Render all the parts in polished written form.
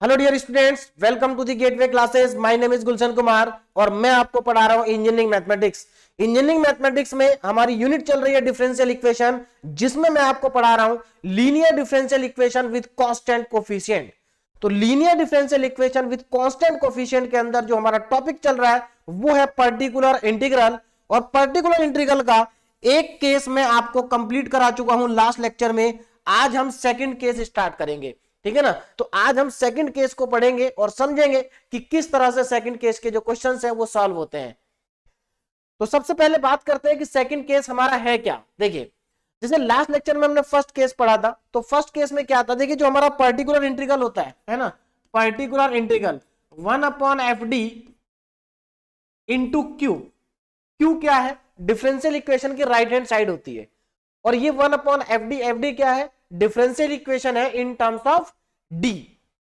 Hello dear students, welcome to the gateway classes. My name is Gulshan Kumar और मैं आपको पढ़ा रहा हूं इंजीनियरिंग मैथमेटिक्स। इंजीनियरिंग मैथमेटिक्स में हमारी यूनिट चल रही है डिफरेंशियल इक्वेशन, जिसमें मैं आपको पढ़ा रहा हूं linear differential equation with constant coefficient. तो linear differential equation with constant coefficient के अंदर जो हमारा टॉपिक चल रहा है वो है पर्टिकुलर इंटीग्रल। और पर्टिकुलर इंटीग्रल का एक केस मैं आपको कंप्लीट करा चुका हूं लास्ट लेक्चर में। आज हम सेकंड केस स्टार्ट करेंगे, ठीक है ना। तो आज हम सेकंड केस को पढ़ेंगे और समझेंगे कि किस तरह से सेकंड केस के जो क्वेश्चंस हैं वो सॉल्व होते हैं। तो सबसे पहले बात करते हैं कि सेकंड केस हमारा है क्या। देखिए, जैसे लास्ट लेक्चर में हमने फर्स्ट केस पढ़ा था, तो फर्स्ट केस में क्या था, देखिए जो हमारा पर्टिकुलर इंटीग्रल होता है ना, particular integral 1/fd into Q. Q क्या है, डिफरेंशियल इक्वेशन की राइट हैंड साइड होती है, और ये 1/fd, fd क्या है, डिफरेंशियल इक्वेशन है इन टर्म्स ऑफ डी।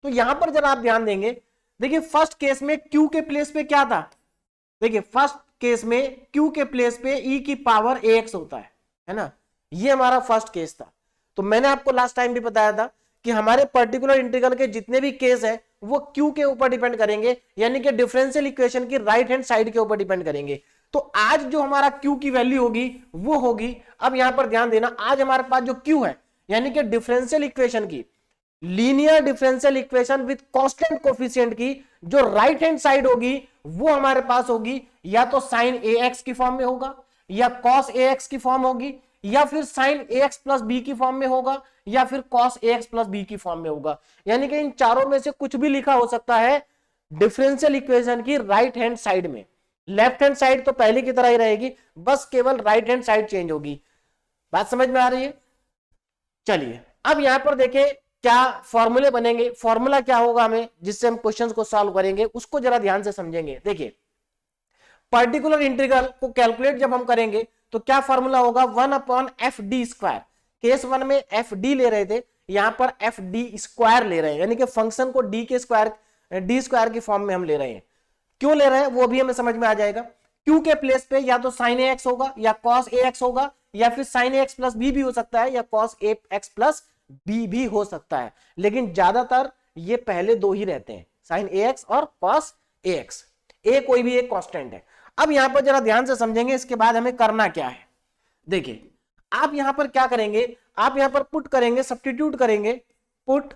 तो यहां पर जरा आप ध्यान देंगे, देखिए फर्स्ट केस में क्यू के प्लेस पे क्या था, देखिए फर्स्ट केस में क्यू के प्लेस पे ई की पावर ax होता है ना। ये हमारा फर्स्ट केस था। तो मैंने आपको लास्ट टाइम भी बताया था कि हमारे पर्टिकुलर इंटीग्रल के जितने भी केस है वो क्यू के ऊपर डिपेंड करेंगे, यानी कि डिफरेंशियल इक्वेशन की राइट हैंड साइड के ऊपर डिपेंड करेंगे। तो आज जो हमारा क्यू की वैल्यू होगी वो होगी, अब यहां पर ध्यान देना, आज हमारे पास जो क्यू है यानी कि डिफरेंशियल इक्वेशन की, linear differential equation with constant coefficient की जो राइट हैंड साइड होगी वो हमारे पास होगी या तो साइन ax की फॉर्म में होगा, या cos ax की फॉर्म होगी, या फिर साइन ax प्लस बी की फॉर्म में होगा, या फिर cos ax प्लस बी की फॉर्म में होगा। यानी कि इन चारों में से कुछ भी लिखा हो सकता है डिफरेंशियल इक्वेशन की राइट हैंड साइड में। लेफ्ट हैंड साइड तो पहले की तरह ही रहेगी, बस केवल राइट हैंड साइड चेंज होगी। बात समझ में आ रही है। चलिए अब यहां पर देखें क्या फॉर्मूले बनेंगे, फॉर्मूला क्या होगा हमें जिससे हम क्वेश्चंस को सॉल्व करेंगे, उसको जरा ध्यान से समझेंगे। देखिए पर्टिकुलर इंटीग्रल को कैलकुलेट जब हम करेंगे तो क्या फॉर्मूला होगा, 1/fd²। केस वन में fd ले रहे थे, यहां पर fd² ले रहे हैं, यानी कि फंक्शन को d के स्क्वायर d² की फॉर्म में हम ले रहे हैं। क्यों ले रहे हैं वो भी हमें समझ में आ जाएगा। क्यू के प्लेस पे या तो साइन ax होगा, या cos ax होगा, या फिर साइन ax प्लस बी भी हो सकता है, या cos ax प्लस बी भी हो सकता है, लेकिन ज्यादातर ये पहले दो ही रहते हैं, साइन ax और cos ax। ए कोई भी एक कांस्टेंट है। अब यहां पर जरा ध्यान से समझेंगे इसके बाद हमें करना क्या है। देखिए आप यहां पर क्या करेंगे, आप यहां पर पुट करेंगे, सब्स्टिट्यूट करेंगे, put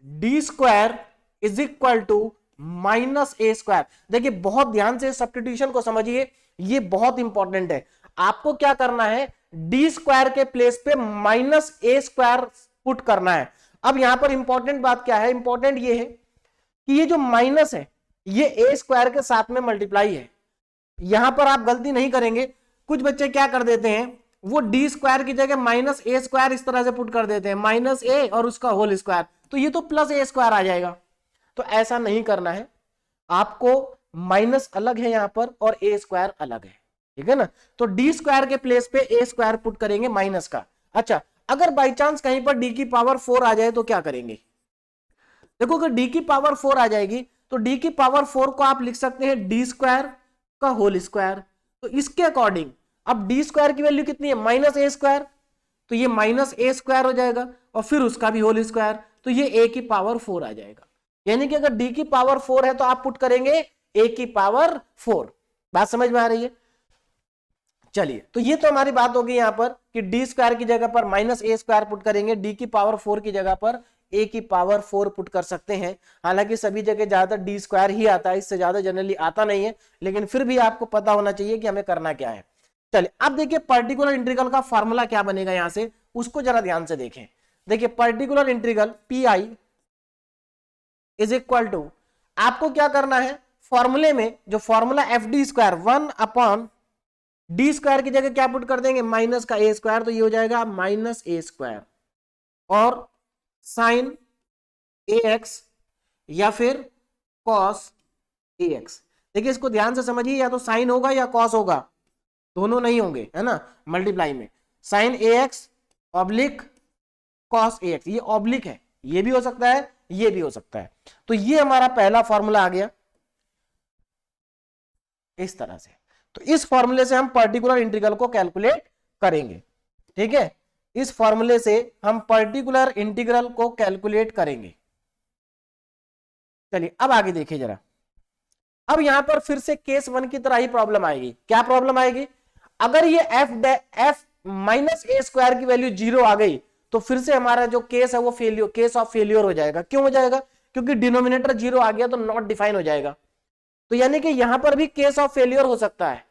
d² is equal to -a²। देखिए बहुत ध्यान से सब्स्टिट्यूशन को समझिए, ये बहुत इंपॉर्टेंट है। आपको क्या करना है, d² के प्लेस पे -a² पुट करना है। अब यहां पर इंपॉर्टेंट बात क्या है, इंपॉर्टेंट ये है कि ये जो माइनस है ये a² के साथ में मल्टीप्लाई है। यहां पर आप गलती नहीं करेंगे, कुछ बच्चे क्या कर देते हैं, वो d² की जगह -a² इस तरह से पुट कर देते हैं, -a और उसका होल स्क्वायर, तो ये तो +a² आ जाएगा। तो ऐसा नहीं करना है, आपको माइनस अलग है यहां पर और a² अलग है, ठीक है ना। तो d² के प्लेस पे a² पुट करेंगे माइनस का। अच्छा, अगर बाई चांस कहीं पर d की पावर 4 आ जाए तो क्या करेंगे, देखो अगर d की पावर 4 आ जाएगी तो d की पावर 4 को आप लिख सकते हैं d² का होल स्क्वायर। तो इसके अकॉर्डिंग अब d² की वैल्यू कितनी है, -a², तो ये -a² हो जाएगा और फिर उसका भी होल स्क्वायर, तो ये a की पावर 4 आ जाएगा। यानी कि अगर d की पावर 4 है तो आप पुट करेंगे a की पावर 4। बात समझ में आ रही है। चलिए तो ये तो हमारी बात होगी यहां पर कि d² की जगह पर -a² पुट करेंगे, d की पावर 4 की जगह पर a की पावर 4 पुट कर सकते हैं। हालांकि सभी जगह ज्यादातर d² ही आता है, इससे ज्यादा जनरली आता नहीं है, लेकिन फिर भी आपको पता होना चाहिए कि हमें करना क्या है। चलिए अब देखिए पर्टिकुलर इंटीग्रल का फॉर्मूला क्या बनेगा यहां से, उसको जरा ध्यान से देखें। देखिए particular integral PI is equal to, आपको क्या करना है, फॉर्मूले में जो फॉर्मूला fd² 1/d² की जगह क्या पुट कर देंगे, माइनस का a², तो ये हो जाएगा -a², और साइन ax या फिर cos ax। देखिए इसको ध्यान से समझिए, या तो साइन होगा या cos होगा, दोनों नहीं होंगे, है ना। मल्टीप्लाई में sine ax oblique cos ax, ये ऑब्लिक है, ये भी हो सकता है, ये भी हो सकता है। तो ये हमारा पहला फॉर्मूला आ गया इस तरह से। तो इस फॉर्मूले से हम पर्टिकुलर इंटीग्रल को कैलकुलेट करेंगे, ठीक है। इस फॉर्मूले से हम पर्टिकुलर इंटीग्रल को कैलकुलेट करेंगे। चलिए अब आगे देखिए जरा। अब यहां पर फिर से केस 1 की तरह ही प्रॉब्लम आएगी। क्या प्रॉब्लम आएगी? अगर ये एफ माइनस ए स्क्वायर की वैल्यू 0 आ गई तो फिर से हमारा जो केस है वो फेलियर, केस ऑफ फेलियर हो जाएगा। क्यों हो जाएगा? क्योंकि डिनोमिनेटर 0 आ गया तो नॉट डिफाइन हो जाएगा। तो यानी कि यहां पर भी केस ऑफ फेलियर हो सकता है।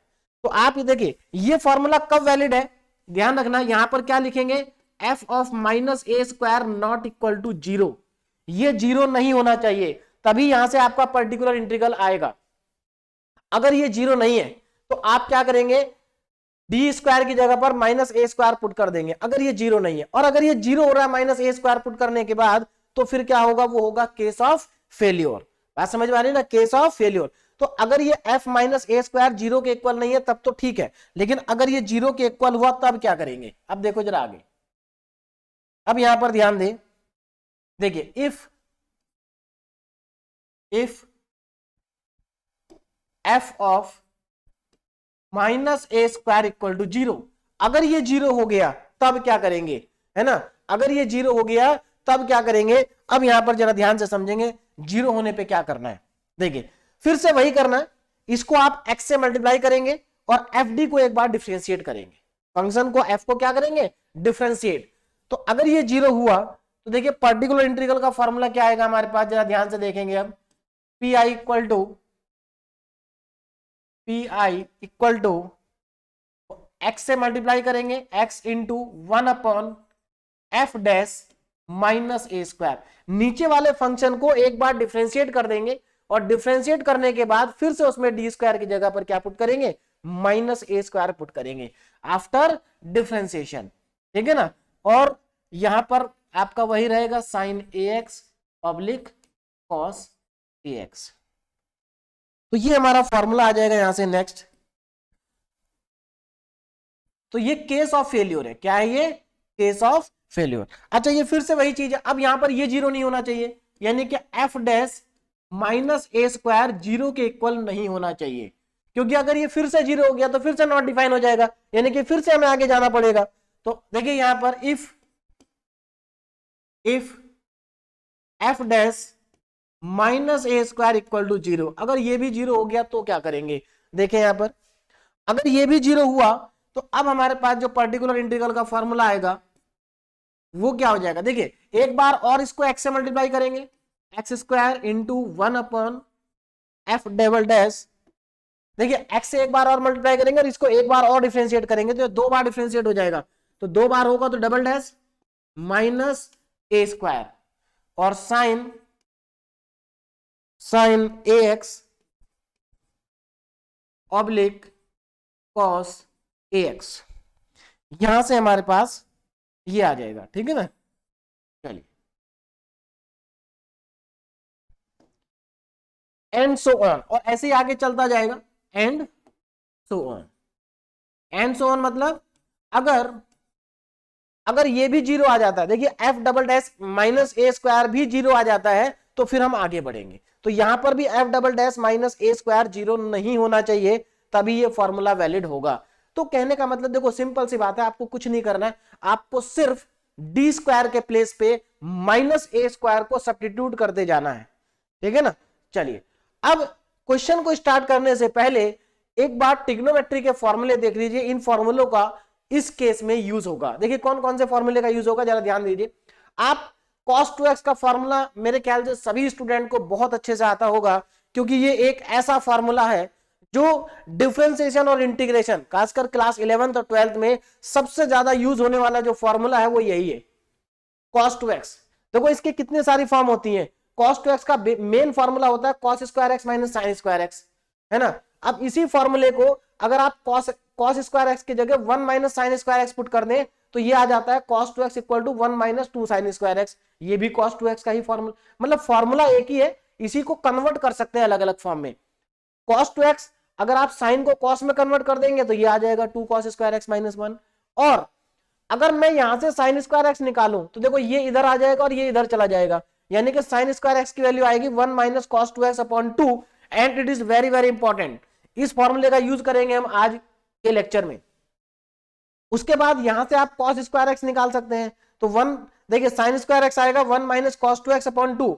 तो आप ये देखिए ये फॉर्मूला कब वैलिड है, ध्यान रखना। यहां पर क्या लिखेंगे? F of minus A square not equal to 0। ये 0 नहीं होना चाहिए, तभी यहां से आपका पर्टिकुलर इंटीग्रल आएगा। अगर ये 0 नहीं है तो आप क्या करेंगे? डी स्क्वायर की जगह पर माइनस ए स्क्वायर पुट कर देंगे, अगर ये 0 नहीं है। और अगर ये 0 हो रहा है माइनस ए स्क्वायर पुट करने के बाद, तो फिर क्या होगा? वो होगा केस ऑफ फेल्योर। बात समझ में आ रही है ना? Case of failure. तो अगर ये f माइनस ए स्क्वायर 0 के इक्वल नहीं है तब तो ठीक है, लेकिन अगर ये 0 के इक्वल हुआ तब क्या करेंगे? अब देखो जरा आगे। अब यहां पर ध्यान दें, देखिए if f of minus A square equal to 0, अगर ये 0 हो गया तब क्या करेंगे? है ना? अगर ये 0 हो गया तब क्या करेंगे? अब यहां पर जरा ध्यान से समझेंगे 0 होने पे क्या करना है। देखिए फिर से वही करना है, इसको आप x से मल्टीप्लाई करेंगे और fd को एक बार डिफरेंशिएट करेंगे। फंक्शन को f को क्या करेंगे? डिफरेंशिएट। तो अगर ये 0 हुआ तो देखिए पर्टिकुलर इंटीग्रल का फॉर्मूला क्या आएगा हमारे पास, जरा ध्यान से देखेंगे। अब P I equal to X से मल्टीप्लाई करेंगे, x into 1 upon F dash minus A square. नीचे वाले फंक्शन को एक बार डिफरेंशिएट कर देंगे और डिफरेंशिएट करने के बाद फिर से उसमें डी स्क्वायर की जगह पर क्या पुट करेंगे? माइनस ए स्क्वायर पुट करेंगे आफ्टर डिफरेंशिएशन। ठीक है ना? और यहां पर आपका वही रहेगा sign A x oblique cos A x. तो ये हमारा फॉर्मूला आ जाएगा यहां से। नेक्स्ट, तो ये केस ऑफ फेल्योर है। क्या है ये? Case of failure. अच्छा ये फिर से वही चीज है। अब यहां पर ये 0 नहीं होना चाहिए, यानी कि F dash minus A square 0 के इक्वल नहीं होना चाहिए, क्योंकि अगर ये फिर से 0 हो गया तो फिर से नॉट डिफाइन हो जाएगा, यानी कि फिर से हमें आगे जाना पड़ेगा। तो देखिए यहां पर if F dash minus A square equal to 0, अगर ये भी 0 हो गया तो क्या करेंगे? देखें यहां पर अगर ये भी 0 हुआ तो अब हमारे पास जो पर्टिकुलर इंटीग्रल का फॉर्मूला आएगा वो क्या हो जाएगा? देखिए एक बार और इसको x से मल्टीप्लाई करेंगे, x square into 1 upon F double dash. देखिए x से एक बार और मल्टीप्लाई करेंगे और इसको एक बार और डिफरेंशिएट करेंगे तो 2 बार डिफरेंशिएट हो जाएगा। तो 2 बार होगा तो double dash minus A square और sign A x oblique cos A x. यहां से हमारे पास ये आ जाएगा। ठीक है ना? चलिए एंड सो ऑन, और ऐसे ही आगे चलता जाएगा। एंड सो ऑन मतलब अगर ये भी 0 आ जाता है, देखिए F double dash minus A square भी 0 आ जाता है तो फिर हम आगे बढ़ेंगे। तो यहां पर भी F double dash minus A square 0 नहीं होना चाहिए, तभी ये फॉर्मूला वैलिड होगा। तो कहने का मतलब देखो सिंपल सी बात है, आपको कुछ नहीं करना है, आपको सिर्फ डी स्क्वायर के प्लेस पे माइनस ए स्क्वायर को सब्स्टिट्यूट करते जाना है। ठीक है ना? चलिए अब क्वेश्चन को स्टार्ट करने से पहले एक बार ट्रिग्नोमेट्री के फॉर्मूले देख लीजिए। इन फॉर्मूलों का इस केस में यूज होगा। देखिए कौन कौन से फॉर्मूले का यूज होगा, जरा ध्यान दीजिए। आप cos 2x का फॉर्मूला मेरे ख्याल से सभी स्टूडेंट को बहुत अच्छे से आता होगा, क्योंकि ये एक ऐसा फॉर्मूला है जो डिफरेंशिएशन और इंटीग्रेशन, खासकर क्लास 11th और 12th में सबसे ज्यादा यूज होने वाला जो फॉर्मूला है वो यही है, cos 2x। देखो इसके कितने सारी फॉर्म होती हैं। cos 2x का मेन फॉर्मूला होता है cos square x minus sine square x, है ना? अब इसी फॉर्मूले को अगर आप cos स्क्वायर एक्स की जगह 1 minus sine square x put कर दें तो ये आ जाता है cos 2x इक्वल टू 1 माइनस 2 साइन स्क्वायर एक्स। ये भी cos 2x का ही फॉर्मूला, मतलब फॉर्मूला एक ही है, इसी को कन्वर्ट कर सकते हैं अलग अलग फॉर्म में। cos 2x अगर आप साइन को cos में कन्वर्ट कर देंगे तो ये आ जाएगा 2 cos स्क्वायर एक्स माइनस 1। और अगर मैं यहां से साइन स्क्वायर एक्स निकालूं तो देखो ये इधर आ जाएगा और ये इधर चला जाएगा, यानी कि साइन स्क्वायर एक्स की वैल्यू आएगी 1 minus cos 2x upon 2। And it is very very important, इस फॉर्मूले का यूज करेंगे हम आज के लेक्चर में। उसके बाद यहां से आप cos स्क्वायर एक्स निकाल सकते हैं, तो 1 देखिए साइन स्क्वायर एक्स आएगा 1 minus cos 2x upon 2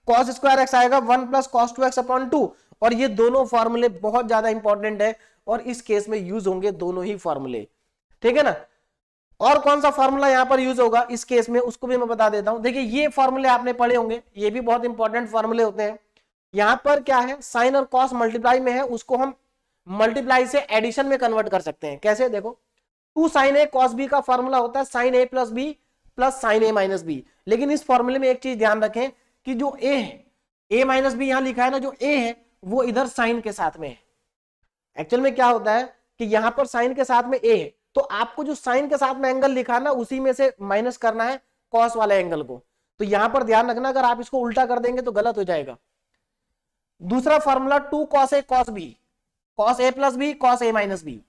cos square x आएगा 1 प्लस कॉस 2x अपॉन 2। और ये दोनों फॉर्मूले बहुत ज्यादा इंपॉर्टेंट है और इस केस में यूज होंगे दोनों ही फॉर्मूले, ठीक है ना। और कौन सा फॉर्मूला यहां पर यूज होगा इस केस में, उसको भी मैं बता देता हूं। देखिए ये फॉर्मूले आपने पढ़े होंगे, ये भी बहुत इंपॉर्टेंट फॉर्मूले होते हैं। यहां पर क्या है, साइन और कॉस मल्टीप्लाई में है, उसको हम मल्टीप्लाई से एडिशन में कन्वर्ट कर सकते हैं। कैसे, देखो 2 साइन ए कॉस बी का फॉर्मूला होता है साइन ए प्लस बी प्लस साइन ए माइनस बी। लेकिन इस फॉर्मूले में एक चीज ध्यान रखें कि जो ए है, ए माइनस बी यहां लिखा है ना, जो ए है वो इधर साइन के साथ में है। एक्चुअल में क्या होता है कि यहां पर साइन के साथ में ए है, तो आपको जो साइन के साथ में एंगल लिखा है ना, उसी में से माइनस करना है कॉस वाले एंगल को। तो यहां पर ध्यान रखना, अगर आप इसको उल्टा कर देंगे तो गलत हो जाएगा। दूसरा formula 2 cos A cos B, cos A plus B cos A minus B,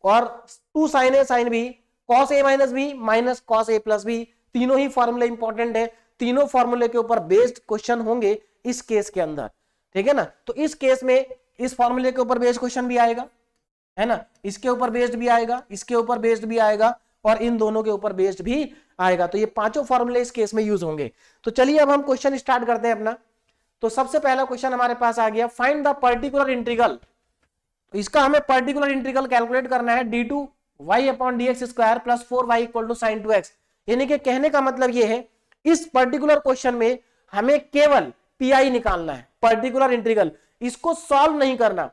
और 2 sign A sine B cos A minus B minus cos A plus B. तीनों ही फॉर्मूले इंपॉर्टेंट है, तीनों फॉर्मूले के ऊपर बेस्ड क्वेश्चन होंगे इस केस के अंदर, ठीक है ना। तो इस केस में इस फॉर्मूले के ऊपर बेस्ड क्वेश्चन भी आएगा, है ना, इसके ऊपर बेस्ड भी आएगा, इसके ऊपर बेस्ड भी आएगा, और इन दोनों के ऊपर बेस्ड भी आएगा। तो ये पांचों फॉर्मूले इस केस में यूज होंगे। तो चलिए अब हम क्वेश्चन स्टार्ट करते हैं अपना। तो सबसे पहला क्वेश्चन हमारे पास आ गया, फाइंड द पर्टिकुलर इंटीग्रल। तो इसका हमें पर्टिकुलर इंटीग्रल कैलकुलेट करना है d2 y upon dx square plus 4y equal to sine 2x। यानी कि कहने का मतलब ये है, इस पर्टिकुलर क्वेश्चन में हमें केवल पीआई निकालना है, पर्टिकुलर इंटीग्रल, इसको सॉल्व नहीं करना।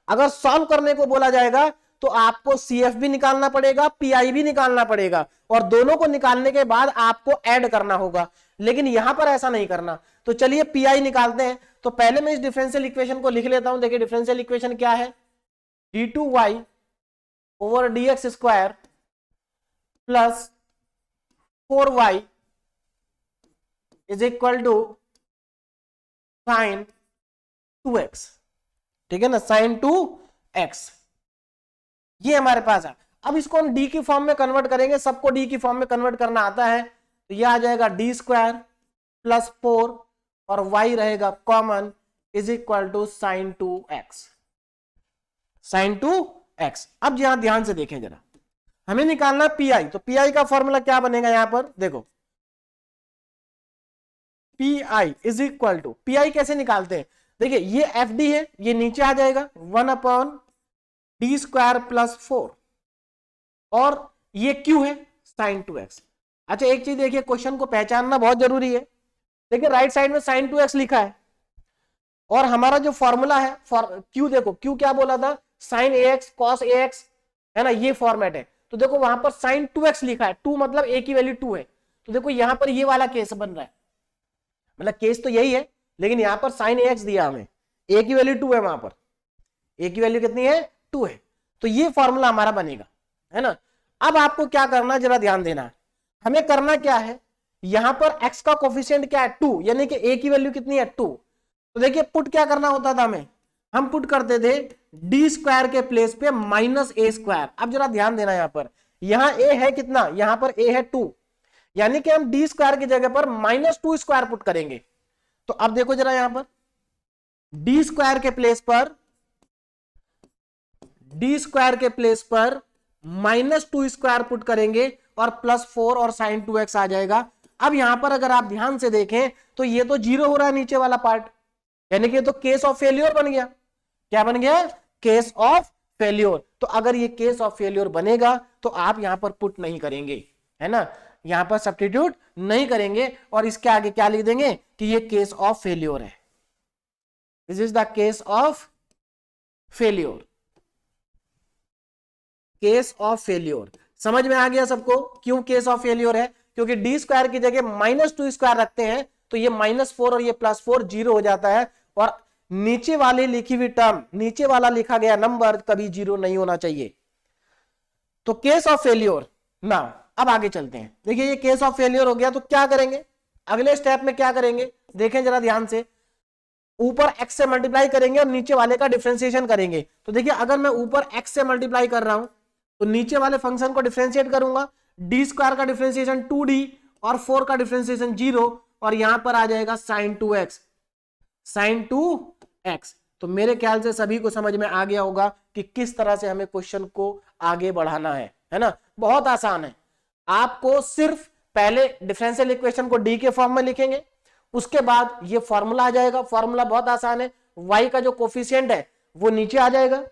अगर सॉल्व करने को बोला जाएगा तो आपको सीएफ भी निकालना पड़ेगा, पीआई भी निकालना पड़ेगा, और दोनों को निकालने के बाद आपको ऐड करना होगा। लेकिन यहां पर ऐसा नहीं करना। तो चलिए पीआई निकालते हैं। तो पहले मैं इस डिफरेंशियल इक्वेशन को लिख लेता हूं। देखिए डिफरेंशियल इक्वेशन क्या है, d2y over dx square plus 4y is equal to sine 2x, ठीक है ना, साइन 2x। ये हमारे पास है। अब इसको हम डी की फॉर्म में कन्वर्ट करेंगे, सबको डी की फॉर्म में कन्वर्ट करना आता है। तो ये आ जाएगा डी स्क्वायर प्लस 4 और y रहेगा common is equal to sine 2x, sine 2x। अब यहां ध्यान से देखें जरा, हमें निकालना पीआई। तो पीआई का फॉर्मूला क्या बनेगा, यहां पर देखो, PI is equal to, PI कैसे निकालते हैं, देखिए ये एफ डी है, ये नीचे आ जाएगा 1 अपॉन डी स्क्वायर प्लस 4, और ये क्यू है साइन 2x। अच्छा एक चीज देखिए, क्वेश्चन को पहचानना बहुत जरूरी है। देखिए राइट साइड में साइन 2x लिखा है, और हमारा जो फॉर्मूला है क्यू, देखो क्यू क्या बोला था, साइन ax कॉस ax, है ना, ये फॉर्मेट है। तो देखो वहां पर साइन 2x लिखा है, 2 मतलब a की वैल्यू 2 है। तो देखो यहां पर ये वाला केस बन रहा है, मतलब केस तो यही है, लेकिन यहां पर साइन ax दिया हमें, a की वैल्यू 2 है, वहां पर a की वैल्यू कितनी है, 2 है। तो ये फॉर्मूला हमारा बनेगा, है ना। अब आपको क्या करना, जरा ध्यान देना, हमें करना क्या है, यहां पर x का कोफिशिएंट क्या है 2, यानी कि a की वैल्यू कितनी है 2। तो देखिए पुट क्या करना होता था हमें, हम पुट करते थे डी स्क्वायर के प्लेस पे माइनस ए स्क्वायर। अब जरा ध्यान देना, यहां पर यहां a है कितना, यहां पर a है 2, यानी कि हम डी स्क्वायर की जगह पर -2 स्क्वायर पुट करेंगे। तो अब देखो जरा, यहां पर डी स्क्वायर के प्लेस पर, डी स्क्वायर के प्लेस पर -2 स्क्वायर पुट करेंगे और प्लस 4 और साइन 2x आ जाएगा। अब यहां पर अगर आप ध्यान से देखें तो ये तो 0 हो रहा है नीचे वाला पार्ट, यानी कि ये तो केस ऑफ फेल्योर बन गया। क्या बन गया, केस ऑफ फेल्योर। तो अगर ये केस ऑफ फेल्योर बनेगा तो आप यहां पर पुट नहीं करेंगे, है ना, यहां पर सब्स्टिट्यूट नहीं करेंगे, और इसके आगे क्या लिख देंगे कि ये केस ऑफ फेल्योर है, this is the case of failure, case of failure. समझ में आ गया सबको, क्यों केस ऑफ फेल्योर है, क्योंकि डी स्क्वायर की जगह -2 स्क्वायर रखते हैं तो ये -4 और ये +4 0 हो जाता है, और नीचे वाली लिखी हुई टर्म, नीचे वाला लिखा गया नंबर कभी 0 नहीं होना चाहिए। तो केस ऑफ फेल्योर ना, अब आगे चलते हैं। देखिए ये केस ऑफ फेल्योर हो गया, तो क्या करेंगे अगले स्टेप में, क्या करेंगे देखें जरा ध्यान से, ऊपर x से मल्टीप्लाई करेंगे और नीचे वाले का डिफरेंशिएशन करेंगे। तो देखिए अगर मैं ऊपर x से मल्टीप्लाई कर रहा हूं तो नीचे वाले फंक्शन को डिफरेंशिएट करूंगा, डी स्क्वायर का डिफरेंशिएशन 2d और 4 का डिफरेंशिएशन 0, और यहां पर आ जाएगा साइन 2x, साइन 2x। तो मेरे ख्याल से सभी को समझ में आ गया होगा कि किस तरह से हमें क्वेश्चन को आगे बढ़ाना है ना, बहुत आसान है। आपको सिर्फ पहले डिफरेंशियल इक्वेशन को डी के फॉर्म में लिखेंगे, उसके बाद ये फॉर्मूला आ जाएगा, फॉर्मूला बहुत आसान है, y का जो कोफिशिएंट है वो नीचे आ जाएगा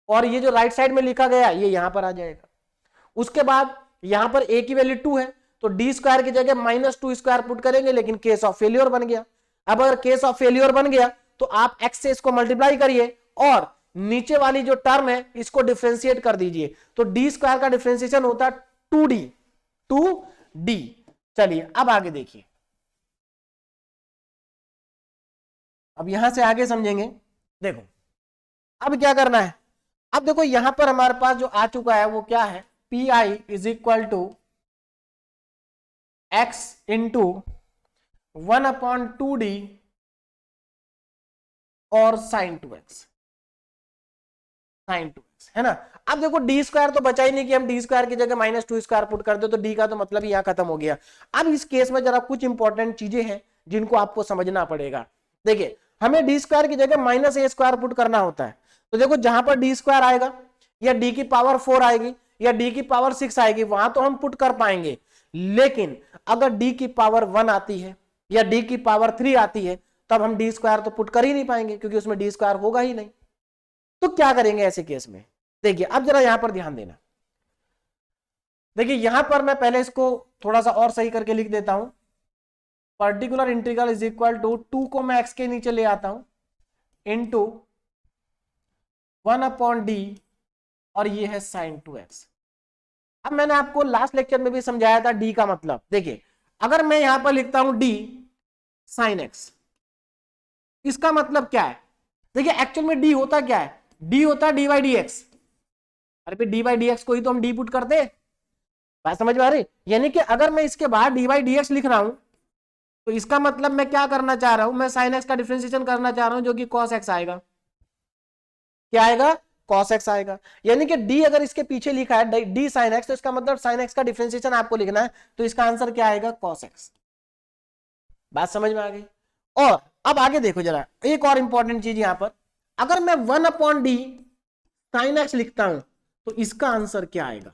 और ये जो राइट साइड में लिखा गया ये यहां पर आ जाएगा। उसके बाद यहां पर a की वैल्यू 2 है तो डी स्क्वायर की जगह -2 स्क्वायर पुट करेंगे, लेकिन केस ऑफ फेल्योर बन गया। अब अगर केस ऑफ फेल्योर बन गया तो आप x से इसको मल्टीप्लाई करिए और नीचे वाली जो टर्म है इसको डिफरेंशिएट कर दीजिए, तो डी स्क्वायर का डिफरेंशिएशन होता है 2d। चलिए अब आगे देखिए, अब यहां से आगे समझेंगे। देखो अब क्या करना है, अब देखो यहां पर हमारे पास जो आ चुका है वो क्या है, P I is equal to x into 1/2d और साइन 2x, साइन 2x है ना। अब देखो डी स्क्वायर तो बचा ही नहीं कि हम डी स्क्वायर की जगह -2 स्क्वायर पुट कर दे तो डी का तो मतलब ही यहां खत्म हो गया। अब इस केस में जरा कुछ इंपॉर्टेंट चीजें हैं जिनको आपको समझना पड़ेगा। देखिए हमें डी स्क्वायर की जगह -a स्क्वायर पुट करना होता है, तो देखो जहां पर डी स्क्वायर आएगा या डी की पावर 4 आएगी या डी की पावर 6 आएगी वहां तो हम पुट कर पाएंगे, लेकिन अगर डी की पावर 1 आती है या डी की पावर 3 आती है तब हम डी स्क्वायर तो पुट कर ही नहीं पाएंगे क्योंकि उसमें डी स्क्वायर होगा ही नहीं। तो क्या करेंगे ऐसे केस में, देखिए अब जरा यहां पर ध्यान देना। देखिए यहां पर मैं पहले इसको थोड़ा सा और सही करके लिख देता हूं, particular integral is equal to 2 को मैं x के नीचे ले आता हूं इंटू 1/d और ये है साइन 2x। अब मैंने आपको लास्ट लेक्चर में भी समझाया था d का मतलब। देखिए अगर मैं यहां पर लिखता हूं d साइन x, इसका मतलब क्या है, देखिए एक्चुअल में d होता क्या है, d होता है d/dx। अरे फिर d/dx को ही तो हम d पुट करते हैं, बात समझ में आ रही। यानी कि अगर मैं इसके बाहर d/dx लिख रहा हूं तो इसका मतलब मैं क्या करना चाह रहा हूं, मैं साइन x का डिफरेंशिएशन करना चाह रहा हूं जो कि cos x आएगा। क्या आएगा, cos x आएगा। यानी कि d अगर इसके पीछे लिखा है d साइन x तो इसका मतलब साइन x का डिफरेंशिएशन आपको लिखना है, तो इसका आंसर क्या आएगा, cos x। बात समझ में आ गई। और अब आगे देखो जरा एक और इंपॉर्टेंट चीज यहां पर, अगर मैं 1/d साइन x लिखता हूं तो इसका आंसर क्या आएगा,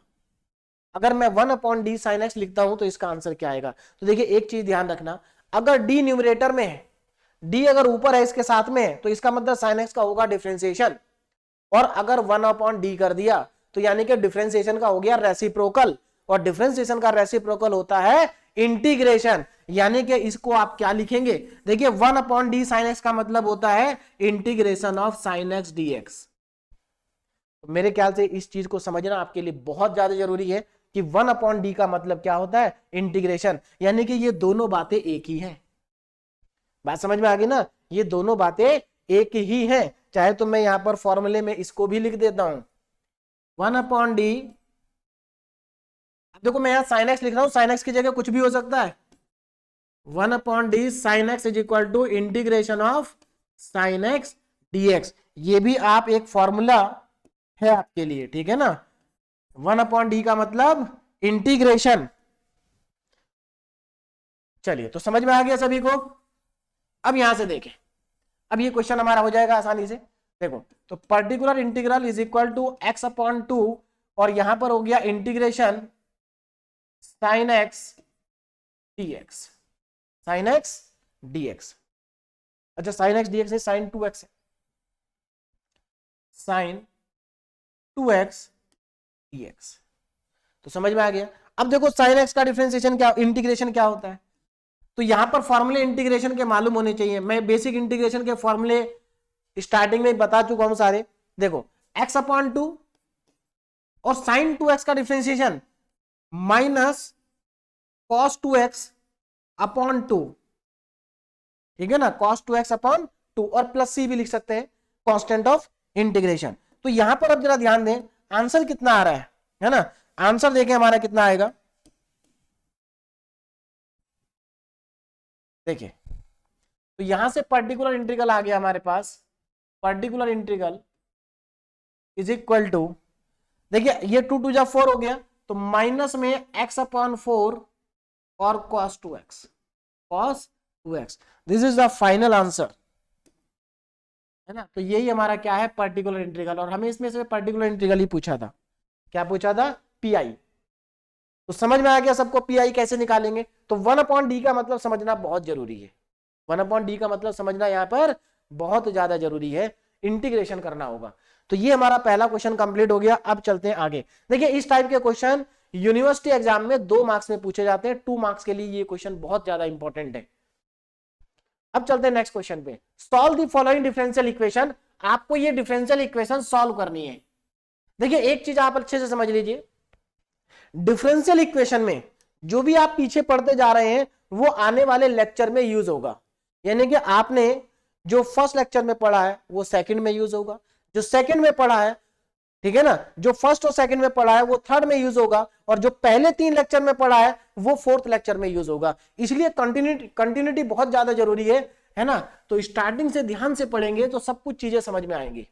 अगर मैं 1/d साइन x लिखता हूं तो इसका आंसर क्या आएगा। तो देखिए एक चीज ध्यान रखना, अगर d न्यूमरेटर में है, d अगर ऊपर है इसके साथ में है तो इसका मतलब साइन x का होगा डिफरेंशिएशन, और अगर 1/d कर दिया तो यानी कि डिफरेंशिएशन का हो गया रेसिप्रोकल, और डिफरेंशिएशन का रेसिप्रोकल होता है इंटीग्रेशन। यानी कि इसको आप क्या लिखेंगे, देखिए 1/d साइन x का मतलब होता है integration of sine x dx। तो मेरे ख्याल से इस चीज को समझना आपके लिए बहुत ज्यादा जरूरी है कि 1/d का मतलब क्या होता है, इंटीग्रेशन। यानी कि ये दोनों बातें एक ही हैं, बात समझ में आ गई ना, ये दोनों बातें एक ही हैं। चाहे तो मैं यहां पर फॉर्मूले में इसको भी लिख देता हूं 1/d, देखो मैं यहां साइन x लिख रहा हूं, साइन x की जगह कुछ भी हो सकता है, 1/d sine x is equal to integration of sine x dx। ये भी आप एक फॉर्मूला है आपके लिए, ठीक है ना। 1/d का मतलब इंटीग्रेशन। चलिए तो समझ में आ गया सभी को। अब यहां से देखें, अब ये क्वेश्चन हमारा हो जाएगा आसानी से। देखो तो particular integral is equal to x/2 और यहां पर हो गया integration sine x dx, sine x dx। अच्छा साइन x dx है, साइन 2x है, साइन 2x dx। तो समझ में आ गया। अब देखो साइन x का डिफरेंशिएशन क्या, इंटीग्रेशन क्या होता है, तो यहां पर फॉर्मूले इंटीग्रेशन के मालूम होने चाहिए। मैं बेसिक इंटीग्रेशन के फॉर्मूले स्टार्टिंग में बता चुका हूं सारे। देखो x/2 और साइन 2x का डिफरेंशिएशन माइनस cos 2x/2, ठीक है ना, cos 2x/2 और प्लस c भी लिख सकते हैं, कांस्टेंट ऑफ इंटीग्रेशन। तो यहां पर अब जरा ध्यान दें आंसर कितना आ रहा है ना, आंसर देखें हमारा कितना आएगा। देखिए तो यहां से पर्टिकुलर इंटीग्रल आ गया हमारे पास, particular integral is equal to, देखिए ये 2 2 जा 4 हो गया तो माइनस में x/4 और cos 2x, this is the final answer, है ना। तो यही हमारा क्या है, पर्टिकुलर इंटीग्रल। और हमें इसमें से पर्टिकुलर इंटीग्रल ही पूछा था, क्या पूछा था, पी। तो समझ में आ गया सबको पी कैसे निकालेंगे। तो 1/d का मतलब समझना बहुत जरूरी है। 1/d का मतलब समझना यहाँ पर बहुत ज्यादा जरूरी है, इंटीग्रेशन करना होगा। तो ये हमारा पहला क्वेश्चन कंप्लीट हो गया। अब चलते हैं आगे। देखिए इस टाइप के क्वेश्चन यूनिवर्सिटी एग्जाम में 2 मार्क्स में पूछे जाते हैं, 2 मार्क्स के लिए ये क्वेश्चन बहुत ज्यादा इंपॉर्टेंट है। अब चलते हैं नेक्स्ट क्वेश्चन पे। Solve the following differential equation. आपको ये डिफरेंशियल इक्वेशन सॉल्व करनी है। देखिए एक चीज आप अच्छे से समझ लीजिए, डिफरेंशियल इक्वेशन में जो भी आप पीछे पढ़ते जा रहे हैं वो आने वाले लेक्चर में यूज होगा। यानी कि आपने जो फर्स्ट लेक्चर में पढ़ा है वो सेकंड में यूज होगा, जो सेकंड में पढ़ा है, ठीक है ना, जो फर्स्ट और सेकंड में पढ़ा है वो थर्ड में यूज होगा, और जो पहले 3 लेक्चर में पढ़ा है वो फोर्थ लेक्चर में यूज होगा। इसलिए कंटिन्यूटी बहुत ज्यादा जरूरी है ना। तो स्टार्टिंग से ध्यान से पढ़ेंगे तो सब कुछ चीजें समझ में आएंगी।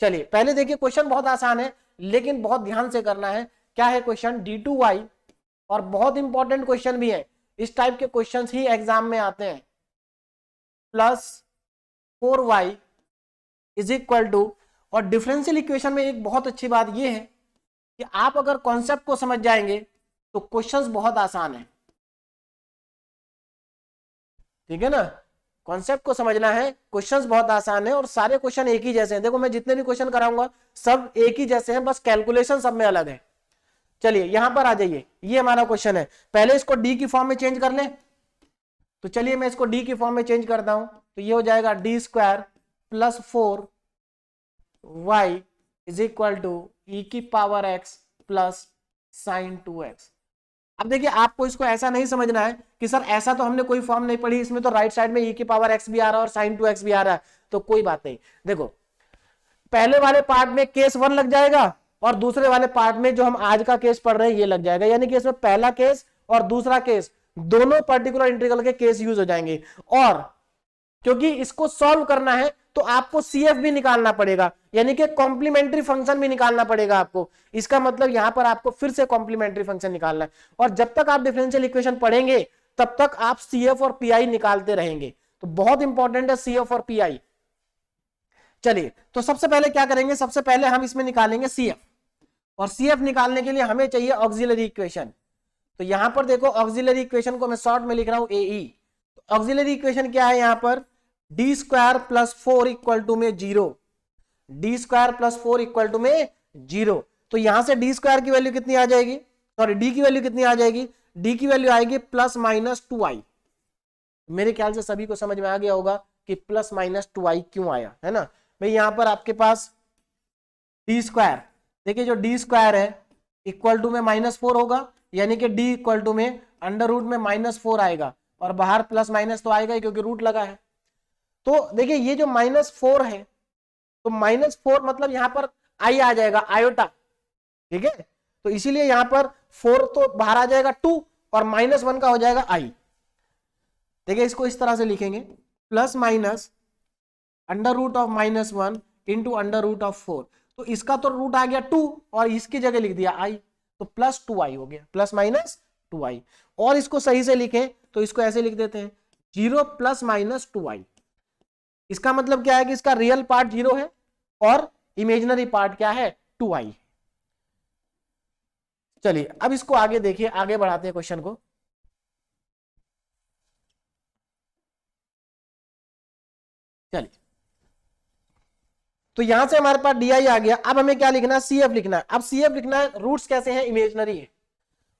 चलिए पहले देखिए, क्वेश्चन बहुत आसान है लेकिन बहुत ध्यान से करना है। क्या है क्वेश्चन? d2y, और बहुत इंपॉर्टेंट क्वेश्चन भी है, इस टाइप के क्वेश्चंस ही एग्जाम में आते हैं, plus 4y is equal to. और डिफरेंशियल इक्वेशन में एक बहुत अच्छी बात यह है कि आप अगर कॉन्सेप्ट को समझ जाएंगे तो क्वेश्चंस बहुत आसान है, ठीक है ना। कॉन्सेप्ट को समझना है, क्वेश्चंस बहुत आसान है, और सारे क्वेश्चन एक ही जैसे हैं। देखो मैं जितने भी क्वेश्चन कराऊंगा सब एक ही जैसे हैं, बस कैलकुलेशन सब में अलग है। चलिए यहां पर आ जाइए, ये हमारा क्वेश्चन है। पहले इसको डी की फॉर्म में चेंज कर लें, तो चलिए मैं इसको डी की फॉर्म में चेंज करता हूं। तो ये हो जाएगा D square plus 4y is equal to E की power x plus sign 2x। अब देखिए आपको इसको ऐसा नहीं समझना है कि सर ऐसा तो हमने कोई फॉर्म नहीं पढ़ी, इसमें तो राइट साइड में ई की पावर x भी आ रहा है और साइन 2x भी आ रहा है, तो कोई बात नहीं। देखो पहले वाले पार्ट में केस 1 लग जाएगा और दूसरे वाले पार्ट में जो हम आज का केस पढ़ रहे हैं ये लग जाएगा। यानी कि इसमें पहला केस और दूसरा केस दोनों पर्टिकुलर इंटीग्रल के केस यूज हो जाएंगे। और क्योंकि इसको सॉल्व करना है तो आपको CF भी निकालना पड़ेगा, यानी कि कॉम्प्लीमेंट्री फंक्शन भी निकालना पड़ेगा आपको। इसका मतलब यहां पर आपको फिर से कॉम्प्लीमेंट्री फंक्शन निकालना है। और जब तक आप डिफरेंशियल इक्वेशन पढ़ेंगे तब तक आप CF और PI निकालते रहेंगे। तो बहुत इंपॉर्टेंट है CF और PI। चलिए तो सबसे पहले क्या करेंगे, सबसे पहले हम इसमें निकालेंगे CF, और CF निकालने के लिए हमें चाहिए ऑक्सिलरी इक्वेशन। तो यहां पर देखो ऑक्सिलरी इक्वेशन को मैं शॉर्ट में लिख रहा हूं AE। तो ऑक्सिलरी इक्वेशन क्या है यहां पर? D square plus 4 equal to में 0, D square plus 4 equal to में 0। तो यहां से डी स्क्वायर की वैल्यू कितनी आ जाएगी, सॉरी डी की वैल्यू कितनी आ जाएगी? डी की वैल्यू आएगी प्लस माइनस 2i। मेरे ख्याल से सभी को समझ में आ गया होगा कि प्लस माइनस 2i क्यों आया, है ना भाई। यहां पर आपके पास डी स्क्वायर, देखिए जो डी स्क्वायर है इक्वल टू में -4 होगा, यानी कि डी इक्वल टू में अंडर रूट में -4 आएगा, और बाहर प्लस माइनस तो आएगा ही क्योंकि रूट लगा है। तो देखिए ये जो -4 है, तो -4 मतलब यहां पर आई आ जाएगा, आयोटा, ठीक है। तो इसीलिए यहां पर 4 तो बाहर आ जाएगा 2, और -1 का हो जाएगा आई। देखिए इसको इस तरह से लिखेंगे, plus minus under root of -1 into under root of 4। तो इसका तो रूट आ गया 2 और इसकी जगह लिख दिया आई, तो प्लस 2i हो गया, प्लस माइनस 2i। और इसको सही से लिखें तो इसको ऐसे लिख देते हैं 0 प्लस माइनस 2i। इसका मतलब क्या है कि इसका रियल पार्ट 0 है और इमेजिनरी पार्ट क्या है? 2i। चलिए अब इसको आगे देखिए, आगे बढ़ाते हैं क्वेश्चन को। चलिए तो यहां से हमारे पास डी आ गया। अब हमें क्या लिखना है? CF लिखना है। अब CF लिखना है, रूट्स कैसे हैं? इमेजिनरी है,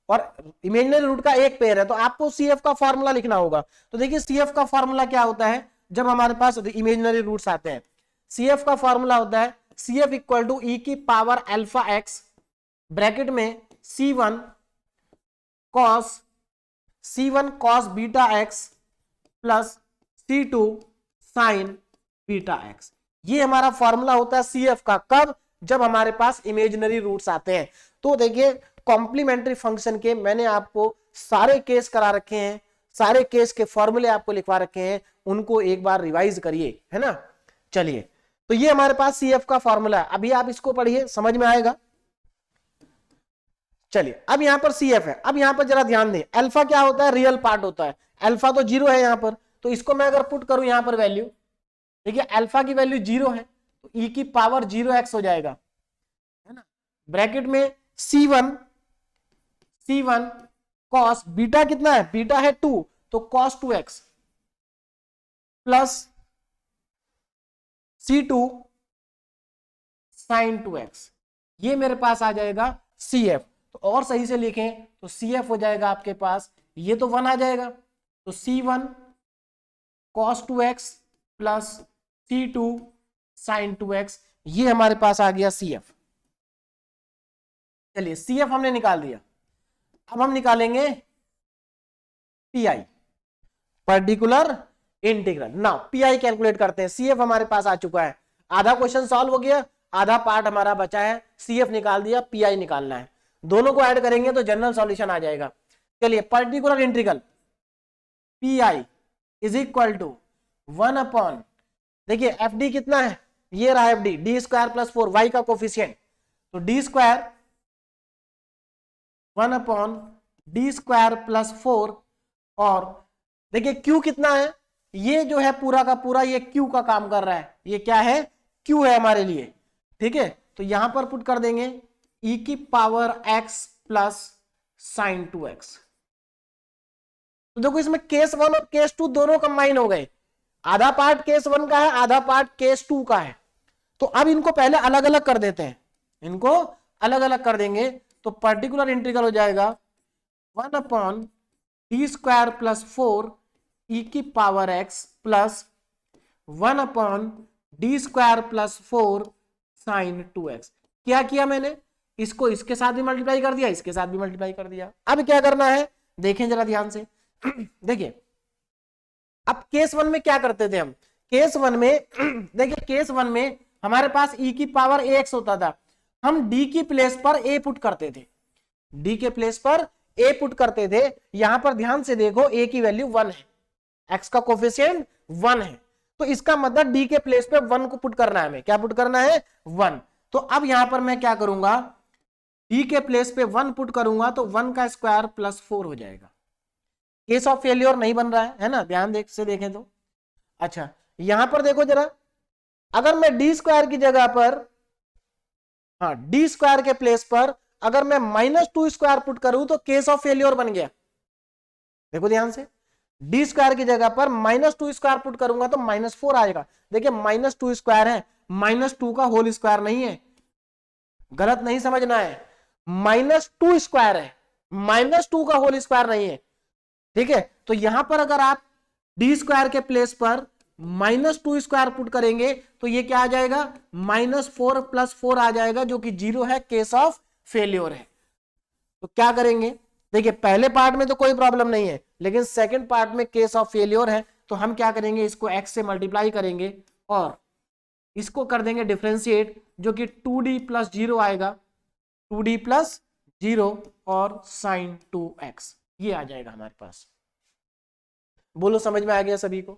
और इमेजिनरी रूट का एक पेयर है, तो आपको CF का फॉर्मूला लिखना होगा। तो देखिए CF का फॉर्मूला क्या होता है जब हमारे पास इमेजिनरी रूट्स आते हैं? CF का फॉर्मूला होता है CF इक्वल टू ई की पावर अल्फा x ब्रैकेट में C1 cos beta x plus C2 sin beta x। ये हमारा फॉर्मूला होता है CF का। कब? जब हमारे पास इमेजिनरी रूट्स आते हैं। तो देखिए कॉम्प्लीमेंट्री फंक्शन के मैंने आपको सारे केस करा रखे हैं, सारे केस के फॉर्मूले आपको लिखवा रखे हैं, उनको एक बार रिवाइज करिए, है ना। चलिए तो ये हमारे पास CF का फॉर्मूला है, अभी आप इसको पढ़िए, समझ में आएगा। चलिए अब यहां पर CF है। अब यहां पर जरा ध्यान दें, अल्फा क्या होता है? रियल पार्ट होता है। अल्फा तो 0 है यहां पर, तो इसको मैं अगर पुट करूं यहां पर वैल्यू, देखिए अल्फा की वैल्यू 0 है तो ई की पावर 0x हो जाएगा, है ना। ब्रैकेट में C1 cos बीटा कितना है? बीटा है 2, तो cos 2x plus C2 sign 2x, ये मेरे पास आ जाएगा CF। तो और सही से लिखें तो CF हो जाएगा आपके पास, ये तो 1 आ जाएगा, तो C1 cos 2x plus C2 sign 2x, ये हमारे पास आ गया CF। चलिए CF हमने निकाल दिया, अब हम निकालेंगे PI, particular integral. Now PI calculate करते हैं। CF हमारे पास आ चुका है, आधा क्वेश्चन सॉल्व हो गया, आधा पार्ट हमारा बचा है, CF निकाल दिया, PI निकालना है। दोनों को ऐड करेंगे तो जनरल सॉल्यूशन आ जाएगा। चलिए particular integral PI is equal to 1 upon, देखिए FD कितना है, ये रहा FD, D square plus 4, y का कोफिशिएंट, तो D square 1 upon D square plus 4, और देखिए Q कितना है, ये जो है पूरा का पूरा ये Q का काम कर रहा है, ये क्या है, Q है हमारे लिए, ठीक है। तो यहां पर पुट कर देंगे e की power x plus sign 2x। तो देखो इसमें केस 1 और केस 2 दोनों कंबाइन हो गए, आधा पार्ट केस 1 का है, आधा पार्ट केस 2 का है। तो अब इनको पहले अलग अलग कर देते हैं, इनको अलग अलग कर देंगे, तो पर्टिकुलर इंटीग्रल हो जाएगा 1 upon D square plus 4 e की power x plus 1 upon D square plus 4 sine 2x। क्या किया मैंने, इसको इसके साथ भी मल्टीप्लाई कर दिया, इसके साथ भी मल्टीप्लाई कर दिया। अब क्या करना है देखें जरा ध्यान से देखिए अब केस 1 में क्या करते थे हम, केस 1 में देखिए केस 1 में हमारे पास e की पावर ax होता था, हम d की प्लेस पर a पुट करते थे, d के प्लेस पर a पुट करते थे। यहां पर ध्यान से देखो a की वैल्यू 1 है, x का कोफिशिएंट 1 है, तो इसका मतलब d के प्लेस पे 1 को पुट करना है, हमें क्या पुट करना है 1। तो अब यहां पर मैं क्या करूंगा, d के प्लेस पे 1 पुट करूंगा तो 1 का स्क्वायर प्लस 4 हो जाएगा। केस ऑफ फेल्योर नहीं बन रहा है ना, ध्यान से देखें तो। अच्छा यहां पर देखो जरा, अगर मैं डी स्क्वायर की जगह पर, हाँ डी स्क्वायर के प्लेस पर अगर मैं -2 स्क्वायर पुट करूं तो केस ऑफ फेल्योर बन गया। देखो ध्यान से, डी स्क्वायर की जगह पर -2 स्क्वायर पुट करूंगा तो -4 आएगा। देखिए -2 स्क्वायर है, -2 का होल स्क्वायर नहीं है, गलत नहीं समझना है, -2 स्क्वायर है, -2 का होल स्क्वायर नहीं है, ठीक है। तो यहां पर अगर आप डी स्क्वायर के प्लेस पर -2 स्क्वायर पुट करेंगे तो ये क्या आ जाएगा, -4 प्लस 4 आ जाएगा, जो कि 0 है, केस ऑफ फेल्योर है। तो क्या करेंगे, देखिए पहले पार्ट में तो कोई प्रॉब्लम नहीं है, लेकिन सेकंड पार्ट में केस ऑफ फेल्योर है, तो हम क्या करेंगे, इसको x से मल्टीप्लाई करेंगे और इसको कर देंगे डिफरेंशिएट, जो कि 2d प्लस 0 आएगा, 2d प्लस 0 और साइन 2x, ये आ जाएगा हमारे पास। बोलो समझ में आ गया सभी को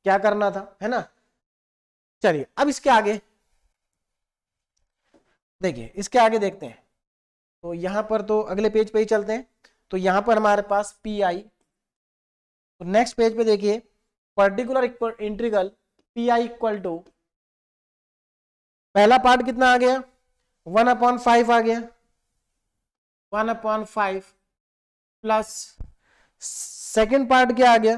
क्या करना था, है ना। चलिए अब इसके आगे देखिए, इसके आगे देखते हैं। तो यहां पर तो अगले पेज पे ही चलते हैं। तो यहां पर हमारे पास PI, तो नेक्स्ट पेज पे देखिए particular integral PI equal to, पहला पार्ट कितना आ गया 1/5 आ गया, 1/5 प्लस सेकेंड पार्ट क्या आ गया,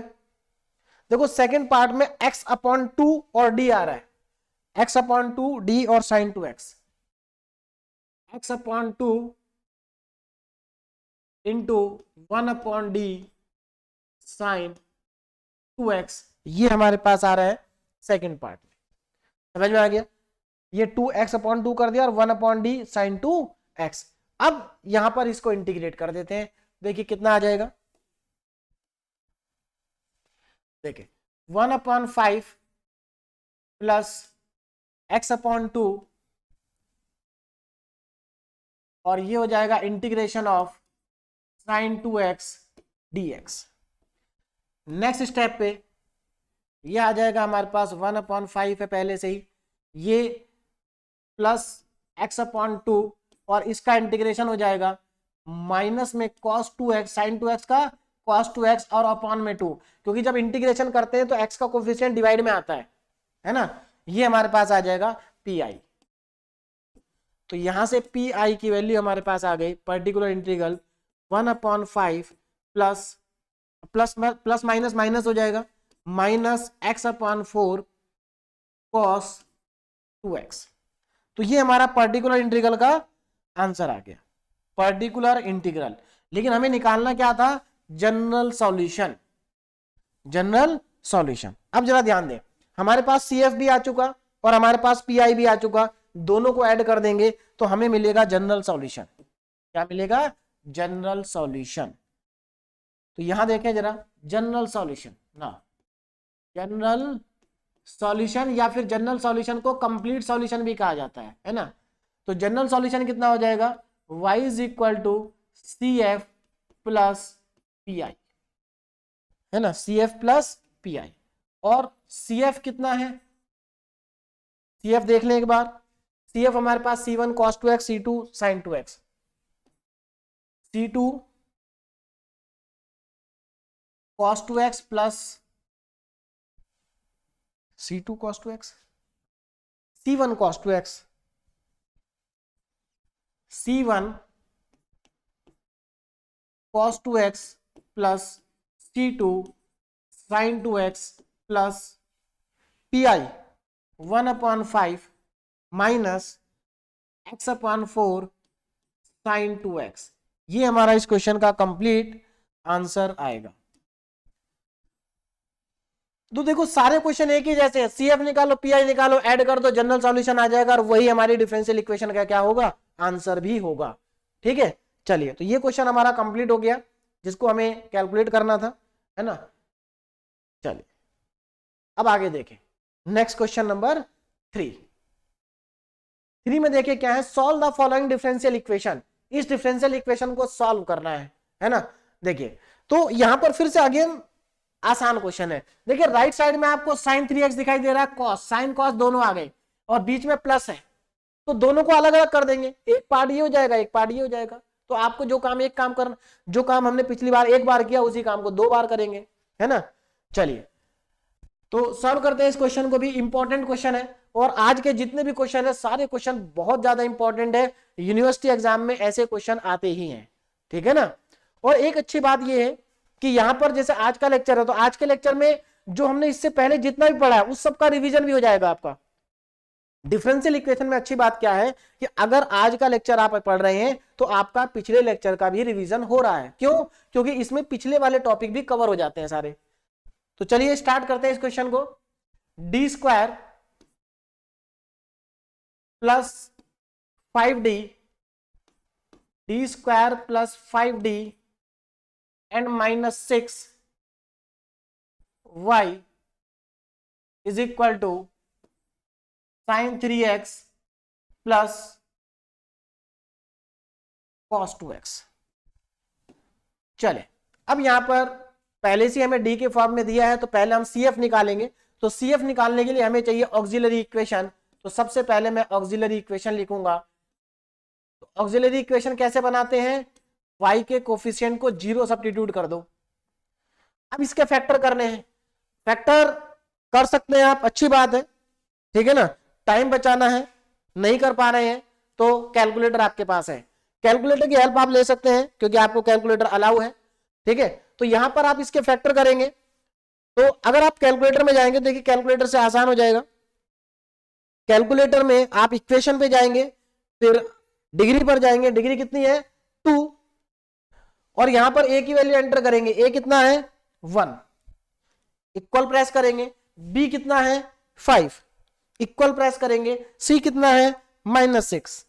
देखो सेकेंड पार्ट में x/2 और d आ रहा है, x/2 d और sign 2x, x/2 into 1/d sign 2x, ये हमारे पास आ रहा है सेकेंड पार्ट में। समझ में आ गया, ये 2x/2 कर दिया और 1/d साइन 2x। अब यहां पर इसको इंटीग्रेट कर देते हैं, देखिए कितना आ जाएगा, देखिए 1/5 प्लस x/2 और ये हो जाएगा integration of sign 2x dx। Next step पे ये आ जाएगा हमारे पास 1/5 है पहले से ही, ये प्लस x/2 और इसका इंटीग्रेशन हो जाएगा माइनस में cos 2x साइन 2x का cos 2x और अपॉन में 2, क्योंकि जब इंटीग्रेशन करते हैं तो x का कोफिशिएंट डिवाइड में आता है ना। ये हमारे पास आ जाएगा PI। तो यहां से PI की वैल्यू हमारे पास आ गई, particular integral 1/5 plus plus plus minus minus हो जाएगा, minus X upon 4 cos 2x। तो ये हमारा पर्टिकुलर इंटीग्रल का आंसर आ गया, पर्टिकुलर इंटीग्रल। लेकिन हमें निकालना क्या था, जनरल सॉल्यूशन, जनरल सॉल्यूशन। अब जरा ध्यान दें, हमारे पास सीएफ भी आ चुका और हमारे पास पीआई भी आ चुका, दोनों को ऐड कर देंगे तो हमें मिलेगा जनरल सॉल्यूशन। क्या मिलेगा, जनरल सॉल्यूशन। तो यहां देखें जरा, जनरल सॉल्यूशन ना, जनरल सॉल्यूशन या फिर जनरल सॉल्यूशन को कंप्लीट सॉल्यूशन भी कहा जाता है ना। तो जनरल सॉल्यूशन कितना हो जाएगा, y is equal to C F plus P I, है ना, C F plus P I. और सी एफ कितना है, सी एफ देख लें एक बार, सी एफ हमारे पास C one cos two X, C two sine two X, C two cos two X plus C two cos two X, C one cos two X, C one cos two X plus C two sine two X plus P I 1/5 minus X upon 4 sine 2x। ये हमारा इस question का complete answer आएगा। तो देखो सारे question एक ही जैसे हैं, सीएफ निकालो पीआई निकालो, ऐड कर दो, जनरल सॉल्यूशन आ जाएगा और वही हमारी डिफरेंशियल इक्वेशन का क्या होगा, आंसर भी होगा। ठीक है, चलिए तो ये क्वेश्चन हमारा कंप्लीट हो गया जिसको हमें कैलकुलेट करना था, है ना। चलिए अब आगे देखें, नेक्स्ट क्वेश्चन नंबर 3 में देखिए क्या है, solve the following differential equation. इस डिफरेंशियल इक्वेशन को सॉल्व करना है ना। देखिए तो यहां पर फिर से अगेन आसान क्वेश्चन है। देखिए राइट साइड में आपको sin 3x दिखाई दे रहा है, कॉस साइन कॉस दोनों आ गए और बीच में प्लस है, तो दोनों को अलग अलग कर देंगे, एक पार्ट ये हो जाएगा एक पार्ट ये हो जाएगा। तो आपको जो काम एक काम करना, जो काम हमने पिछली बार एक बार किया उसी काम को 2 बार करेंगे, है ना। चलिए तो सॉल्व करते हैं इस क्वेश्चन को भी, इंपॉर्टेंट क्वेश्चन है और आज के जितने भी क्वेश्चन है सारे क्वेश्चन बहुत ज्यादा इंपॉर्टेंट है, यूनिवर्सिटी एग्जाम में ऐसे क्वेश्चन आते ही हैं, ठीक है ना। और एक अच्छी बात यह है कि यहां पर जैसे आज का लेक्चर है तो आज के लेक्चर में जो हमने इससे पहले जितना भी पढ़ा है उस सब का रिवीजन भी हो जाएगा आपका। डिफरेंशियल इक्वेशन में अच्छी बात क्या है कि अगर आज का लेक्चर आप पढ़ रहे हैं तो आपका पिछले लेक्चर का भी रिवीजन हो रहा है। क्यों, क्योंकि इसमें पिछले वाले टॉपिक भी कवर हो जाते हैं सारे। तो चलिए स्टार्ट करते हैं इस क्वेश्चन को। D square plus 5d, D square plus 5d and minus 6y is equal to sine 3x plus cos 2x। चले अब यहां पर पहले से हमें डी के फॉर्म में दिया है तो पहले हम सीएफ निकालेंगे। तो सीएफ निकालने के लिए हमें चाहिए ऑक्सिलरी इक्वेशन। तो सबसे पहले मैं ऑक्सिलरी इक्वेशन लिखूंगा। तो ऑक्सिलरी इक्वेशन कैसे बनाते हैं, y के कोफिशिएंट को 0 सब्स्टिट्यूट कर दो। अब इसके फैक्टर करने हैं, फैक्टर कर सकते हैं आप, अच्छी बात है, ठीक है ना। टाइम बचाना है, नहीं कर पा रहे हैं तो कैलकुलेटर आपके पास है, कैलकुलेटर की हेल्प आप ले सकते हैं क्योंकि आपको कैलकुलेटर अलाउ है, ठीक है। तो यहां पर आप इसके फैक्टर करेंगे तो अगर आप कैलकुलेटर में जाएंगे देखिए कैलकुलेटर से आसान हो जाएगा। कैलकुलेटर में आप इक्वेशन पे जाएंगे, फिर डिग्री पर जाएंगे, डिग्री कितनी है 2 और यहां पर a की वैल्यू एंटर करेंगे, a कितना है 1, इक्वल प्रेस करेंगे, b कितना है 5, इक्वल प्रेस करेंगे, c कितना है -6।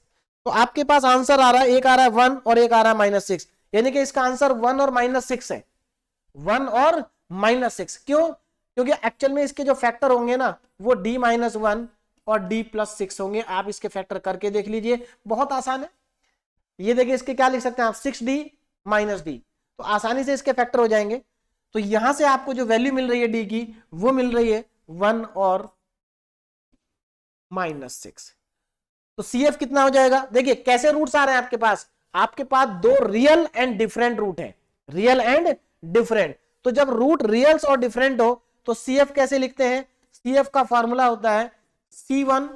तो आपके पास आंसर आ रहा है, एक आ रहा है 1 और एक आ रहा है -6, यानी कि इसका आंसर 1 और -6 है, 1 और -6। क्यों, क्योंकि एक्चुअल में इसके जो फैक्टर होंगे ना वो d-1 और d+6 होंगे। आप इसके फैक्टर करके देख लीजिए, बहुत आसान है। ये देखिए इसके क्या लिख सकते हैं आप 6d - d, तो आसानी से इसके फैक्टर हो जाएंगे। तो यहां से आपको जो वैल्यू मिल रही है d की वो मिल रही है 1 और -6। तो CF कितना हो जाएगा, देखिए कैसे रूट्स आ रहे हैं आपके पास 2 रियल एंड डिफरेंट रूट है, रियल एंड डिफरेंट। तो जब रूट रियल्स और डिफरेंट हो तो CF कैसे लिखते हैं, CF का फॉर्मूला होता है C1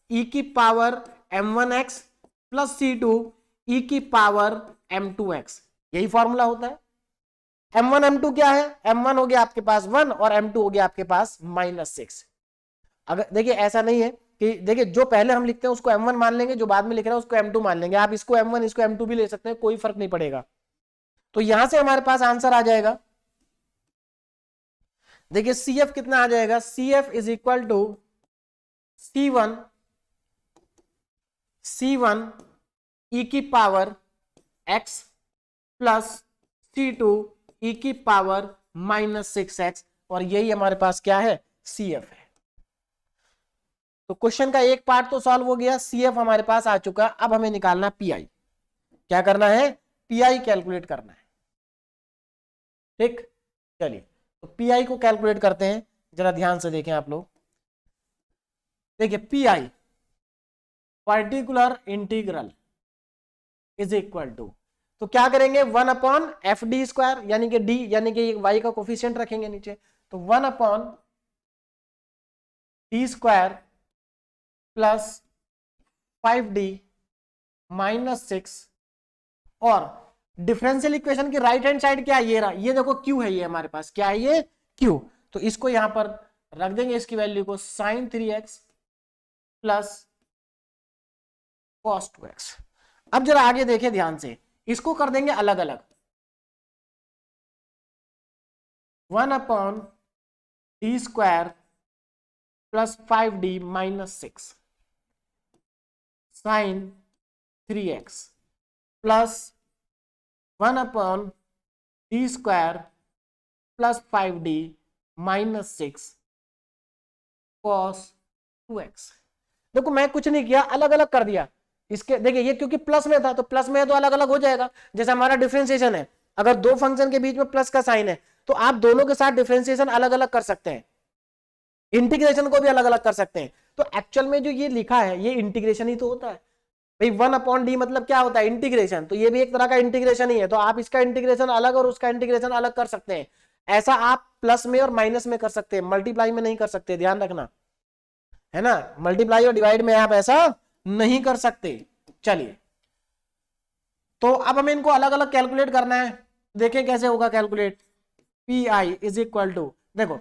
e की power m1x plus C2 e की पावर m2x, यही फॉर्मूला होता है। M1 M2 क्या है, M1 हो गया आपके पास 1 और M2 हो गया आपके पास -6। अगर देखिए ऐसा नहीं है कि देखिए जो पहले हम लिखते हैं उसको M1 मान लेंगे, जो बाद में लिख रहे हैं उसको M2 मान लेंगे, आप इसको M1 इसको M2 भी ले सकते हैं, कोई फर्क नहीं पड़ेगा। तो यहां से हमारे पास आंसर आ जाएगा, देखिए CF कितना आ जाएगा, CF is equal to C1 e की power x plus C2 e की पावर -6x, और यही हमारे पास क्या है, CF है। तो क्वेश्चन का एक पार्ट तो सॉल्व हो गया, CF हमारे पास आ चुका। अब हमें निकालना PI। क्या करना है, PI कैलकुलेट करना है। ठीक, चलिए तो PI को कैलकुलेट करते हैं, जरा ध्यान से देखें आप लोग। देखिए PI particular integral is equal to, तो क्या करेंगे 1/fd², यानी कि d यानी कि y का कोफिशिएंट रखेंगे नीचे, तो 1/d² प्लस 5d -6, और डिफरेंशियल इक्वेशन की राइट हैंड साइड क्या है, ये रहा, ये देखो q है, ये हमारे पास क्या है, ये q। तो इसको यहां पर रख देंगे, इसकी वैल्यू को sin 3x plus cos 2x। अब जरा आगे देखें ध्यान से, इसको कर देंगे अलग अलग, 1/d² plus 5d -6 sin 3x plus 1/d² plus 5d -6 cos 2x। देखो मैं कुछ नहीं किया, अलग अलग कर दिया इसके। देखिए ये क्योंकि प्लस में था, तो प्लस में है तो अलग अलग हो जाएगा। जैसे हमारा डिफरेंशिएशन है, अगर दो फंक्शन के बीच में प्लस का साइन है तो आप दोनों के साथ डिफरेंशिएशन अलग अलग कर सकते हैं, इंटीग्रेशन को भी अलग अलग कर सकते हैं। तो एक्चुअल में जो ये लिखा है ये इंटीग्रेशन ही तो होता है भाई, 1/d मतलब क्या होता है, इंटीग्रेशन। तो ये भी एक तरह का इंटीग्रेशन ही है, तो आप इसका इंटीग्रेशन अलग और उसका इंटीग्रेशन अलग कर सकते हैं। ऐसा आप प्लस में और माइनस में कर सकते हैं, मल्टीप्लाई में नहीं कर सकते, ध्यान रखना है ना। मल्टीप्लाई और डिवाइड में आप ऐसा नहीं कर सकते। चलिए तो अब हमें इनको अलग अलग कैलकुलेट करना है, देखें कैसे होगा calculate. PI is equal to, देखो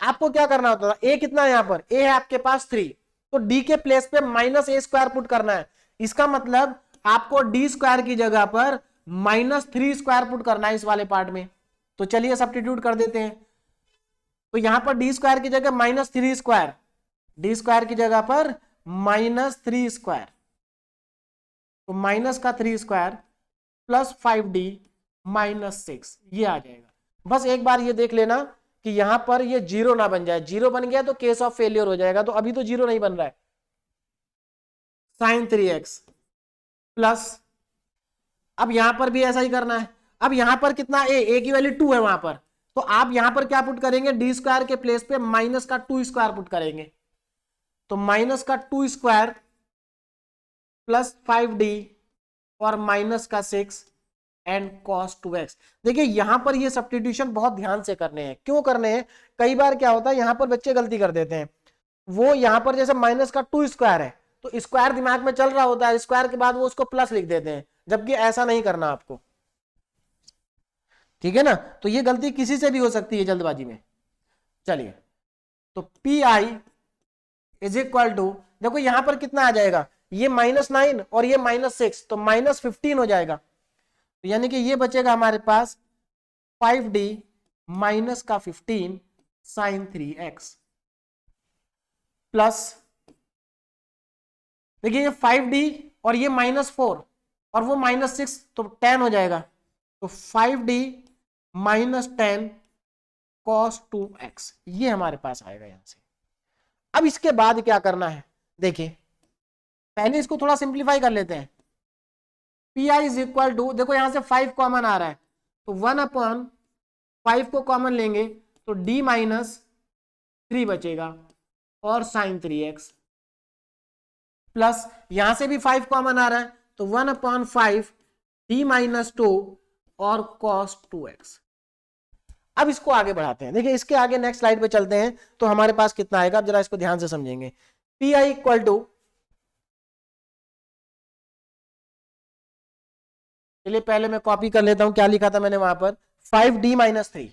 आपको क्या करना होता था, a कितना है यहाँ पर, a है आपके पास 3, तो d के प्लेस पे -a² पुट करना है। इसका मतलब आपको d² की जगह पर -3² पुट करना है इस वाले पार्ट में। तो चलिए सब्स्टिट्यूट कर देते हैं, तो यहां पर d² की जगह -3², d² की जगह पर -3², तो माइनस का 3² प्लस 5d -6, ये आ जाएगा। बस एक बार ये देख लेना कि यहां पर ये जीरो ना बन जाए, जीरो बन गया तो केस ऑफ फेलियर हो जाएगा, तो अभी तो जीरो नहीं बन रहा है। sin 3x प्लस, अब यहां पर भी ऐसा ही करना है। अब यहां पर कितना a की वैल्यू 2 है वहां पर, तो आप यहां पर क्या पुट करेंगे, d² के प्लेस पे माइनस का 2² पुट करेंगे, तो माइनस का 2² प्लस 5d और माइनस का 6 एंड cos 2x। देखिए यहां पर ये सब्स्टिट्यूशन बहुत ध्यान से करने हैं। क्यों करने हैं, कई बार क्या होता है यहां पर बच्चे गलती कर देते हैं, वो यहां पर जैसे माइनस का 2² है तो स्क्वायर दिमाग में चल रहा होता है, स्क्वायर के बाद वो उसको प्लस लिख देते हैं, जबकि ऐसा नहीं करना आपको, ठीक है ना। तो ये गलती किसी से भी हो सकती है जल्दबाजी में। चलिए तो PI इज इक्वल टू, देखो यहां पर कितना आ जाएगा, ये -9 और ये -6, तो -15 हो जाएगा। तो यानी कि ये बचेगा हमारे पास 5d माइनस का 15 sin 3x प्लस, देखिए ये 5d और ये -4 और वो -6, तो 10 हो जाएगा, तो 5d -10 cos 2x, ये हमारे पास आएगा यहां से। अब इसके बाद क्या करना है, देखिए पहले इसको थोड़ा सिंप्लीफाई कर लेते हैं। PI इज इक्वल टू, देखो यहां से 5 कॉमन आ रहा है, तो 1/5 को कॉमन लेंगे तो d -3 बचेगा और sin 3x, प्लस यहां से भी 5 कॉमन आ रहा है तो 1/5 d -2 और cos 2x। अब इसको आगे बढ़ाते हैं, देखिए इसके आगे नेक्स्ट स्लाइड पे चलते हैं तो हमारे पास कितना आएगा, अब जरा इसको ध्यान से समझेंगे। PI इक्वल टू, चलिए पहले मैं कॉपी कर लेता हूं क्या लिखा था मैंने वहां पर, 5d-3,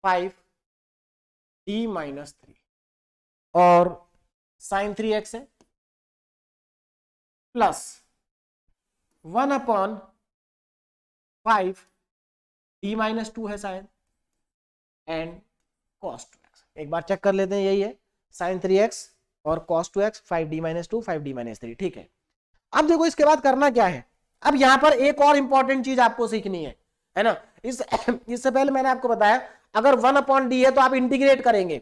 5d-3 और sin 3x है प्लस 1/5d-2 है शायद एंड cos 2x। एक बार चेक कर लेते हैं, यही है sin 3x और cos 2x, 5d-2 5d-3, ठीक है। अब देखो इसके बाद करना क्या है, अब यहां पर एक और इंपॉर्टेंट चीज आपको सीखनी है ना। इससे पहले मैंने आपको बताया अगर 1/d है तो आप इंटीग्रेट करेंगे,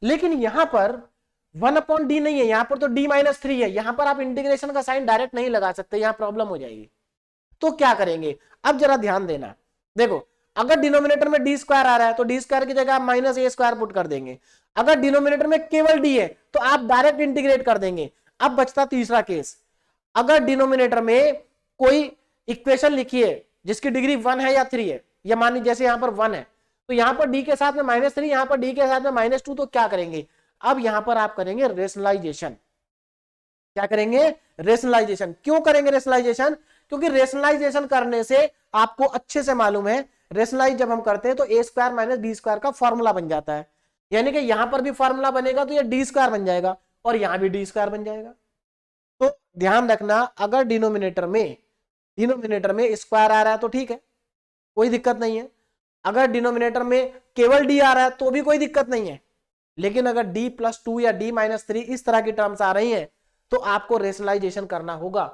लेकिन यहां पर 1/d नहीं है, यहां पर तो d-3 है, यहां पर आप इंटीग्रेशन का साइन डायरेक्ट नहीं लगा सकते, यहां प्रॉब्लम हो जाएगी। तो क्या करेंगे, अब जरा ध्यान देना, देखो अगर डिनोमिनेटर में d स्क्वायर आ रहा है तो d स्क्वायर की जगह आप -a² पुट कर देंगे। अगर डिनोमिनेटर में केवल d है तो आप डायरेक्ट इंटीग्रेट कर देंगे। अब बचता तीसरा केस, अगर डिनोमिनेटर में कोई इक्वेशन लिखी है जिसकी डिग्री 1 है या 3 है, या मान लीजिए जैसे यहां पर 1 है तो यहां पर d के साथ में -3, यहां पर d के साथ में -2, तो क्या करेंगे, अब यहां पर आप करेंगे रेशनलाइजेशन। क्या करेंगे, रेशनलाइजेशन। क्यों करेंगे रेशनलाइजेशन, क्योंकि रेशनलाइजेशन करने से आपको अच्छे से मालूम है, रेशनलाइज जब हम करते हैं तो a² - d² का फॉर्मूला बन जाता है, यानी कि यहां पर भी फॉर्मूला बनेगा तो ये d² बन जाएगा और यहां भी d² बन जाएगा। तो ध्यान रखना, अगर डिनोमिनेटर में स्क्वायर आ रहा है तो ठीक है, कोई दिक्कत नहीं है। अगर डिनोमिनेटर में केवल d आ रहा है तो भी कोई दिक्कत नहीं है, लेकिन अगर d+2 या d-3 इस तरह की टर्म्स आ रही हैं तो आपको रेशनलाइजेशन करना होगा।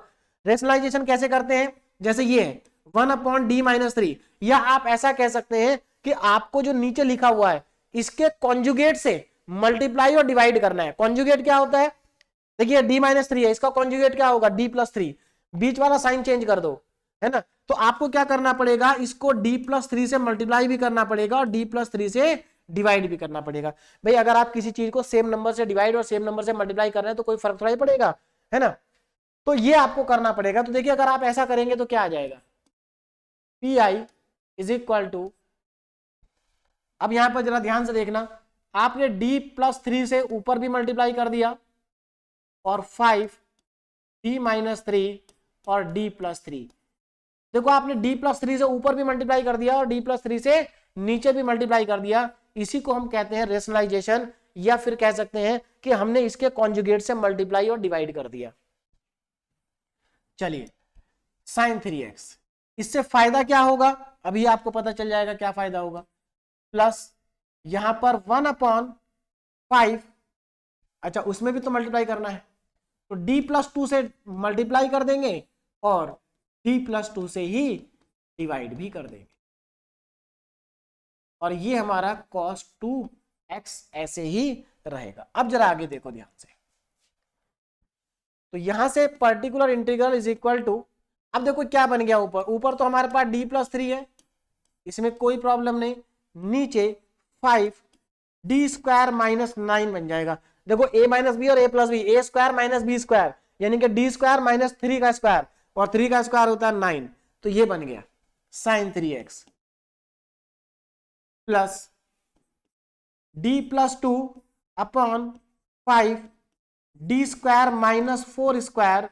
रेशनलाइजेशन कैसे करते हैं, जैसे ये है 1/d-3, या आप ऐसा कह सकते हैं कि आपको जो नीचे लिखा हुआ है इसके कॉन्जुगेट से मल्टीप्लाई और डिवाइड करना है। कॉन्जुगेट क्या होता है, देखिए d-3 है, इसका कॉन्जुगेट क्या होगा d+3, बीच वाला साइन चेंज कर दो, है ना। तो आपको क्या करना पड़ेगा, इसको d+3 से मल्टीप्लाई भी करना पड़ेगा और d+3 से डिवाइड भी करना पड़ेगा। भाई अगर आप किसी चीज को सेम नंबर से डिवाइड और सेम नंबर से मल्टीप्लाई कर रहे हैं तो कोई फर्क थोड़ा ही पड़ेगा, है ना। तो ये आपको करना पड़ेगा। तो देखिए अगर आप ऐसा करेंगे तो क्या आ जाएगा, Pi इज इक्वल टू, अब यहां पर जरा ध्यान से देखना, आपने d+3 से ऊपर भी मल्टीप्लाई कर दिया और 5d-3 और d+3, देखो आपने d+3 से ऊपर भी मल्टीप्लाई कर दिया और d+3 से नीचे भी मल्टीप्लाई कर दिया। इसी को हम कहते हैं रेशनलाइजेशन, या फिर कह सकते हैं कि हमने इसके कॉन्जुगेट से मल्टीप्लाई और डिवाइड कर दिया। चलिए sin 3x, इससे फायदा क्या होगा अभी आपको पता चल जाएगा क्या फायदा होगा, प्लस यहां पर 1/5, अच्छा उसमें भी तो मल्टीप्लाई करना है तो d+2 से मल्टीप्लाई कर देंगे और d+2 से ही डिवाइड भी कर देंगे, और ये हमारा cos 2x ऐसे ही रहेगा। अब जरा आगे देखो ध्यान से, तो यहां से particular integral is equal to, अब देखो क्या बन गया, ऊपर तो हमारे पास d+3 है, इसमें कोई प्रॉब्लम नहीं, नीचे 5d² - 9 बन जाएगा। देखो a - b और a+b, a² - b², यानी कि d² - 3 का स्क्वायर, और 3 का स्क्वायर होता है 9, तो ये बन गया sin 3x plus d+2 upon 5d² - 4²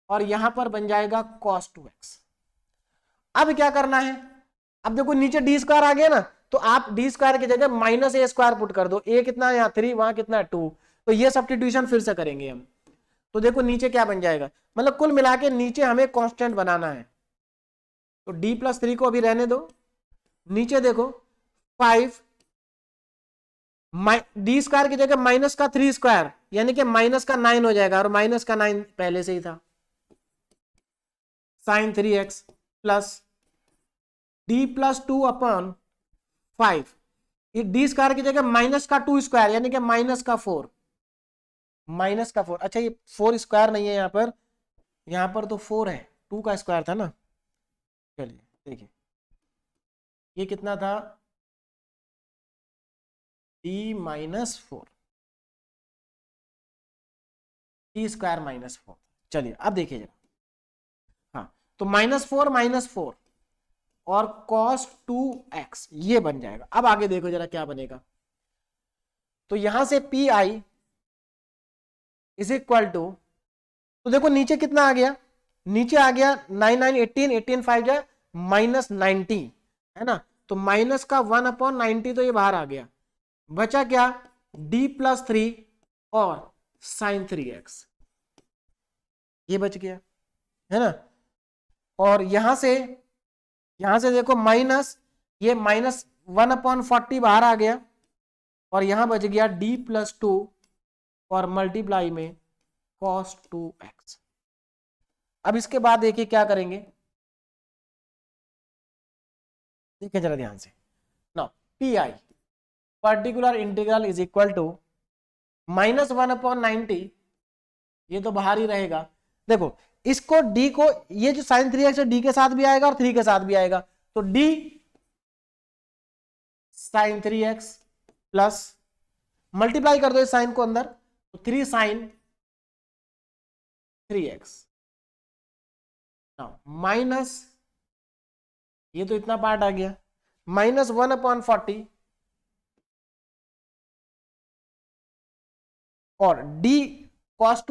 और यहां पर बन जाएगा cos 2x। अब क्या करना है, अब देखो नीचे d² आ गया ना, तो आप d² की जगह -a² पुट कर दो, a कितना है यहाँ 3, वहां कितना है 2, तो ये सब्स्टिट्यूशन फिर से करेंगे हम। तो देखो नीचे क्या बन जाएगा, मतलब कुल मिला के नीचे हमें कांस्टेंट बनाना है, तो d+3 को अभी रहने दो, नीचे देखो 5 d² की जगह -3² यानी कि -9 हो जाएगा, और -9 पहले से ही था, sin 3x plus d+2 upon 5, ये d² की जगह -2² यानी कि -4, अच्छा ये 4² नहीं है यहां पर तो 4 है, 2 का स्क्वायर था ना। चलिए देखिए ये कितना था, d-4, d²-4। चलिए अब देखिए जरा, हाँ तो -4 और cos 2x ये बन जाएगा। अब आगे देखो जरा क्या बनेगा, तो यहां से Pi इज इक्वल टू, तो देखो नीचे कितना आ गया, नीचे आ गया 9 9 18 18 5 जाए -90, है ना, तो माइनस का 1/90 तो ये बाहर आ गया, बचा क्या d+3 और sin 3x, ये बच गया है ना। और यहां से देखो माइनस, ये -1/40 बाहर आ गया और यहां बच गया d+2 और मल्टीप्लाई में cos 2x। अब इसके बाद देखिए क्या करेंगे, देखिए जरा ध्यान से ना, PI particular integral is equal to -1/90, ये तो बाहर ही रहेगा। देखो इसको d को, ये जो sin 3x है d के साथ भी आएगा और 3 के साथ भी आएगा, तो d sin 3x plus multiply कर दो इस साइन को अंदर, तो 3 sin 3x माइनस, ये तो इतना पार्ट आ गया, -1/40 और d cos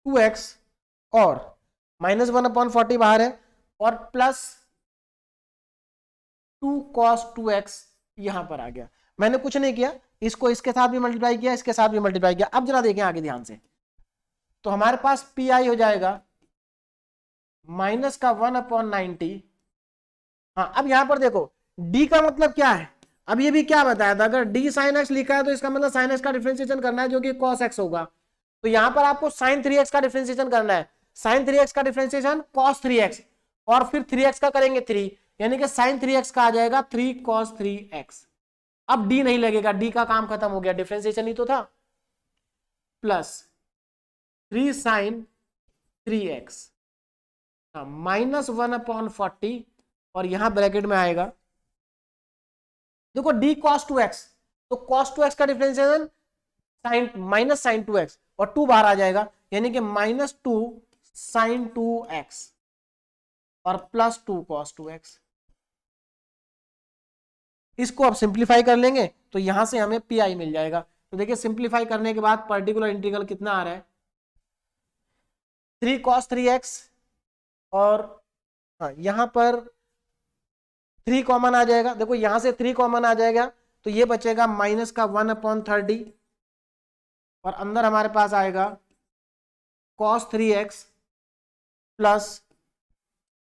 2x और -1/40 बाहर है और प्लस 2 cos 2x यहां पर आ गया। मैंने कुछ नहीं किया, इसको इसके साथ भी मल्टीप्लाई किया, इसके साथ भी मल्टीप्लाई किया। अब जरा देखें आगे ध्यान से, तो हमारे पास PI हो जाएगा माइनस का 1/90। हाँ अब यहां पर देखो d का मतलब क्या है, अब ये भी क्या बताया था, अगर d sin x लिखा है तो इसका मतलब sin x का डिफरेंशिएशन करना है जो कि cos x होगा, तो यहां पर आपको sin 3x का डिफरेंशिएशन करना है, sin 3x का डिफरेंशिएशन cos 3x और फिर 3x का करेंगे 3, यानी कि sin 3x का आ जाएगा 3 cos 3x। अब d नहीं लगेगा, d का काम खत्म हो गया, डिफरेंशिएशन ही तो था, प्लस 3 sin 3x -1/40 और यहां ब्रैकेट में आएगा, देखो d cos 2x, तो cos 2x का डिफरेंशिएशन माइनस sin 2x और 2 बाहर आ जाएगा, यानी कि -2 sin 2x और प्लस 2 cos 2x। इसको अब सिंप्लीफाई कर लेंगे तो यहां से हमें PI मिल जाएगा। तो देखिए सिंप्लीफाई करने के बाद पर्टिकुलर इंटीग्रल कितना आ रहा है, 3 cos 3x और हाँ यहां पर 3 कॉमन आ जाएगा, देखो यहां से 3 कॉमन आ जाएगा तो ये बचेगा माइनस का 1/30 और अंदर हमारे पास आएगा cos 3x plus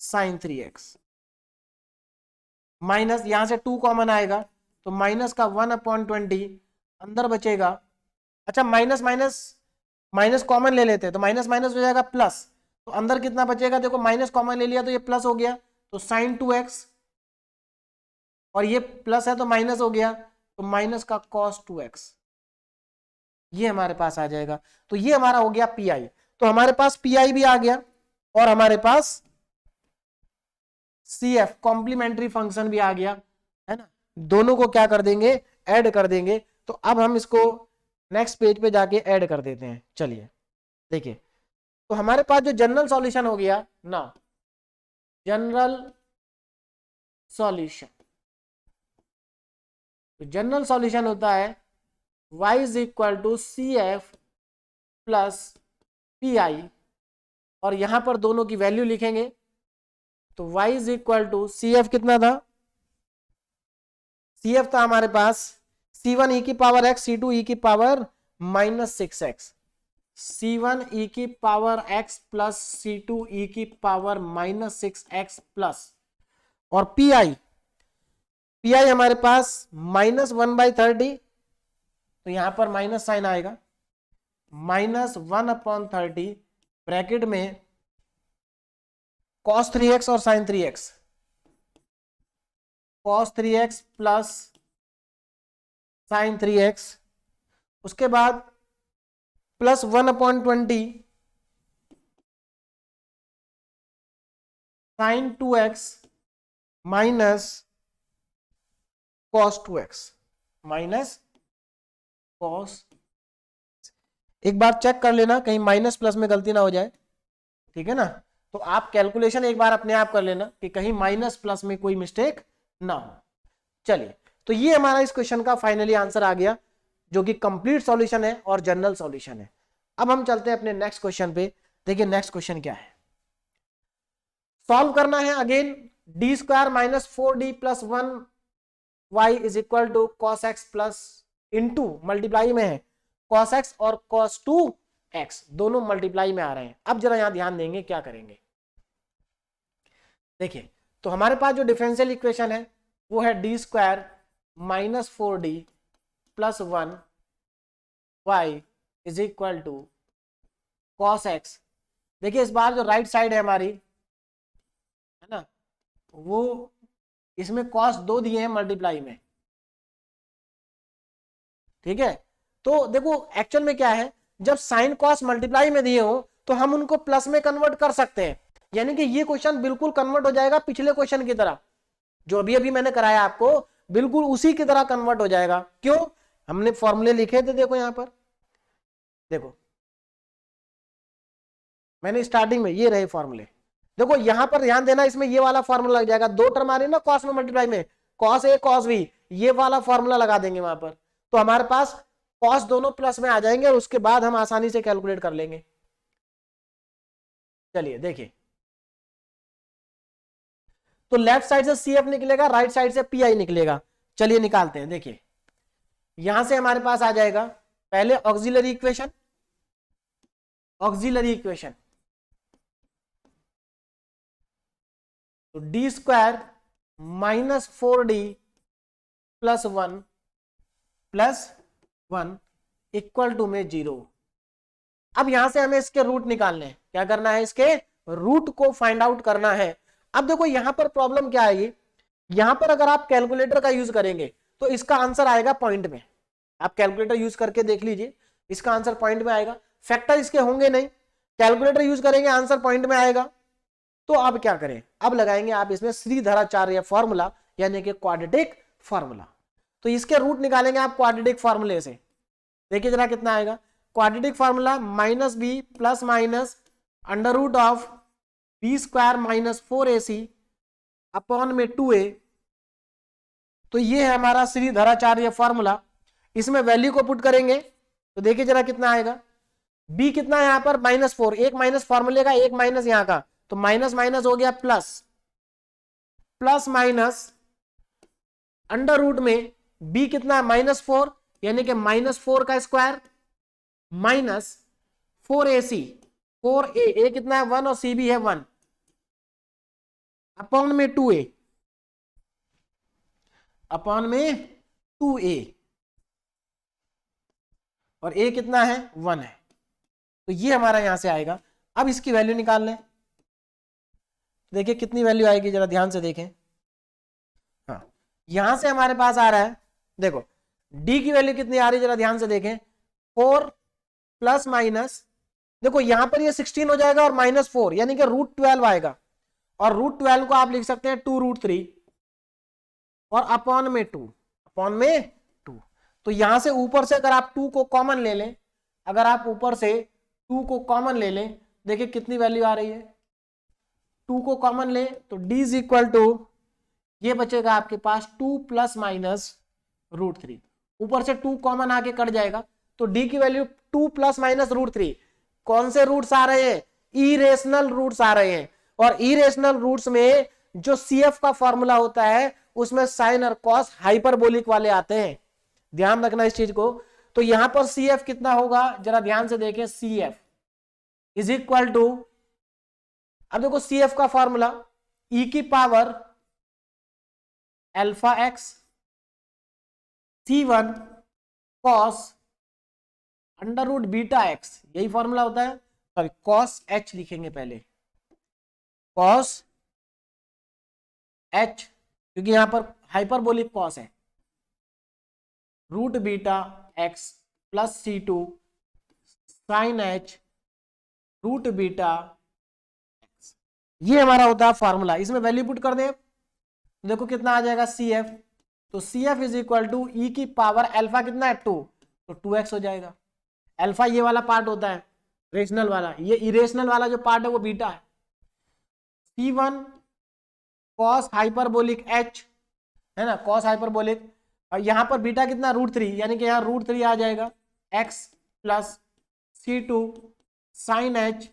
sin 3x, minus यहां से 2 कॉमन आएगा तो माइनस का 1/20 अंदर बचेगा, अच्छा माइनस माइनस माइनस कॉमन ले लेते हैं तो माइनस माइनस हो जाएगा प्लस, तो अंदर कितना बचेगा, देखो माइनस कॉमन ले लिया तो ये प्लस हो गया, तो sin 2x और ये प्लस है तो माइनस हो गया, तो माइनस का cos 2x ये हमारे पास आ जाएगा। तो ये हमारा हो गया PI, तो हमारे पास PI भी आ गया और हमारे पास CF कॉम्प्लीमेंट्री फंक्शन भी आ गया, है ना। दोनों को क्या कर देंगे, ऐड कर देंगे। तो अब हम इसको नेक्स्ट पेज पे जाके ऐड कर देते हैं। चलिए देखिए, तो हमारे पास जो जनरल सॉल्यूशन हो गया ना, जनरल सॉल्यूशन, तो जनरल सॉल्यूशन होता है y is equal to CF plus PI और यहां पर दोनों की वैल्यू लिखेंगे, तो y is equal to CF कितना था, CF था हमारे पास C1 e की पावर x, C2 e की पावर -6x, C1 e की power x plus C2 e की पावर -6x प्लस, और PI हमारे पास -1/30, तो यहां पर माइनस साइन आएगा, -1/30 ब्रैकेट में cos 3x और sin 3x, cos 3x plus sin 3x, उसके बाद plus 1/20 sin 2x minus cos 2x minus cos। एक बार चेक कर लेना कहीं माइनस प्लस में गलती ना हो जाए, ठीक है ना। तो आप कैलकुलेशन एक बार अपने आप कर लेना कि कहीं माइनस प्लस में कोई मिस्टेक ना हो। चलिए, तो ये हमारा इस क्वेश्चन का फाइनली आंसर आ गया, जो कि कंप्लीट सॉल्यूशन है और जनरल सॉल्यूशन है। अब हम चलते हैं अपने नेक्स्ट क्वेश्चन पे। देखिए नेक्स्ट क्वेश्चन क्या है, सॉल्व करना है again D square minus 4d plus 1y is equal to cos x plus into multiply में है कॉस एक्स और कॉस 2x दोनों मल्टीप्लाई में आ रहे हैं। अब जरा यहां ध्यान देंगे क्या करेंगे। देखिए तो हमारे पास जो डिफरेंशियल इक्वेशन है वो है D square minus 4d plus 1y is equal to cos x. देखिए इस बार जो राइट साइड है हमारी, है ना, वो इसमें कॉस 2 दिए हैं मल्टीप्लाई में, ठीक है। तो देखो एक्चुअल में क्या है, जब साइन कॉस मल्टीप्लाई में दिए हो तो हम उनको प्लस में कन्वर्ट कर सकते हैं, यानी कि ये क्वेश्चन बिल्कुल कन्वर्ट हो जाएगा पिछले क्वेश्चन की तरह, जो अभी अभी मैंने कराया आपको बिल्कुल उसी की तरह कन्वर्ट हो जाएगा। क्यों? हमने फॉर्मूले लिखे थे, देखो यहां पर, देखो मैंने स्टार्टिंग में ये रहे फॉर्मूले, देखो यहां पर ध्यान देना, इसमें ये वाला फॉर्मूला लग जाएगा, 2 टर्म आ रही है ना कॉस में मल्टीप्लाई में, कॉस ए कॉस बी, ये वाला फॉर्मूला लगा देंगे वहां पर, तो हमारे पास कॉस दोनों प्लस में आ जाएंगे और उसके बाद हम आसानी से कैलकुलेट कर लेंगे। चलिए देखिए, तो लेफ्ट साइड से सी एफ निकलेगा, राइट साइड से पी आई निकलेगा। चलिए निकालते हैं। देखिए यहां से हमारे पास आ जाएगा पहले ऑक्सिलरी इक्वेशन, ऑक्सिलरी इक्वेशन तो D square minus 4d plus 1 equal to में 0। अब यहां से हमें इसके रूट निकालने हैं, क्या करना है, इसके रूट को फाइंड आउट करना है। अब देखो यहां पर प्रॉब्लम क्या आएगी, यहां पर अगर आप कैलकुलेटर का यूज करेंगे तो इसका आंसर आएगा पॉइंट में, आप कैलकुलेटर यूज करके देख लीजिए, इसका आंसर पॉइंट में आएगा, फैक्टर इसके होंगे नहीं, कैलकुलेटर यूज करेंगे आंसर पॉइंट में आएगा। तो अब क्या करें, अब लगाएंगे आप इसमें श्रीधराचार्य फॉर्मूला, यानी कि क्वाड्रेटिक फॉर्मूला। तो इसके रूट निकालेंगे आप क्वाड्रेटिक फॉर्मूले से। देखिए जरा कितना आएगा, quadratic formula minus B plus minus under root of B square minus 4ac upon में 2a। तो ये है हमारा श्रीधराचार्य फॉर्मूला, इसमें वैल्यू को पुट करेंगे तो देखिए जरा कितना आएगा, b कितना है यहाँ पर -4, एक माइनस फॉर्मूले का, एक माइनस यहाँ का, तो माइनस माइनस हो गया plus, plus minus under root में b कितना -4, यानी कि -4 का square minus 4ac, 4a, a कितना है 1 और c भी है 1, अपॉन में 2a, अपॉन में 2a, और a कितना है 1 है। तो ये हमारा यहां से आएगा। अब इसकी वैल्यू निकाल लें, देखिए कितनी वैल्यू आएगी, जरा ध्यान से देखें। हाँ यहां से हमारे पास आ रहा है, देखो d की वैल्यू कितनी आ रही है, जरा ध्यान से देखें, 4 प्लस माइनस, देखो यहां पर ये 16 हो जाएगा और -4 यानी कि √12 आएगा, और √12 को आप लिख सकते हैं 2√3 और अपॉन में 2, अपॉन में 2। तो यहां से ऊपर से अगर आप 2 को कॉमन ले लें, अगर आप ऊपर से 2 को कॉमन ले लें, देखिए कितनी वैल्यू आ रही है, 2 को कॉमन ले तो d इज इक्वल टू, ये बचेगा आपके पास 2 प्लस माइनस √3, ऊपर से 2 कॉमन आके कट जाएगा, तो d की वैल्यू 2 प्लस माइनस √3। कौन से रूट्स आ रहे हैं, इरेशनल रूट्स आ रहे हैं, और इरेशनल रूट्स में जो CF का फॉर्मूला होता है उसमें साइन और कॉस हाइपरबोलिक वाले आते हैं, ध्यान रखना इस चीज को। तो यहां पर CF कितना होगा, जरा ध्यान से देखें, CF इज इक्वल टू, अब देखो CF का फॉर्मूला e की power alpha x C1 cos under root beta x, यही फॉर्मूला होता है, सॉरी cos h लिखेंगे पहले, cos h, क्योंकि यहां पर हाइपरबोलिक cos है, root beta x plus C2 sine h root beta x, ये हमारा होता है फॉर्मूला। इसमें वैल्यू पुट कर दें, देखो कितना आ जाएगा CF, तो CF is equal to E की पावर अल्फा कितना है 2, तो 2x हो जाएगा। अल्फा ये वाला पार्ट होता है रेशनल वाला, ये इरेशनल वाला जो पार्ट है वो बीटा है। C1 cos हाइपरबोलिक h है ना, cos हाइपरबोलिक, और यहां पर बीटा कितना √3, यानी कि यहां √3 आ जाएगा, x plus C2 sine h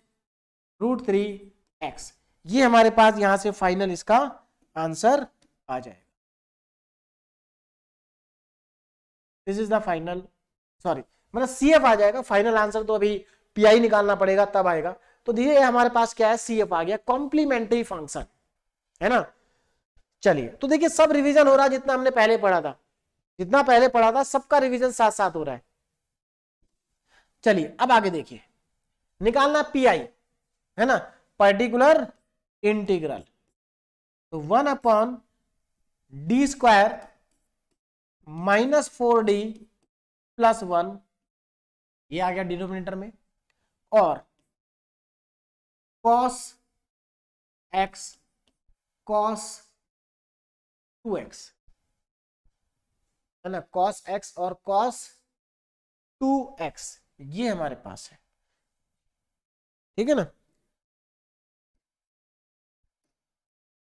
√3x, ये हमारे पास यहां से फाइनल इसका आंसर आ जाएगा। This is the final, sorry मतलब CF आ जाएगा। फाइनल आंसर तो अभी PI निकालना पड़ेगा तब आएगा। तो देखिए हमारे पास क्या है, CF आ गया, कॉम्प्लीमेंट्री फंक्शन, है ना। चलिए तो देखिए सब रिवीजन हो रहा है, जितना हमने पहले पढ़ा था, जितना पहले पढ़ा था सबका रिवीजन साथ साथ हो रहा है। चलिए अब आगे देखिए, निकालना PI, है ना, पर्टिकुलर इंटीग्रल। तो 1/d² -4d+1, ये आ गया डिनोमिनेटर में, और cos x cos 2x, है ना, cos x और cos 2x ये हमारे पास है, ठीक है ना।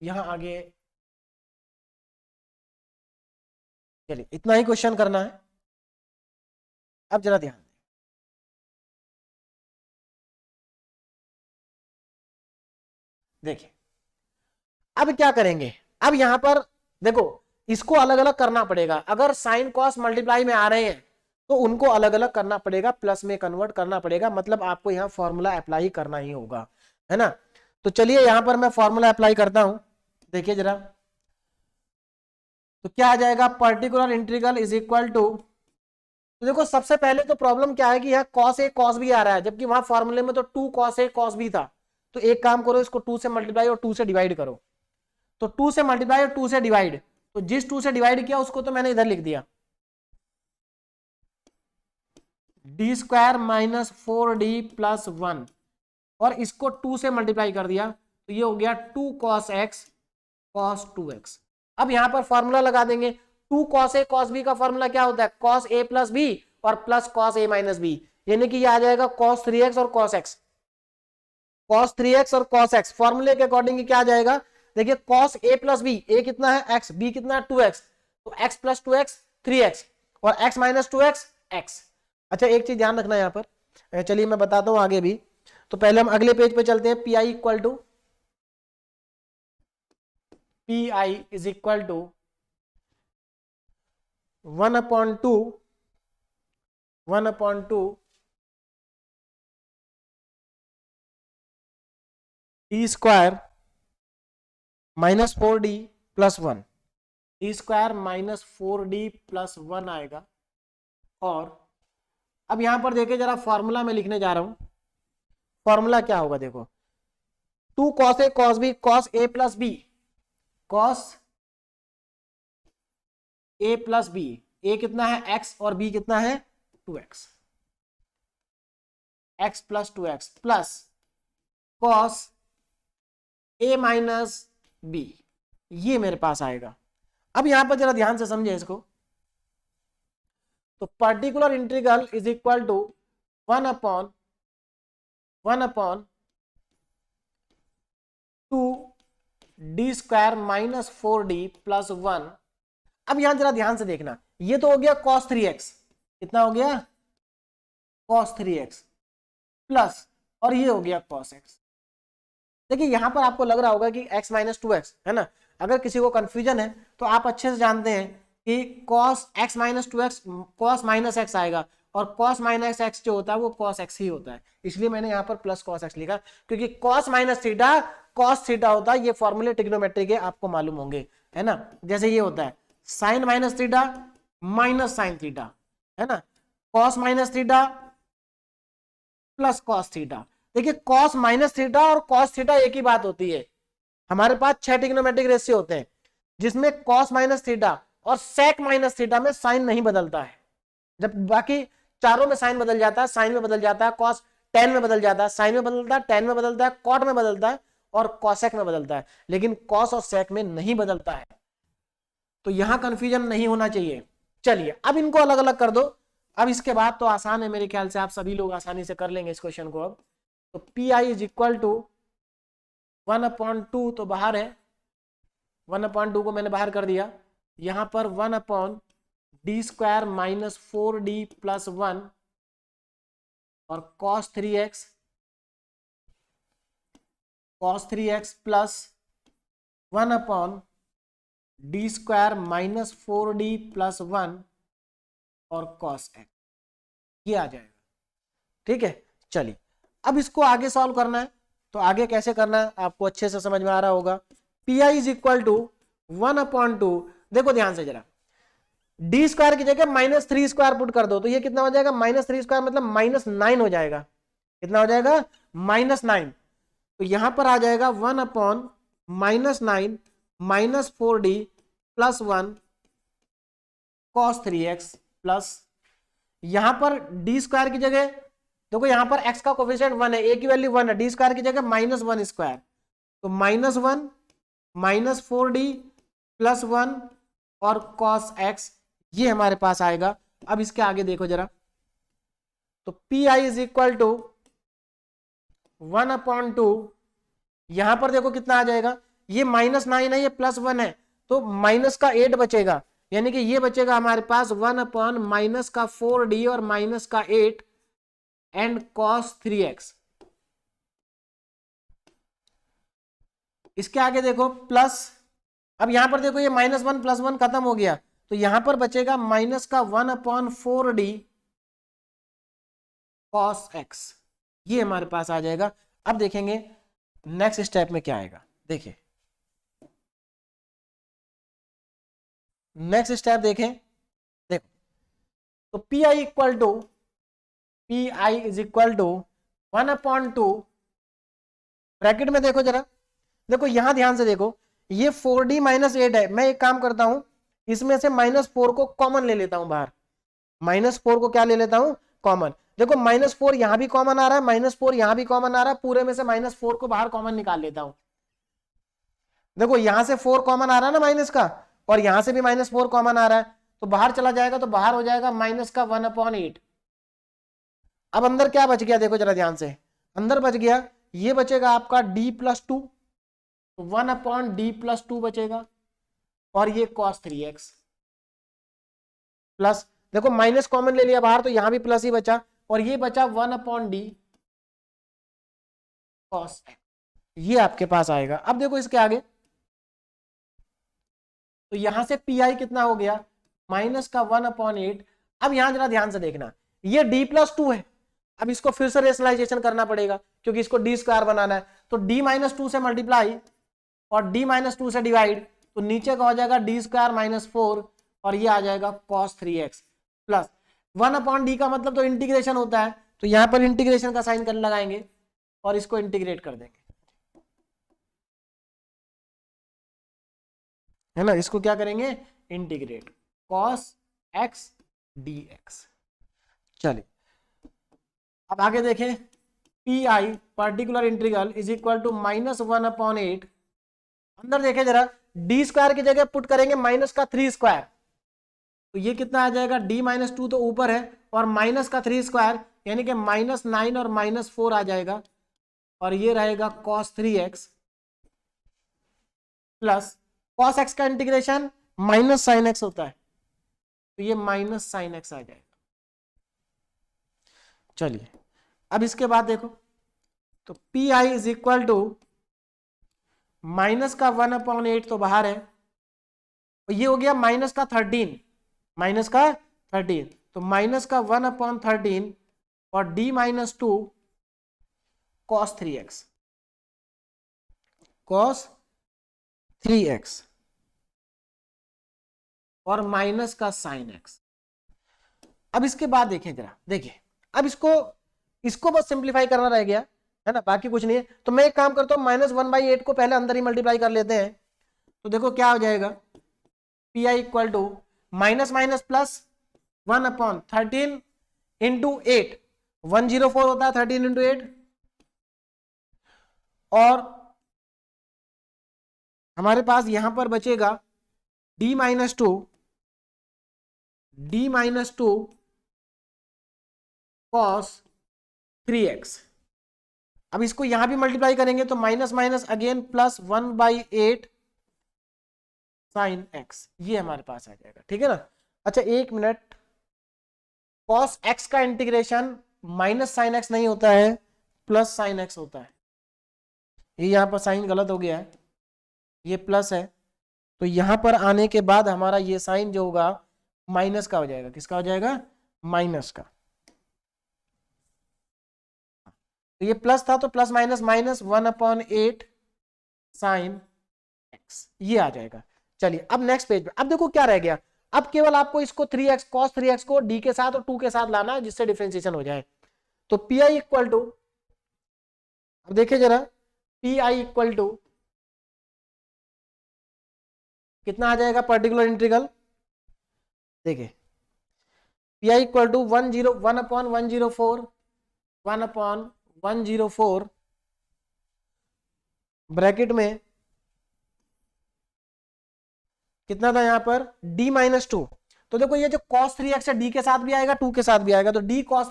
यहां आगे चलिए इतना ही क्वेश्चन करना है। अब जरा ध्यान दें, देखिए अब क्या करेंगे। अब यहां पर देखो इसको अलग अलग करना पड़ेगा, अगर साइन कॉस मल्टीप्लाई में आ रहे हैं तो उनको अलग अलग करना पड़ेगा, प्लस में कन्वर्ट करना पड़ेगा, मतलब आपको यहां फॉर्मूला अप्लाई करना ही होगा, है ना। तो चलिए यहां पर मैं फॉर्मूला अप्लाई करता हूं, देखिए जरा। तो क्या आ जाएगा, particular integral is equal to, तो देखो सबसे पहले तो प्रॉब्लम क्या है कि यहाँ cos A cos B आ रहा है, जबकि वहां फॉर्मूले में तो 2 cos A cos B था। तो एक काम करो, इसको 2 से मल्टीप्लाई और 2 से डिवाइड करो। तो 2 से मल्टीप्लाई और 2 से डिवाइड, तो जिस 2 से डिवाइड किया उसको तो मैंने इधर लिख दिया, d² -4d+1, और इसको 2 से मल्टीप्लाई कर दिया, तो ये हो गया 2 cos x cos 2x। अब यहां पर फॉर्मूला लगा देंगे, 2 cos A cos B का फॉर्मूला क्या होता है, cos A + B और प्लस cos A - B, यानी कि ये आ जाएगा cos 3x और cos x, cos 3x और cos x। फॉर्मूले के अकॉर्डिंग क्या आ जाएगा, देखिए cos A + B, A कितना है x, B कितना है 2x, तो x + 2x 3x और x - 2x x। अच्छा एक चीज ध्यान रखना यहां पर, चलिए मैं बताता हूं आगे भी। तो पहले हम अगले पेज पे चलते हैं, PI equal to 1/2 d² -4d+1, d² -4d+1 आएगा। और अब यहां पर देखिए जरा, फॉर्मूला में लिखने जा रहा हूं, फॉर्मूला क्या होगा देखो, 2 cos A cos B cos A + B, cos A + B, A कितना है x और B कितना है 2x, x + 2x plus cos A - B, ये मेरे पास आएगा। अब यहां पर जरा ध्यान से समझे इसको, तो particular integral is equal to 1/2 d² -4d+1। अब यहां जरा ध्यान से देखना, ये तो हो गया cos 3x, कितना हो गया cos 3x प्लस, और ये हो गया cos x। देखिए यहां पर आपको लग रहा होगा कि x - 2x, है ना। अगर किसी को कंफ्यूजन है तो आप अच्छे से जानते हैं कि cos x - 2x cos -x आएगा, और cos -x जो होता है वो cos x ही होता है, इसलिए मैंने यहां पर प्लस cos x लिखा, क्योंकि cos - cos थीटा होता है। ये फॉर्मूले ट्रिग्नोमेट्री के आपको मालूम होंगे, है ना। जैसे ये होता है sin - sin थीटा, है ना, cos - cos थीटा। देखिए cos - और cos थीटा एक ही बात होती है। हमारे पास 6 ट्रिग्नोमेट्रिक रेशियो होते हैं, जिसमें cos और sec - में साइन नहीं बदलता है, जब बाकी चारों में साइन बदल जाता है, साइन में बदल जाता है, cos tan में बदल जाता है, साइन में बदलता है, tan में बदलता है, cot में बदलता है और cosec में बदलता है, लेकिन cos और sec में नहीं बदलता है। तो यहां कंफ्यूजन नहीं होना चाहिए। चलिए अब इनको अलग अलग कर दो। अब इसके बाद तो आसान है, मेरे ख्याल से आप सभी लोग आसानी से कर लेंगे इस क्वेश्चन को। अब तो PI इज इक्वल टू 1/2 तो बाहर है, 1/2 को मैंने बाहर कर दिया, यहां पर 1/d² -4d+1 और cos 3x plus 1/d² D square minus 4d plus 1 और कॉस एक्स, ये आ जाएगा। ठीक है, चलिए अब इसको आगे सॉल्व करना है, तो आगे कैसे करना है आपको अच्छे से समझ में आ रहा होगा। P I is equal to 1/2, देखो ध्यान से जरा, डी स्क्वायर की जगह -3 स्क्वायर पुट कर दो, तो ये कितना हो जाएगा, -3 स्क्वायर मतलब -9 हो जाएगा। कितना हो जाएगा, -9। तो यहां पर आ जाएगा 1/-9 -4d plus 1 cos 3x plus, यहां पर डी स्क्वायर की जगह देखो, यहां पर x का कोफिशिएंट 1 है, a की वैल्यू 1 है, डी स्क्वायर की जगह -1 स्क्वायर, तो -1 -4d प्लस 1 और cos x, ये हमारे पास आएगा। अब इसके आगे देखो जरा, तो P I is equal to 1/2, यहां पर देखो कितना आ जाएगा, ये -9 है, ये +1 है, तो माइनस का 8 बचेगा, यानी कि ये बचेगा हमारे पास 1/-4d और -8 एंड cos 3x। इसके आगे देखो प्लस, अब यहां पर देखो ये -1 + 1 खत्म हो गया, तो यहां पर बचेगा -1/4d cos x, ये हमारे पास आ जाएगा। अब देखेंगे नेक्स्ट स्टेप में क्या आएगा, देखिए नेक्स्ट स्टेप देखें, देखो तो P I is equal to 1/2, bracket में देखो जरा, देखो यहां ध्यान से देखो, ये 4d -8 है, मैं एक काम करता हूं, इसमें से -4 को कॉमन ले लेता हूं बाहर, -4 को क्या ले लेता हूं, कॉमन। देखो -4 यहां भी कॉमन आ रहा है, -4 यहां भी कॉमन आ रहा है, पूरे में से -4 को बाहर कॉमन निकाल लेता हूं। देखो यहां से 4 कॉमन आ रहा है ना माइनस का, और यहां से भी -4 कॉमन आ रहा है, तो बाहर चला जाएगा, तो बाहर हो जाएगा -1/8। अब अंदर क्या बच गया, देखो जरा ध्यान से, अंदर बच गया, ये बचेगा आपका d + 2, 1/d+2 बचेगा, और ये cos 3x प्लस, देखो माइनस कॉमन ले लिया बाहर, तो यहां भी प्लस ही बचा, और ये बचा 1/d cos x, ये आपके पास आएगा। अब देखो इसके आगे, तो यहां से पी आई कितना हो गया, -1/8। अब यहां जरा ध्यान से देखना, ये d + 2 है, अब इसको फिर से रेशनलाइजेशन करना पड़ेगा, क्योंकि इसको डी स्क्वायर बनाना है, तो d - 2 से मल्टीप्लाई और d - 2 से डिवाइड, तो नीचे का हो जाएगा d² -4, और ये आ जाएगा cos 3x प्लस 1/d का मतलब तो इंटीग्रेशन होता है, तो यहां पर इंटीग्रेशन का साइन कर लगाएंगे और इसको इंटीग्रेट कर देंगे, है ना, इसको क्या करेंगे, इंटीग्रेट cos x dx। चलिए अब आगे देखें, P I particular integral is equal to -1/8, अंदर देखें जरा, डी स्क्वायर की जगह पुट करेंगे -3 स्क्वायर, तो ये कितना आ जाएगा, d - 2 तो ऊपर है, और -3 स्क्वायर यानी कि -9 और -4 आ जाएगा, और ये रहेगा cos 3x plus cos x का इंटीग्रेशन -sin x होता है, तो ये -sin x आ जाएगा। चलिए अब इसके बाद देखो, तो P I is equal to -1/8 तो बाहर है, और ये हो गया -13, तो -1/13 और d - 2 cos 3x और माइनस का sin x। अब इसके बाद देखें जरा, देखिए अब इसको बस सिंप्लीफाई करना रह गया है ना, बाकी कुछ नहीं है, तो मैं एक काम करता हूं, -1/8 को पहले अंदर ही मल्टीप्लाई कर लेते हैं, तो देखो क्या हो जाएगा, P I equal to minus plus 1/13 into 8, 104 होता है 13 इंटू 8, और हमारे पास यहां पर बचेगा d - 2 cos 3x। अब इसको यहां भी मल्टीप्लाई करेंगे, तो minus again plus 1/8 sin x, ये हमारे पास आ जाएगा, ठीक है ना। अच्छा एक मिनट, cos x का इंटीग्रेशन -sin x नहीं होता है, +sin x होता है, ये यहां पर साइन गलत हो गया है, ये प्लस है, तो यहां पर आने के बाद हमारा ये साइन जो होगा माइनस का हो जाएगा। किसका हो जाएगा? माइनस का। तो ये प्लस था तो plus minus minus 1/8 sine x, ये आ जाएगा। चलिए अब नेक्स्ट पेज पे, अब देखो क्या रह गया। अब केवल आपको इसको 3x cos 3x को d के साथ और 2 के साथ लाना है, जिससे डिफरेंशिएशन हो जाए। तो पी आई इक्वल टू, अब देखिए जरा, पी आई इक्वल टू कितना आ जाएगा पर्टिकुलर इंटीग्रल? देखिए P I equal to 1/104 bracket में कितना था यहां पर d-2। तो देखो ये जो cos 3x है d के साथ भी आएगा 2 के साथ भी आएगा, तो d cos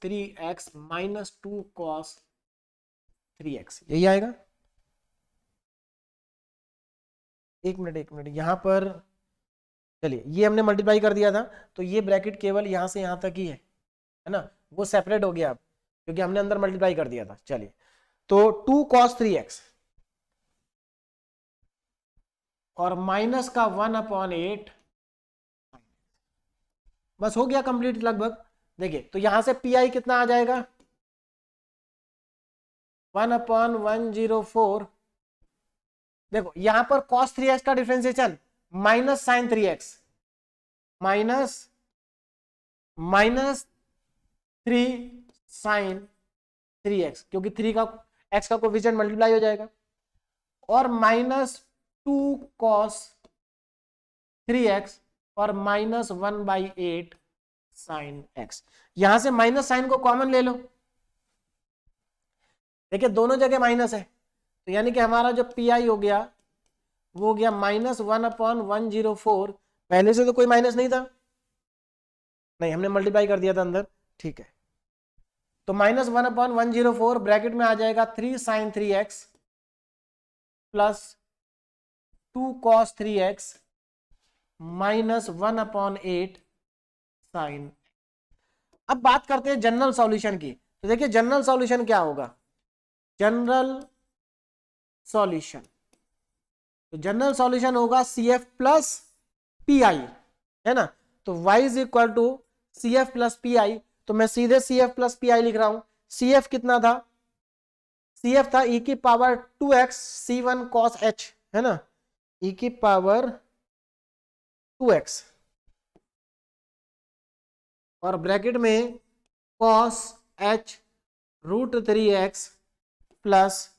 3x minus 2 cos 3x यही आएगा। एक मिनट यहां पर, चलिए ये हमने मल्टीप्लाई कर दिया था, तो ये ब्रैकेट केवल यहां से यहां तक ही है ना, वो सेपरेट हो गया अब क्योंकि हमने अंदर मल्टीप्लाई कर दिया था। चलिए तो 2 cos 3x और माइनस का 1/8, बस हो गया कंप्लीट लगभग। देखिए तो यहां से पी आई कितना आ जाएगा 1/104। देखो यहां पर cos 3x का differentiation minus sine 3x minus 3 sine 3x, क्योंकि 3 का x का कोफिशिएंट मल्टीप्लाई हो जाएगा, और माइनस 2 cos 3x और माइनस 1/8 साइन x। यहां से माइनस साइन को कॉमन ले लो, देखिए दोनों जगह माइनस है, तो यानी कि हमारा जो पी आई हो गया वो हो गया माइनस 1/104। पहले से तो कोई माइनस नहीं था, नहीं हमने मल्टीप्लाई कर दिया था अंदर, ठीक है। तो माइनस 1/104 ब्रैकेट में आ जाएगा 3 sine 3x plus 2 cos 3x minus 1/8 sine. अब बात करते हैं जनरल सॉल्यूशन की। तो देखिए जनरल सॉल्यूशन क्या होगा, जनरल सॉल्यूशन, तो जनरल सॉल्यूशन होगा CF प्लस PI, है ना। तो y is equal to CF plus PI, तो मैं सीधे CF प्लस PI लिख रहा हूं। CF कितना था, CF था e की power 2x C1 cos h, है ना, e की पावर 2x और ब्रैकेट में cos h √3x प्लस,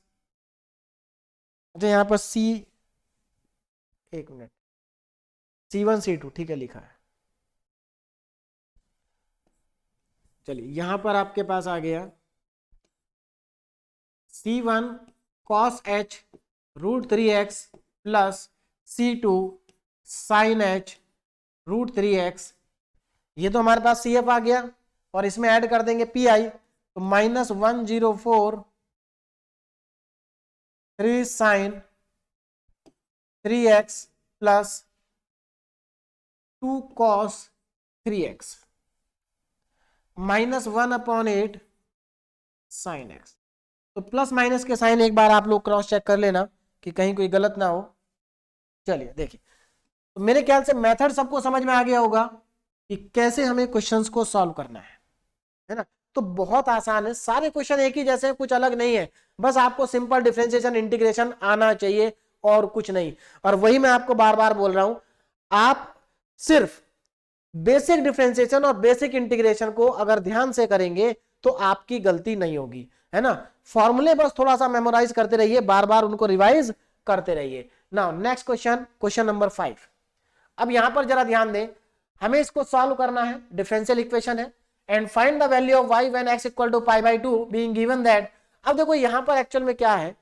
अच्छा यहां पर C, एक मिनट, C1 C2 ठीक है लिखा है। चलिए यहां पर आपके पास आ गया C1 cos h √3x plus C2 sin h √3x, ये तो हमारे पास CF आ गया, और इसमें ऐड कर देंगे PI, तो minus 104 3 sine 3x plus 2 cos 3x minus 1/8 sine x। तो प्लस माइनस के साइन एक बार आप लोग क्रॉस चेक कर लेना कि कहीं कोई गलत ना हो। चलिए देखिए, तो मेरे ख्याल से मेथड सबको समझ में आ गया होगा कि कैसे हमें क्वेश्चंस को सॉल्व करना है ना। तो बहुत आसान है, सारे क्वेश्चन एक ही जैसे हैं, कुछ अलग नहीं है, बस आपको सिंपल डिफरेंशिएशन इंटीग्रेशन आना चाहिए और कुछ नहीं। और वही मैं आपको बार बार बोल रहा हूं, आप सिर्फ बेसिक डिफरेंशिएशन और बेसिक इंटीग्रेशन को अगर ध्यान से करेंगे तो आपकी गलती नहीं होगी, है ना। फॉर्मूले बस थोड़ा सा मेमोराइज करते रहिए, बार बार उनको रिवाइज करते रहिए। Now next question, question number 5। अब यहां पर जरा ध्यान दें, हमें इसको सॉल्व करना है, डिफरेंशियल इक्वेशन है, and find the value of y when x equal to π/2 being given that. अब देखो यहां पर एक्चुअल में क्या है,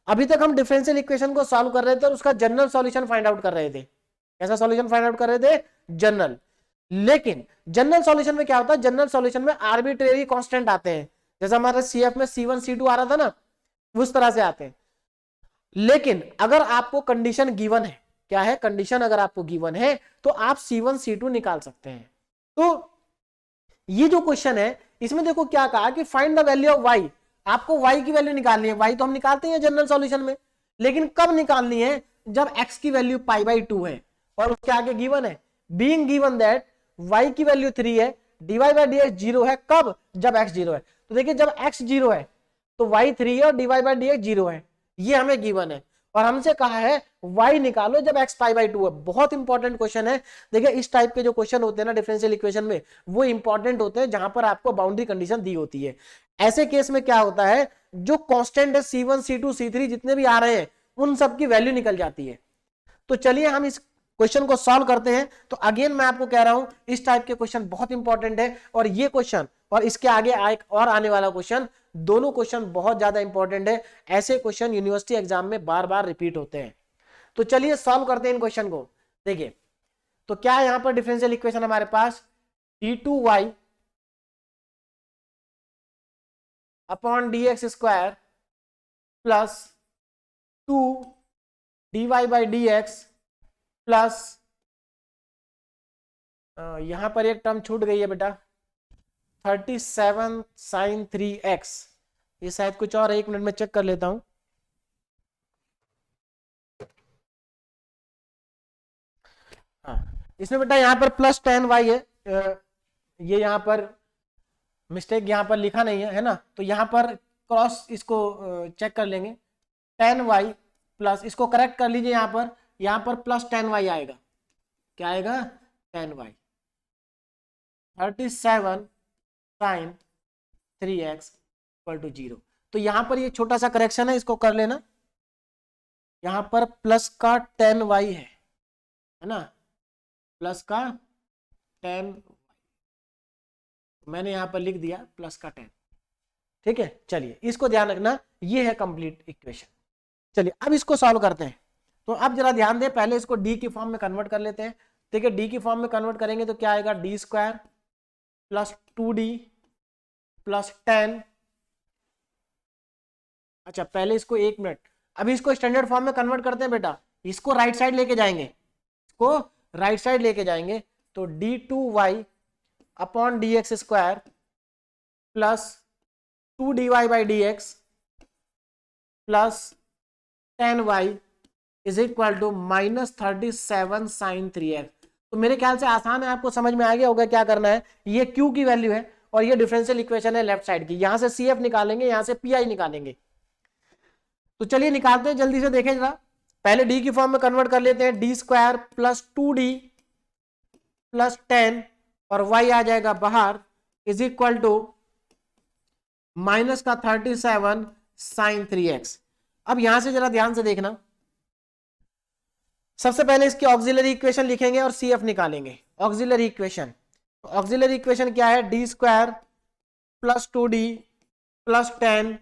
अभी तक हम डिफरेंशियल इक्वेशन को सॉल्व कर रहे थे और उसका जनरल सॉल्यूशन फाइंड आउट कर रहे थे। कैसा सॉल्यूशन फाइंड आउट कर रहे थे, जनरल। लेकिन जनरल सॉल्यूशन में क्या होता है, जनरल सॉल्यूशन में आर्बिट्रेरी कांस्टेंट आते हैं, जैसा हमारे CF में C1 C2 आ रहा था ना, उस तरह से आते हैं। लेकिन अगर आपको कंडीशन गिवन है, क्या है कंडीशन, अगर आपको गिवन है तो आप C1 C2 निकाल सकते हैं। तो ये जो क्वेश्चन है इसमें देखो क्या कहा कि find the value of y, आपको y की वैल्यू निकालनी है। y तो हम निकालते हैं जनरल सॉल्यूशन में, लेकिन कब निकालनी है, जब x की वैल्यू π/2 है और उसके आगे गिवन है बीइंग गिवन दैट y की वैल्यू 3 है, dy/dx 0 है। कब, जब x 0 है। तो देखिए जब x 0 है तो y 3 है और dy/dx 0 है, ये हमें गिवन है। और हमसे कहा है y निकालो जब x π/2 है। बहुत इंपॉर्टेंट क्वेश्चन है। देखिए इस टाइप के जो क्वेश्चन होते हैं ना डिफरेंशियल इक्वेशन में, वो इंपॉर्टेंट होते हैं जहां पर आपको बाउंड्री कंडीशन दी होती है। ऐसे केस में क्या होता है, जो कांस्टेंट है C1 C2 C3 जितने भी आ रहे हैं उन सब की वैल्यू निकल जाती है। तो चलिए हम इस क्वेश्चन को सॉल्व करते हैं। तो अगेन मैं आपको कह रहा हूं इस टाइप के क्वेश्चन बहुत इंपॉर्टेंट है, और ये क्वेश्चन और इसके आगे एक और आने वाला क्वेश्चन, दोनों क्वेश्चन बहुत ज्यादा इंपॉर्टेंट है। ऐसे क्वेश्चन यूनिवर्सिटी एग्जाम में बार बार रिपीट होते हैं। तो चलिए सॉल्व करते हैं इन क्वेश्चन को। देखिए तो क्या है यहां पर डिफरेंशियल इक्वेशन हमारे पास, d2y upon dx square plus 2 dy/dx plus यहां पर एक टर्म छूट गई है बेटा, 37 sin 3x। ये शायद कुछ और है, 1 मिनट में चेक कर लेता हूं। इसमें बेटा यहाँ पर प्लस 10y है, ये यहाँ पर मिस्टेक यहाँ पर लिखा नहीं है, है ना। तो यहाँ पर क्रॉस इसको चेक कर लेंगे, 10y प्लस, इसको करेक्ट कर लीजिए, यहाँ पर प्लस 10y आएगा। क्या आएगा, 10y, 37 sin 3x equal to 0। तो यहाँ पर ये छोटा सा करेक्शन है, इसको कर लेना। यहाँ पर प्लस का 10y है ना, प्लस का 10, मैंने यहां पर लिख दिया प्लस का 10। ठीक है, चलिए इसको ध्यान रखना, ये है कंप्लीट इक्वेशन। चलिए अब इसको सॉल्व करते हैं। तो अब जरा ध्यान दें, पहले इसको डी की फॉर्म में कन्वर्ट कर लेते हैं। देखिए डी की फॉर्म में कन्वर्ट करेंगे तो क्या आएगा, D square plus 2d plus 10। अच्छा पहले इसको 1 मिनट, अभी इसको स्टैंडर्ड फॉर्म में कन्वर्ट करते हैं बेटा। इसको राइट साइड लेके जाएंगे, इसको राइट साइड लेके जाएंगे तो d2y upon dx square plus 2 dy/dx plus 10y is equal to -37 sin 3x। तो मेरे ख्याल से आसान है, आपको समझ में आ गया होगा क्या करना है। ये q की वैल्यू है और ये डिफरेंशियल इक्वेशन है लेफ्ट साइड की, यहां से CF निकालेंगे, यहां से PI निकालेंगे। तो चलिए निकालते हैं, जल्दी से देखें जरा। पहले डी की फॉर्म में कन्वर्ट कर लेते हैं, D square plus 2d plus 10 और y आ जाएगा बाहर, इज इक्वल टू माइनस का 37 sin 3x। अब यहां से जरा ध्यान से देखना, सबसे पहले इसकी ऑक्सिलरी इक्वेशन लिखेंगे और CF निकालेंगे। ऑक्सिलरी इक्वेशन, ऑक्सिलरी इक्वेशन क्या है, D square plus 2d plus 10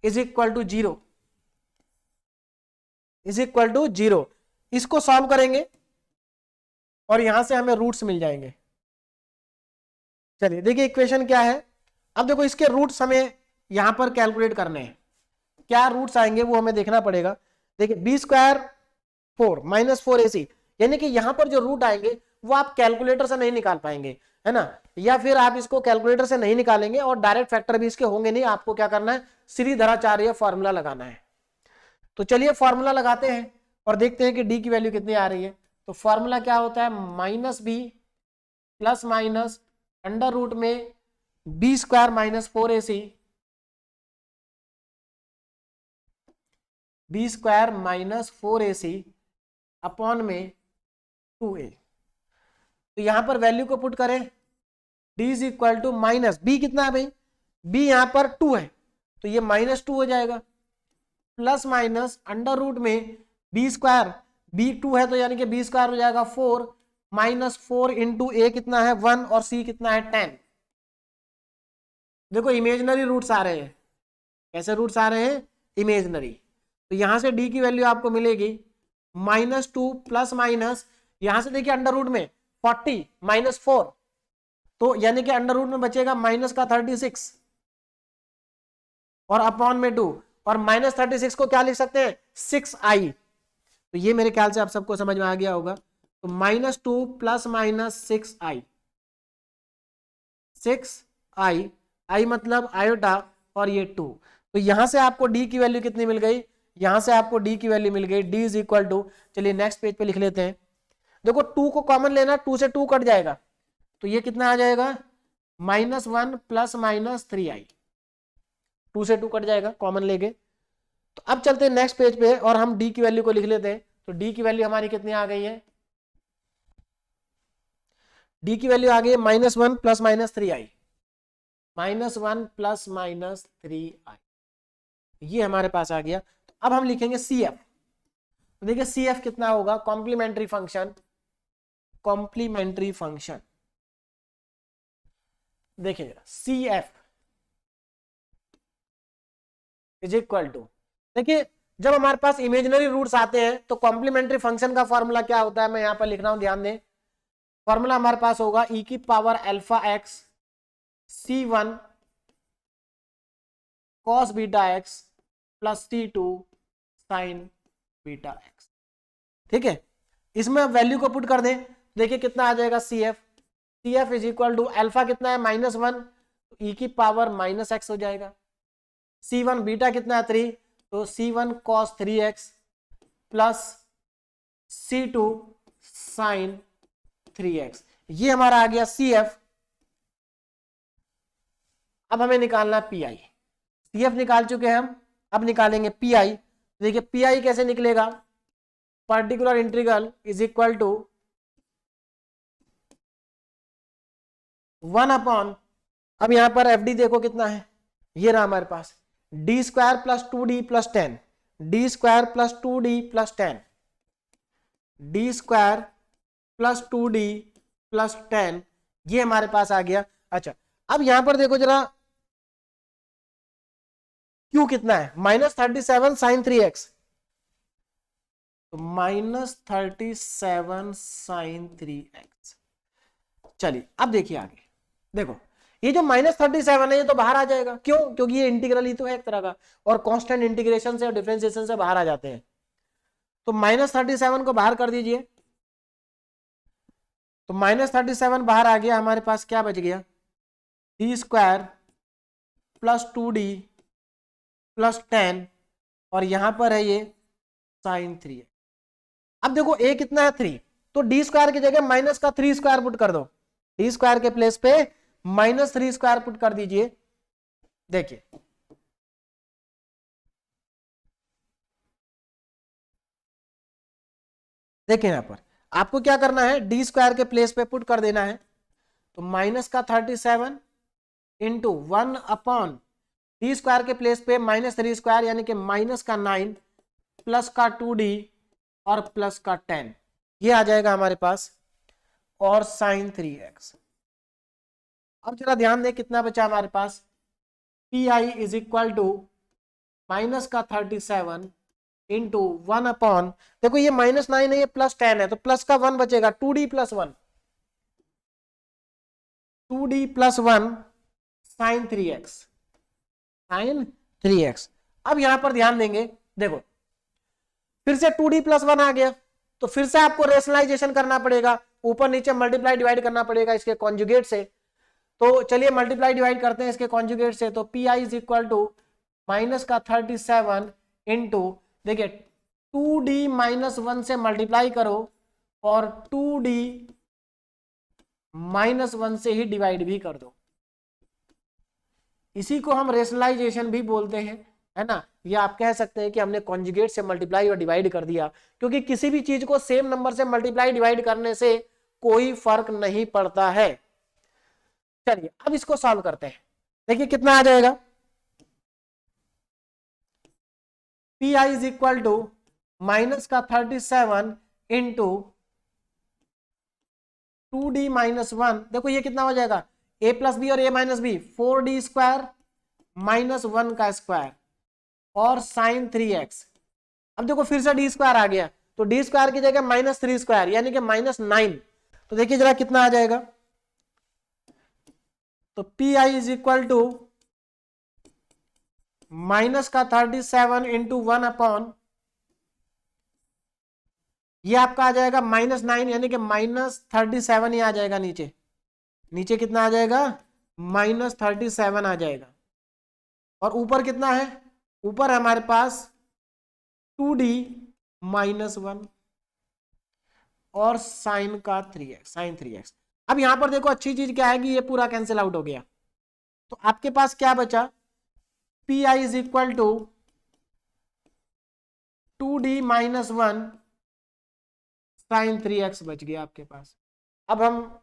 is equal to 0, is equal to 0। इसको सॉल्व करेंगे और यहां से हमें रूट्स मिल जाएंगे। चलिए देखिए इक्वेशन क्या है। अब देखो इसके रूट्स हमें यहां पर कैलकुलेट करने हैं, क्या रूट्स आएंगे वो हमें देखना पड़ेगा। देखिए बी स्क्वायर 4 माइनस 4ac, यानी कि यहां पर जो रूट आएंगे वो आप कैलकुलेटर से नहीं निकाल पाएंगे, है ना, या फिर आप इसको कैलकुलेटर से नहीं निकालेंगे और डायरेक्ट फैक्टर भी इसके होंगे नहीं। आपको क्या करना है, श्रीधराचार्य फॉर्मूला लगाना है। तो चलिए फॉर्मूला लगाते हैं और देखते हैं कि डी की वैल्यू कितनी आ रही है। तो फॉर्मूला क्या होता है, -b plus minus under root में B square minus 4ac, B square minus 4ac upon में 2a। तो यहां पर वैल्यू को पुट करें, d is equal to minus B, कितना है भाई, b यहां पर 2 है तो ये -2 हो जाएगा, प्लस माइनस अंडर रूट में बी स्क्वायर, बी 2 है तो यानी कि बी स्क्वायर हो जाएगा 4, माइनस 4 इंटू ए कितना है 1 और c कितना है 10। देखो इमेजनरी रूट्स आ रहे हैं, कैसे रूट्स आ रहे हैं, इमेजनरी। तो यहां से d की वैल्यू आपको मिलेगी -2 प्लस माइनस, यहां से देखिए अंडर रूट में 40 माइनस 4, तो यानी कि अंडर रूट में बचेगा माइनस का 36 और अपॉन में 2, और -36 को क्या लिख सकते हैं, 6i। तो ये मेरे ख्याल से आप सबको समझ में आ गया होगा। तो -2 plus minus 6i, 6i, i मतलब आयोटा और ये 2। तो यहां से आपको d की वैल्यू कितनी मिल गई, यहां से आपको डी की वैल्यू मिल गई, डी इज इक्वल टू, चलिए नेक्स्ट पेज पे लिख लेते हैं। देखो 2 को कॉमन लेना, 2 से 2 कट जाएगा, तो ये कितना आ जाएगा, -1 प्लस माइनस 3i, 2 से 2 कट जाएगा कॉमन लेके। तो अब चलते हैं नेक्स्ट पेज पे और हम डी की वैल्यू को लिख लेते हैं। तो डी की वैल्यू हमारी कितनी आ गई है, डी की वैल्यू आ गई है -1 plus minus 3i, -1 plus minus 3i, ये हमारे पास आ गया। तो अब हम लिखेंगे CF। तो देखिए CF कितना होगा, कॉम्प्लीमेंट्री फंक्शन, कॉम्प्लीमेंट्री फंक्शन देखिए CF इज इक्वल टू, देखिए जब हमारे पास इमेजिनरी रूट्स आते हैं तो कॉम्प्लीमेंट्री फंक्शन का फॉर्मूला क्या होता है, मैं यहां पर लिख रहा हूं, ध्यान दें। फॉर्मूला हमारे पास होगा e की power alpha x c1 cos beta x plus c2 sin beta x। ठीक है, इसमें वैल्यू को पुट कर दें, देखिए कितना आ जाएगा CF is equal to, alpha कितना है -1, e की पावर -x हो जाएगा, c1 बीटा कितना है 3, तो c1 cos 3x plus c2 sin 3x, ये हमारा आ गया CF। अब हमें निकालना है PI। CF निकाल चुके हैं हम, अब निकालेंगे PI। देखिए PI कैसे निकलेगा, particular integral is equal to 1 upon, अब यहां पर FD देखो कितना है, ये रहा हमारे पास, D square plus 2d plus 10, D square plus 2d plus 10, D square plus 2d plus 10, ये हमारे पास आ गया। अच्छा अब यहां पर देखो जरा Q कितना है, -37 sin 3x, तो -37 sin 3x। चलिए अब देखिए आगे, देखो ये जो -37 है ये तो बाहर आ जाएगा, क्यों, क्योंकि ये इंटीग्रल ही तो है एक तरह का, और कांस्टेंट इंटीग्रेशन से और डिफरेंशिएशन से बाहर आ जाते हैं। तो -37 को बाहर कर दीजिए, तो -37 बाहर आ गया, हमारे पास क्या बच गया, D square plus 2d plus 10, और यहां पर है ये sin 3। अब देखो a कितना है 3, तो डी स्क्वायर की जगह माइनस का 3 स्क्वायर पुट कर दो, डी स्क्वायर के प्लेस पे -3 स्क्वायर पुट कर दीजिए। देखिए देखिए यहां पर आपको क्या करना है, डी स्क्वायर के प्लेस पे पुट कर देना है, तो माइनस का 37 इंटू 1 अपॉन डी स्क्वायर के प्लेस पे -3 स्क्वायर यानी कि माइनस का 9 प्लस का 2d और प्लस का 10, ये आ जाएगा हमारे पास, और sin 3x। अब जरा ध्यान दें कितना बचा हमारे पास, PI is equal to minus का 37 इंटू 1 अपॉन, देखो ये -9 है, ये +10 है, तो प्लस का 1 बचेगा, 2d plus 1, 2d plus 1 sin 3x, sin 3x। अब यहां पर ध्यान देंगे, देखो फिर से 2d प्लस 1 आ गया, तो फिर से आपको रेशनलाइजेशन करना पड़ेगा, ऊपर नीचे मल्टीप्लाई डिवाइड करना पड़ेगा इसके कॉन्जुगेट से। तो चलिए मल्टीप्लाई डिवाइड करते हैं इसके कॉन्जुगेट से, तो PI is equal to minus का 37 इंटू, देखिए 2d माइनस 1 से मल्टीप्लाई करो और 2d माइनस 1 से ही डिवाइड भी कर दो, इसी को हम रेशनलाइजेशन भी बोलते हैं, है ना। या आप कह सकते हैं कि हमने कॉन्जुगेट से मल्टीप्लाई और डिवाइड कर दिया, क्योंकि किसी भी चीज को सेम नंबर से मल्टीप्लाई डिवाइड करने से कोई फर्क नहीं पड़ता है। चलिए अब इसको सॉल्व करते हैं, देखिए कितना आ जाएगा, PI is equal to minus का 37 इंटू 2d माइनस 1, देखो ये कितना हो जाएगा, a प्लस बी और a minus b, 4d square minus 1 का स्क्वायर और sin 3x। अब देखो फिर से d स्क्वायर आ गया, तो d स्क्वायर की जगह -3 स्क्वायर यानी कि -9, तो देखिए जरा कितना आ जाएगा, तो PI is equal to minus का 37 इंटू 1 अपॉन, ये आपका आ जाएगा -9 यानी कि -37 ही आ जाएगा, नीचे नीचे कितना आ जाएगा, -37 आ जाएगा, और ऊपर कितना है, ऊपर हमारे पास 2d -1 और साइन का 3x, साइन 3x। अब यहां पर देखो अच्छी चीज क्या है कि ये पूरा कैंसिल आउट हो गया, तो आपके पास क्या बचा, p I is equal to 2d -1 sine 3x बच गया आपके पास। अब हम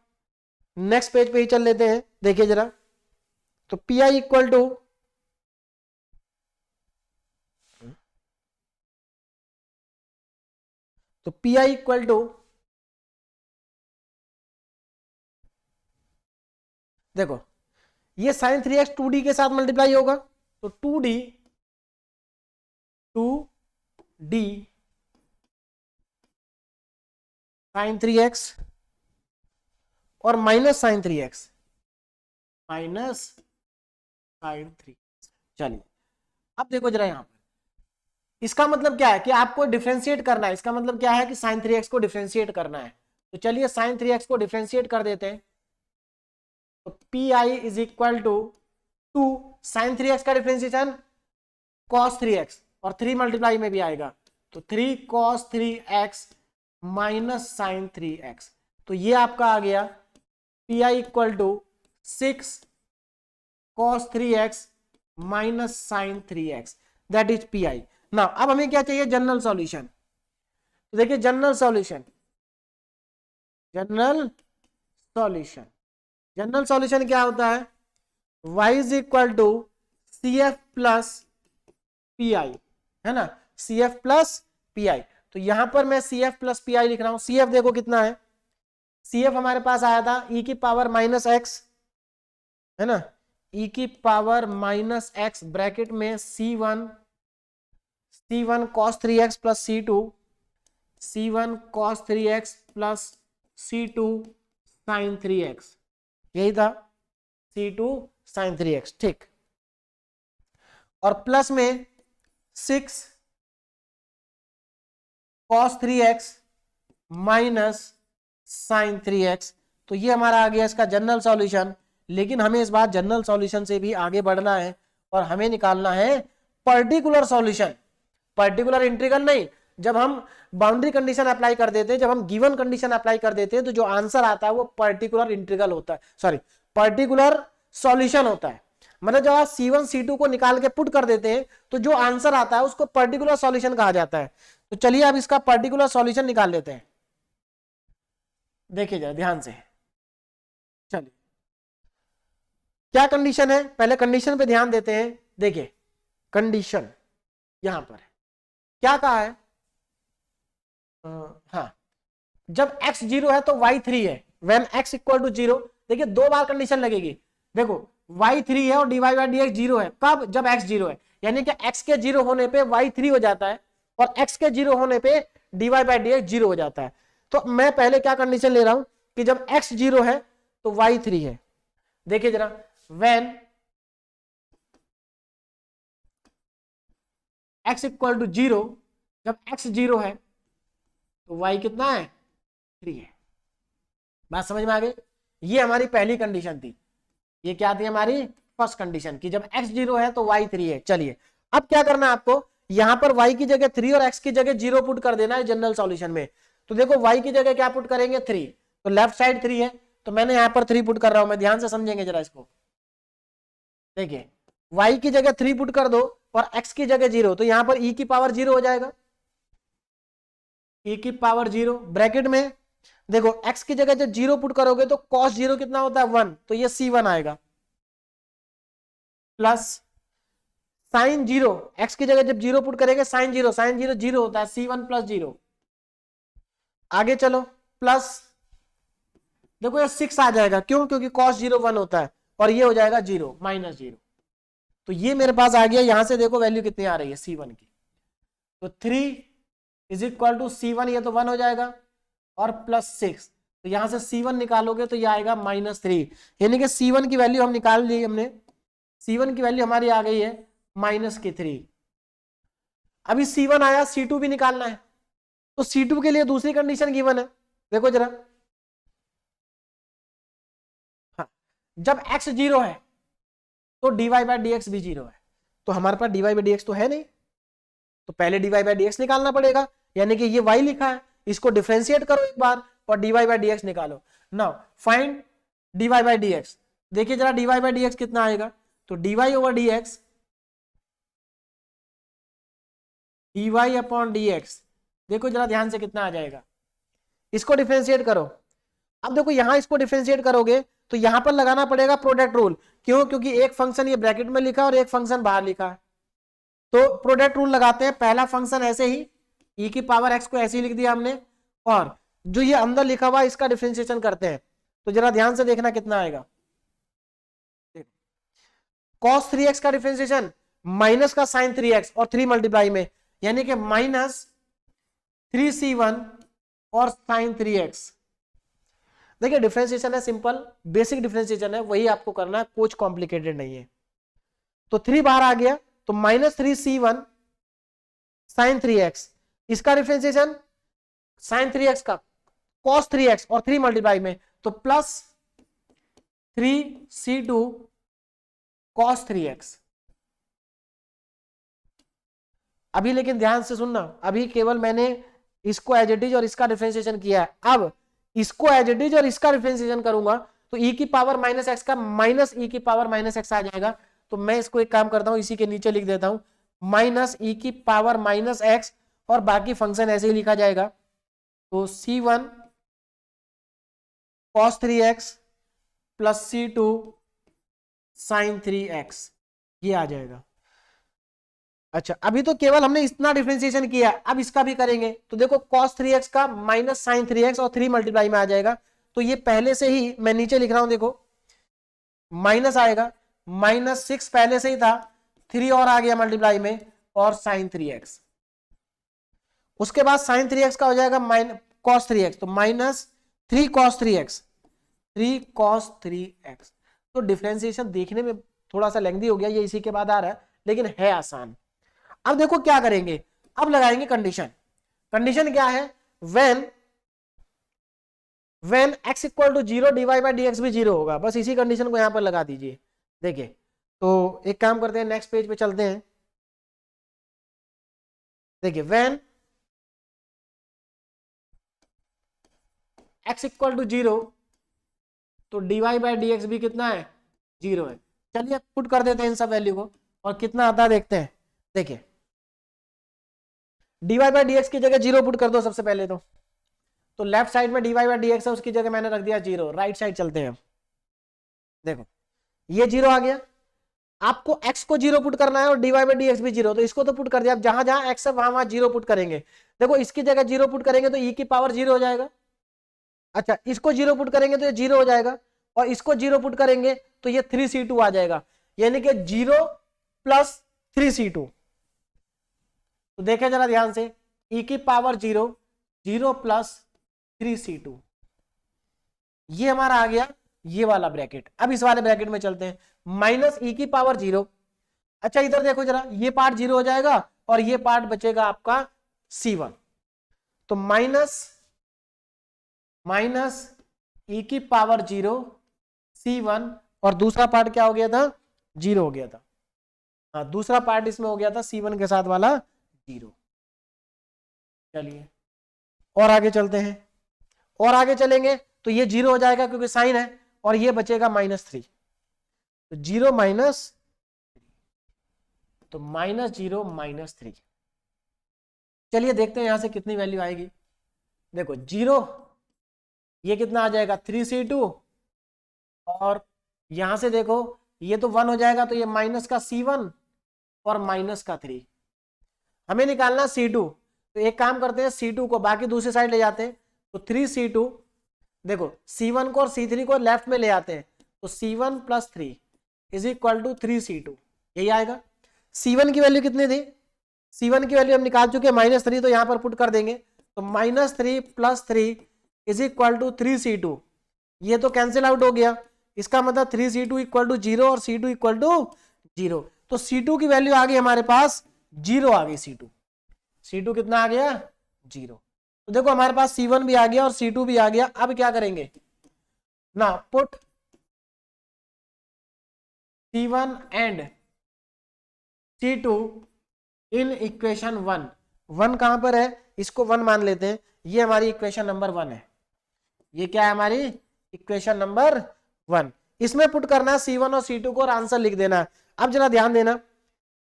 नेक्स्ट पेज पे ही चल लेते हैं, देखिए जरा। तो P I equal to p I equal to, देखो ये साइन 3x 2d के साथ मल्टीप्लाई होगा, तो 2d साइन 3x और minus sine 3x, minus sign 3। चलिए अब देखो जरा यहां पर, इसका मतलब क्या है कि आपको डिफरेंशिएट करना है, इसका मतलब क्या है कि साइन 3x को डिफरेंशिएट करना है। तो चलिए साइन 3x को डिफरेंशिएट कर देते हैं। तो P I is equal to 2 sine 3x का डिफरेंशिएशन cos 3x, और 3 मल्टीप्लाई में भी आएगा, तो 3 cos 3x minus sine 3x। तो ये आपका आ गया p I equal to 6 cos 3x minus sine 3x, that is p i. ना अब हमें क्या चाहिए, जनरल सॉल्यूशन। तो देखिए general solution, general solution, general solution क्या होता है, y is equal to C F plus P I, है ना, C F plus P i. तो यहां पर मैं c F plus P i लिख रहा हूं। सी एफ देखो कितना है, सी एफ हमारे पास आया था e की पावर -x, है ना, e की पावर -x ब्रैकेट में c1 cos 3x plus c1 cos 3x plus c2 sin 3x, यही था c2 sin 3x, ठीक। और प्लस में 6 cos 3x minus sin 3x। तो ये हमारा आ गया इसका जनरल सॉल्यूशन। लेकिन हमें इस बार जनरल सॉल्यूशन से भी आगे बढ़ना है और हमें निकालना है पर्टिकुलर सॉल्यूशन, पर्टिकुलर इंटीग्रल नहीं। जब हम बाउंड्री कंडीशन अप्लाई कर देते हैं, जब हम गिवन कंडीशन अप्लाई कर देते हैं, तो जो आंसर आता है वो पर्टिकुलर इंटीग्रल होता है, सॉरी पर्टिकुलर सॉल्यूशन होता है। मतलब जब आप C1 C2 को निकाल के पुट कर देते हैं तो जो आंसर आता है उसको पर्टिकुलर सॉल्यूशन कहा जाता है। तो चलिए अब इसका पर्टिकुलर सॉल्यूशन निकाल लेते हैं, देखिए जरा ध्यान से। चलिए क्या कंडीशन है, पहले कंडीशन पे ध्यान देते हैं। देखिए कंडीशन यहां पर क्या कहा है, हाँ, जब x 0 है तो y 3 है, when x इक्वल टू 0। देखिए दो बार कंडीशन लगेगी, देखो y 3 है और dy बाई dx 0 है, कब, जब x 0 है, यानी कि x के 0 होने पे y 3 हो जाता है और x के 0 होने पे dy बाई dx 0 हो जाता है। तो मैं पहले क्या कंडीशन ले रहा हूं कि जब x 0 है तो y 3 है। देखिए जरा, when x इक्वल टू 0, जब x 0 है तो y कितना है, 3 है। बात समझ में आ गई, ये हमारी पहली कंडीशन थी। ये क्या थी हमारी फर्स्ट कंडीशन कि जब x 0 है तो y 3 है। चलिए अब क्या करना है आपको, यहां पर y की जगह 3 और x की जगह 0 पुट कर देना है जनरल सॉल्यूशन में। तो देखो y की जगह क्या पुट करेंगे, 3, तो लेफ्ट साइड 3 है, तो मैंने यहां पर 3 पुट कर रहा हूं मैं, ध्यान से समझेंगे जरा इसको। देखिए y की जगह 3 पुट कर दो और x की जगह 0, तो यहां पर e की पावर 0 हो जाएगा, e की पावर 0 ब्रैकेट में। देखो x की जगह जब 0 पुट करोगे तो cos 0 कितना होता है, 1, तो ये c1 आएगा, प्लस साइन 0, x की जगह जब 0 पुट करेंगे साइन 0, साइन 0 0 होता है, c1 प्लस 0। आगे चलो, प्लस देखो ये 6 आ जाएगा, क्यों, क्योंकि cos 0 1 होता है, और ये हो जाएगा 0 -0। तो ये मेरे पास आ गया, यहां से देखो वैल्यू कितनी आ रही है c1 की, तो 3 इज इक्वल टू c1, ये तो 1 हो जाएगा, और प्लस 6, तो यहां से c1 निकालोगे तो ये आएगा -3, यानी कि c1 की वैल्यू हम निकाल ली हमने, c1 की वैल्यू हमारी आ गई है -3। अभी c1 आया, c2 भी निकालना है, तो c2 के लिए दूसरी कंडीशन गिवन है, देखो जरा। हाँ, जब x 0 है तो dy बाई dx भी 0 है, तो हमारे पास dy बाई dx तो है नहीं, तो पहले dy बाई डी एक्स निकालना पड़ेगा, यानी कि ये y लिखा है, इसको डिफरेंशिएट करो एक बार और dy बाई डी एक्स निकालो। Now find dy by D x. देखिए जरा dy बाई डी एक्स कितना आएगा, तो dy over D x, dy upon D x, देखो जरा ध्यान से कितना आ जाएगा। इसको डिफरेंशिएट करो। अब देखो यहां इसको डिफरेंशिएट करोगे तो यहां पर लगाना पड़ेगा प्रोडक्ट रूल। क्यों? क्योंकि एक फंक्शन ये ब्रैकेट में लिखा और एक फंक्शन बाहर लिखा है, तो प्रोडक्ट रूल लगाते हैं। पहला फंक्शन ऐसे ही e की पावर x को ऐसे ही लिख दिया हमने, और जो ये अंदर लिखा हुआ इसका डिफरेंशिएशन करते हैं। तो जरा ध्यान से देखना कितना आएगा। cos 3x का डिफरेंशिएशन माइनस का साइन 3x और 3 मल्टीप्लाई में, यानी कि माइनस 3c1 और साइन 3x। देखिए डिफरेंशिएशन है सिंपल, बेसिक डिफरेंशिएशन है, वही आपको करना है, कुछ कॉम्प्लिकेटेड नहीं है। तो 3 बाहर आ गया तो माइनस 3c1 साइन 3x, इसका डिफरेंशिएशन साइन 3x का cos 3x और 3 मल्टीप्लाई में, तो प्लस 3c2 cos 3x। अभी लेकिन ध्यान से सुनना, अभी केवल मैंने इसको एज इट इज और इसका डिफरेंशिएशन किया है। अब इसको एज इट इज और इसका डिफरेंशिएशन करूंगा तो e की पावर माइनस एक्स का माइनस e की पावर माइनस एक्स आ जाएगा। तो मैं इसको एक काम करता हूं, इसी के नीचे लिख देता हूं माइनस e की पावर माइनस एक्स, और बाकी फंक्शन ऐसे ही लिखा जाएगा। तो c1 cos 3x plus c2 sin 3x, ये आ जाएगा। अच्छा अभी तो केवल हमने इतना डिफरेंशिएशन किया, अब इसका भी करेंगे। तो देखो cos 3x का माइनस साइन 3x और 3 मल्टीप्लाई में आ जाएगा। तो ये पहले से ही मैं नीचे लिख रहा हूं, देखो माइनस आएगा, माइनस 6 पहले से ही था, 3 और आ गया मल्टीप्लाई में, और साइन 3x। उसके बाद साइन 3x का हो जाएगा cos 3x, तो minus 3 cos 3x, 3 cos 3x। तो डिफरेंशिएशन देखने में थोड़ा सा लेंथी हो गया, ये इसी के बाद आ रहा है, लेकिन है आसान। अब देखो क्या करेंगे, अब लगाएंगे कंडीशन। कंडीशन क्या है? When x equal to 0 dy by D x भी 0 होगा। बस इसी कंडीशन को यहां पर लगा दीजिए। देखिए तो एक काम करते हैं, नेक्स्ट पेज पे चलते हैं। देखिए व्हेन x इक्वल टू 0 तो dy बाई डी एक्स भी कितना है? 0 है। चलिए पुट कर देते हैं इन सब वैल्यू को और कितना आता है देखते हैं। देखिए dy बाई डी एक्स की जगह 0 पुट कर दो सबसे पहले। तो लेफ्ट साइड में dy बाई डी एक्स है, उसकी जगह मैंने रख दिया 0। राइट साइड चलते हैं। देखो ये 0 आ गया, आपको x को 0 पुट करना है और dy बाई डी एक्स भी 0, तो इसको तो पुट कर दिया। अब जहां जहां x है वहां वहां 0 पुट करेंगे। देखो इसकी जगह 0 पुट करेंगे तो e की पावर 0 हो जाएगा। अच्छा इसको 0 पुट करेंगे तो ये 0 हो जाएगा, और इसको 0 पुट करेंगे तो ये 3c2 आ जाएगा, यानी कि 0 प्लस 3c2। तो देखें जरा ध्यान से, e की पावर 0, 0 प्लस 3c2, ये हमारा आ गया ये वाला ब्रैकेट। अब इस वाले ब्रैकेट में चलते हैं, माइनस e की पावर 0। अच्छा इधर देखो जरा, ये पार्ट 0 हो जाएगा और ये पार्ट बचेगा आपका c1। तो माइनस e की पावर 0 c1, और दूसरा पार्ट क्या हो गया था? 0 हो गया था। हाँ दूसरा पार्ट इसमें हो गया था c1 के साथ वाला 0। चलिए और आगे चलते हैं, और आगे चलेंगे तो ये 0 हो जाएगा क्योंकि साइन है, और ये बचेगा -3। तो 0 माइनस, तो -0 -3। चलिए देखते हैं यहां से कितनी वैल्यू आएगी। देखो 0, ये कितना आ जाएगा? 3c2, और यहां से देखो ये तो 1 हो जाएगा, तो ये माइनस का c1 और माइनस का 3। हमें निकालना c2, तो एक काम करते हैं, c2 को बाकी दूसरी साइड ले जाते हैं। तो 3c2, देखो c1 को और c3 को लेफ्ट में ले आते हैं, तो c1 plus 3 is equal to 3c2, यही आएगा। c1 की वैल्यू कितनी थी? c1 की वैल्यू हम निकाल चुके हैं -3, तो यहां पर पुट कर देंगे। तो -3 plus 3 is equal to 3c2, ये तो कैंसिल आउट हो गया। इसका मतलब 3c2 इक्वल टू 0 और c2 इक्वल टू 0। तो c2 की वैल्यू आ गई हमारे पास 0 आ गई। c2 कितना आ गया? 0। तो देखो हमारे पास c1 भी आ गया और c2 भी आ गया। अब क्या करेंगे ना, put c1 and c2 in equation one, one कहां पर है, इसको वन मान लेते हैं, ये हमारी इक्वेशन नंबर वन है, ये क्या है हमारी इक्वेशन नंबर वन। इसमें पुट करना है C1 और C2 को और आंसर लिख देना है। अब जरा ध्यान देना,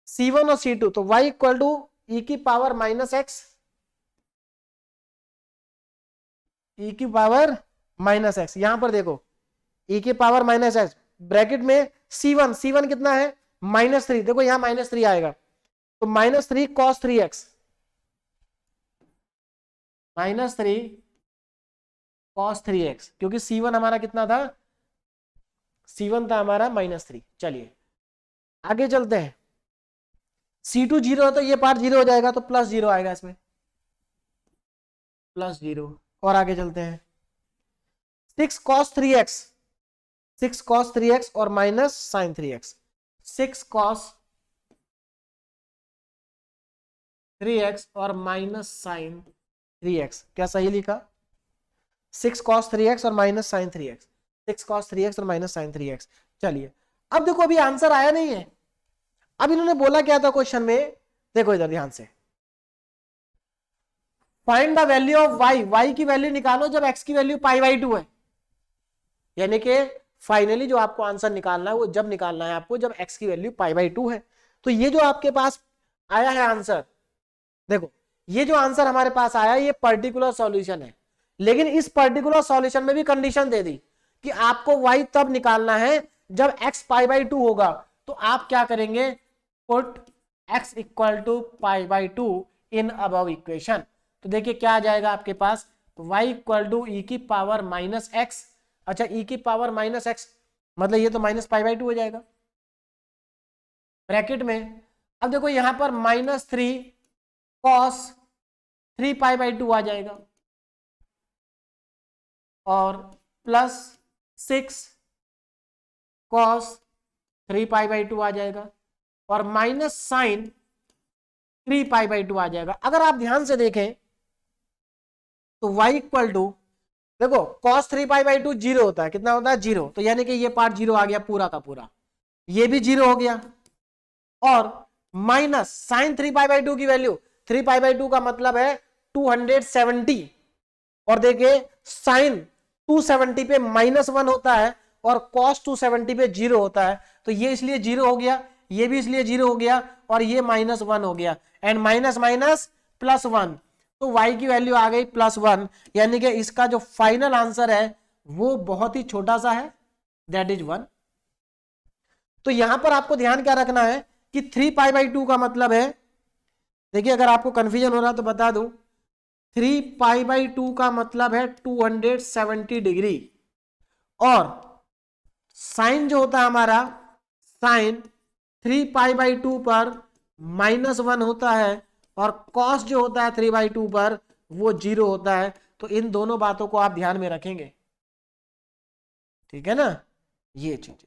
C1 और C2 तो y इक्वल टू ई की पावर माइनस एक्स, ई की पावर माइनस एक्स, यहां पर देखो ई की पावर माइनस एक्स ब्रैकेट में C1, C1 कितना है -3, देखो यहां -3 आएगा तो -3 cos 3x, -3 cos 3x, क्योंकि C1 हमारा कितना था, C1 था हमारा -3। चलिए आगे चलते हैं, C2 0 है तो ये पार्ट 0 हो जाएगा तो +0 आएगा इसमें, +0। और आगे चलते हैं 6 cos 3x, 6 cos 3x और minus sin 3x, 6 cos 3x और माइनस sin 3x, क्या सही लिखा, 6 cos 3x और minus sin 3x, 6 cos 3x और माइनस sin 3x। चलिए अब देखो अभी आंसर आया नहीं है, अब इन्होंने बोला क्या था क्वेश्चन में, देखो इधर ध्यान से, find the value of y, y की वैल्यू निकालो जब x की वैल्यू π/2 है, यानी कि फाइनली जो आपको आंसर निकालना है वो जब निकालना है आपको जब x की वैल्यू π/2 है। तो ये जो आपके पास आया है आंसर, देखो ये जो आंसर हमारे पास आया ये पर्टिकुलर सॉल्यूशन है, लेकिन इस पर्टिकुलर सॉल्यूशन में भी कंडीशन दे दी कि आपको y तब निकालना है जब x π/2 होगा। तो आप क्या करेंगे, put x equal to π/2 in above equation. तो देखिए क्या आ जाएगा आपके पास, y इक्वल टू ई की पावर माइनस एक्स, अच्छा ई की पावर माइनस एक्स मतलब ये तो -π/2 हो जाएगा ब्रैकेट में। अब देखो यहां पर -3 cos 3π/2 आ जाएगा और +6 cos 3π/2 आ जाएगा और माइनस sin 3π/2 आ जाएगा। अगर आप ध्यान से देखें तो y इक्वल टू, देखो cos 3π/2 0 होता है, कितना होता है 0, तो यानी कि ये पार्ट 0 आ गया पूरा का पूरा, ये भी 0 हो गया और माइनस sin 3π/2 की वैल्यू, 3π/2 का मतलब है 270 और देखिए sin 270 पे -1 होता है और cos 270 पे 0 होता है, तो ये इसलिए 0 हो गया, ये भी इसलिए 0 हो गया और ये -1 हो गया एंड माइनस माइनस +1, तो y की वैल्यू आ गई +1, यानी कि इसका जो फाइनल आंसर है वो बहुत ही छोटा सा है, दैट इज 1। तो यहां पर आपको ध्यान क्या रखना है कि 3π/2 का मतलब है, देखिए अगर आपको कंफ्यूजन हो रहा तो बता दूं, 3π/2 का मतलब है 270 डिग्री और साइन जो होता है हमारा, साइन 3π/2 पर -1 होता है और कॉस जो होता है 3/2 पर वो 0 होता है। तो इन दोनों बातों को आप ध्यान में रखेंगे, ठीक है ना, ये चीज।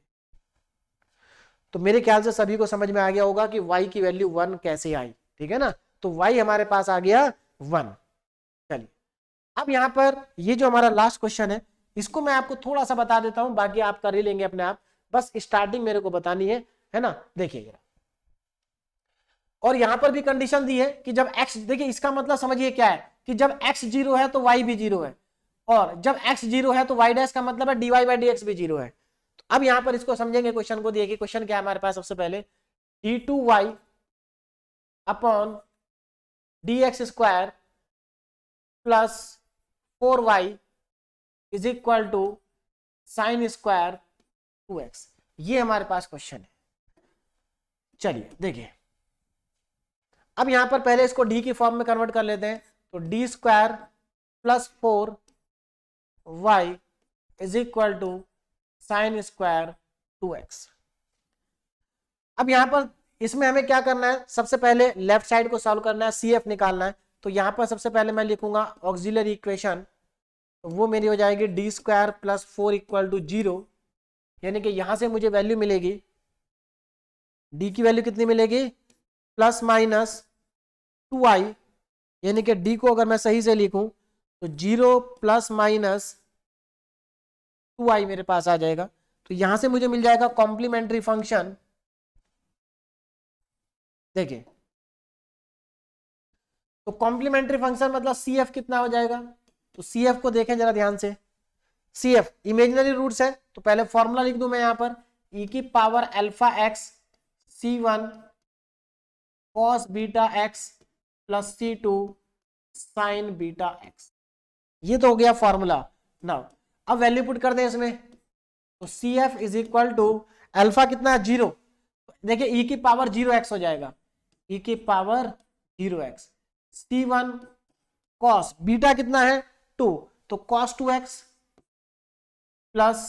तो मेरे ख्याल से सभी को समझ में आ गया होगा कि y की वैल्यू 1 कैसे आई, ठीक है ना, तो y हमारे पास आ गया 1। चलिए अब यहां पर ये जो हमारा लास्ट क्वेश्चन है इसको मैं आपको थोड़ा सा बता देता हूं, बाकी आप कर ही लेंगे अपने आप, बस स्टार्टिंग मेरे को बतानी है ना। देखिए और यहां पर भी कंडीशन दी है कि जब x, देखिए इसका मतलब समझिए क्या है कि जब x 0 है तो y भी 0 है और जब x 0 है तो y डैश का मतलब है dy/dx भी 0 है। तो अब यहां पर इसको समझेंगे क्वेश्चन को, देखिए क्वेश्चन क्या है हमारे पास, सबसे पहले d2y upon dx² plus 4y is equal to sin square 2x, ये हमारे पास क्वेश्चन है। चलिए देखिए अब यहां पर पहले इसको d की फॉर्म में कन्वर्ट कर लेते हैं, तो d² plus 4y is equal to sin square 2x। अब यहां पर इसमें हमें क्या करना है, सबसे पहले लेफ्ट साइड को सॉल्व करना है, CF निकालना है। तो यहां पर सबसे पहले मैं लिखूंगा ऑक्सिलरी इक्वेशन, तो वो मेरी हो जाएगी d² प्लस 4 इक्वल टू 0, यानी कि यहां से मुझे वैल्यू मिलेगी, d की वैल्यू कितनी मिलेगी, प्लस माइनस 2i, यानी कि d को अगर मैं सही से लिखूं तो 0 प्लस माइनस 2i मेरे पास आ जाएगा। तो यहां से मुझे मिल जाएगा कॉम्प्लीमेंट्री फंक्शन, देखिए तो कॉम्प्लीमेंट्री फंक्शन मतलब सी एफ कितना हो जाएगा, तो सी एफ को देखें जरा ध्यान से। सी एफ इमेजिनरी रूट्स है तो पहले फॉर्मूला लिख दूं मैं यहां पर, ई की पावर अल्फा एक्स सी one cos beta x plus सी टू साइन बीटा एक्स, ये तो हो गया फॉर्मूला ना। अब वैल्यू पुट कर दें इसमें, तो c F is equal to alpha कितना है 0, देखिए ई की पावर 0x हो जाएगा, ई की power 0x c one cos beta कितना है 2, तो कॉस 2x प्लस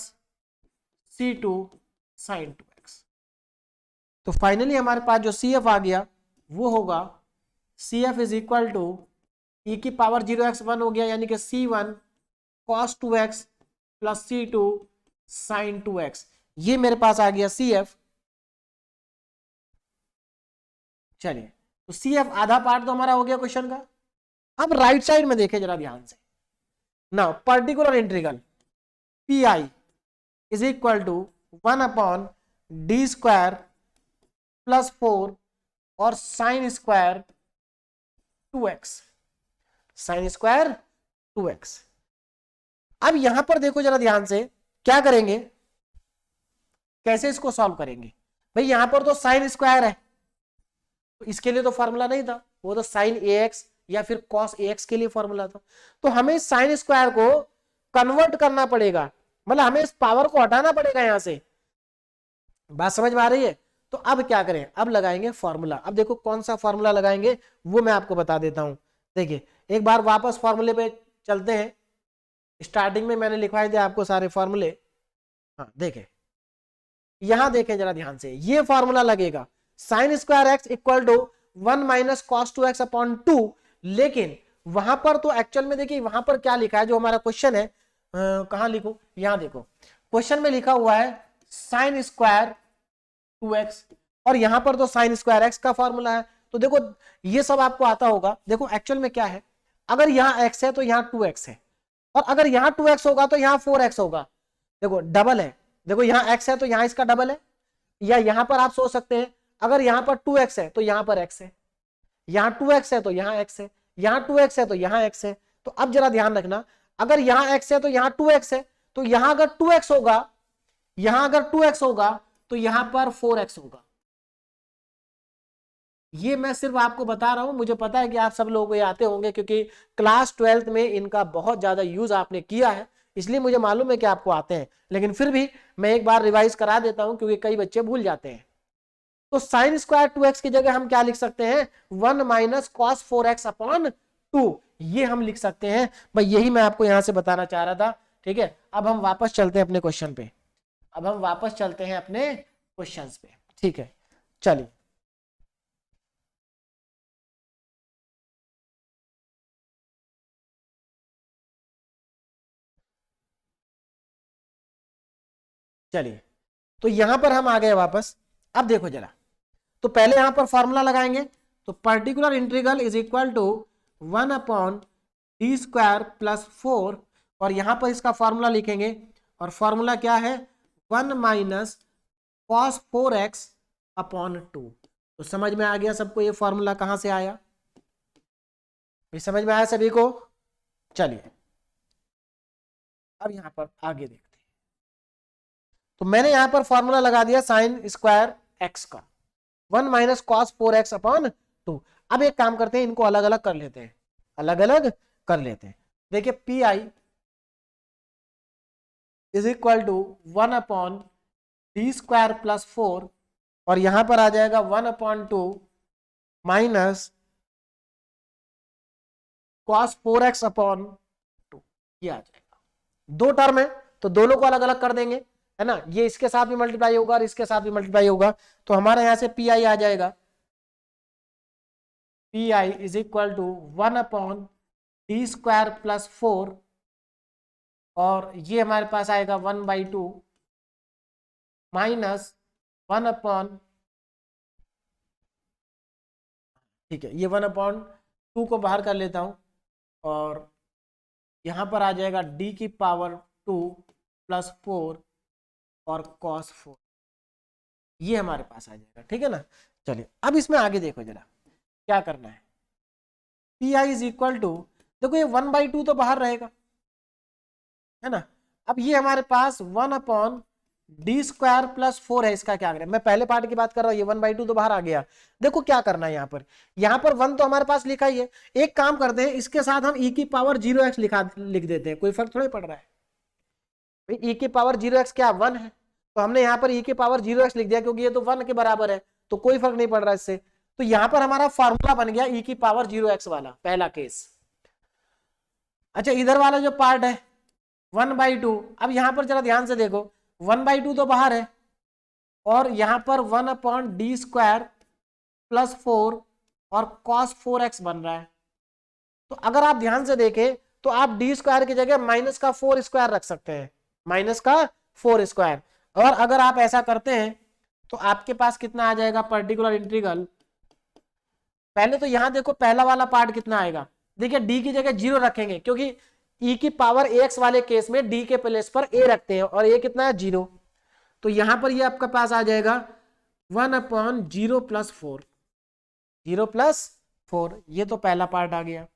सी टू साइन 2x। तो फाइनली हमारे पास जो सी एफ आ गया वो होगा C F is equal to E की पावर 0x 1 हो गया, यानी कि C one cos 2x plus सी टू साइन 2x, ये मेरे पास आ गया सी एफ। चलिए, तो सी एफ आधा पार्ट तो हमारा हो गया क्वेश्चन का। अब राइट साइड में देखें जरा ध्यान से, now particular integral p I is equal to 1 upon D square plus 4 और sine square 2x, sine square 2x। अब यहां पर देखो जरा ध्यान से, क्या करेंगे, कैसे इसको सॉल्व करेंगे। भाई यहां पर तो साइन स्क्वायर है, तो इसके लिए तो फॉर्मूला नहीं था, वो तो साइन ए एक्स या फिर कॉस ए एक्स के लिए फॉर्मूला था। तो हमें साइन स्क्वायर को कन्वर्ट करना पड़ेगा, मतलब हमें इस पावर को हटाना पड़ेगा यहां से। बात समझ में आ रही है? तो अब क्या करें, अब लगाएंगे फॉर्मूला। अब देखो कौन सा फॉर्मूला लगाएंगे वो मैं आपको बता देता हूं। देखिए एक बार वापस फॉर्मूले पे चलते हैं, स्टार्टिंग में मैंने लिखवाए थे आपको सारे फॉर्मूले। हाँ देखें, यहां देखें जरा ध्यान से, ये फॉर्मूला लगेगा sine square x equal to 1 minus cos 2x upon 2, लेकिन वहां पर तो एक्चुअल में देखिए वहां पर क्या लिखा है, जो हमारा क्वेश्चन है, कहां लिखूं, यहां देखो क्वेश्चन में लिखा हुआ है साइन स्क्वायर 2x, और यहां पर तो साइन स्क्वायर एक्स का फॉर्मूला है। तो देखो ये सब आपको आता होगा। देखो एक्चुअल में क्या है, अगर यहां x है तो यहां 2x है, और अगर यहां 2x होगा तो यहां 4x होगा। देखो डबल है, देखो यहां x है तो यहां इसका डबल है। या यहां पर आप सोच सकते हैं, अगर यहां पर 2x है तो यहां पर x है, यहां 2x है तो यहां x है, यहां 2x है तो यहां x है। तो अब जरा ध्यान रखना, अगर यहां x है तो यहां 2x है, तो यहां अगर 2x होगा, यहां अगर 2x होगा तो यहां पर 4x होगा। ये मैं सिर्फ आपको बता रहा हूं, मुझे पता है कि आप सब लोगों को ये आते होंगे, क्योंकि क्लास 12th में इनका बहुत ज्यादा यूज आपने किया है, इसलिए मुझे मालूम है कि आपको आते हैं। लेकिन फिर भी मैं एक बार रिवाइज करा देता हूं, क्योंकि कई बच्चे भूल जाते हैं। तो साइन स्क्वायर 2x की जगह हम क्या लिख सकते हैं, 1 माइनस कॉस 4x अपॉन 2, ये हम लिख सकते हैं। भाई यही मैं आपको यहां से बताना चाह रहा था। ठीक है, अब हम वापस चलते हैं अपने क्वेश्चन पे, अब हम वापस चलते हैं अपने क्वेश्चंस पे। ठीक है, चलिए चलिए, तो यहां पर हम आ गए वापस। अब देखो जरा, तो पहले यहां पर फॉर्मूला लगाएंगे, तो particular integral is equal to 1 upon D square plus 4, और यहां पर इसका फॉर्मूला लिखेंगे, और फॉर्मूला क्या है, 1 माइनस कॉस 4x अपॉन 2। तो समझ में आ गया सबको ये फॉर्मूला कहां से आया, समझ में आया सभी को? चलिए अब यहां पर आगे देखते हैं। तो मैंने यहां पर फॉर्मूला लगा दिया साइन स्क्वायर एक्स का, 1 माइनस कॉस 4x अपॉन 2। अब एक काम करते हैं, इनको अलग अलग कर लेते हैं, अलग अलग कर लेते हैं। देखिए P I is equal to 1 upon D square plus 4, और यहां पर आ जाएगा 1 upon 2 minus cos 4x upon 2, ये आ जाएगा। दो टर्म है तो दोनों को अलग अलग कर देंगे, है ना, ये इसके साथ भी मल्टीप्लाई होगा और इसके साथ भी मल्टीप्लाई होगा। तो हमारे यहां से पी आई आ जाएगा, P I is equal to 1 upon D square plus 4, और ये हमारे पास आएगा 1/2 माइनस 1 अपॉन, ठीक है, ये 1/2 को बाहर कर लेता हूं, और यहां पर आ जाएगा d की पावर 2 प्लस 4 और cos 4, ये हमारे पास आ जाएगा। ठीक है ना, चलिए अब इसमें आगे देखो जरा क्या करना है। P I is equal to, देखो ये 1/2 तो बाहर रहेगा, है ना। अब ये हमारे पास 1/d² प्लस 4 है, इसका क्या करें, मैं पहले पार्ट की बात कर रहा हूँ, ये 1/2 तो बाहर आ गया। देखो क्या करना है यहाँ पर 1 तो हमारे पास लिखा ही है, एक काम करते हैं इसके साथ हम e की पावर 0x लिख देते हैं, कोई फर्क थोड़ी पड़ रहा है भाई, e की पावर 0x क्या 1 है, तो हमने यहाँ पर e की पावर 0x लिख दिया क्योंकि ये तो 1 के बराबर है, तो कोई फर्क नहीं पड़ रहा इससे। तो यहाँ पर हमारा फॉर्मूला बन गया e की पावर 0x वाला, पहला केस। अच्छा इधर वाला जो पार्ट है 1/2, अब यहां पर जरा ध्यान से देखो 1/2 तो बाहर है, और यहां पर 1/d² प्लस 4 और cos 4x बन रहा है। तो अगर आप ध्यान से देखें तो आप d² की जगह माइनस का 4² रख सकते हैं, माइनस का 4²। और अगर आप ऐसा करते हैं तो आपके पास कितना आ जाएगा पर्टिकुलर इंटीग्रल, पहले तो यहां देखो पहला वाला पार्ट कितना आएगा, देखिए d की जगह 0 रखेंगे क्योंकि e की पावर ax वाले केस में d के प्लेस पर a रखते हैं और a कितना है 0, तो यहां पर ये आपका पास आ जाएगा 1/0 प्लस 4, 0 प्लस 4, ये तो पहला पार्ट आ गया,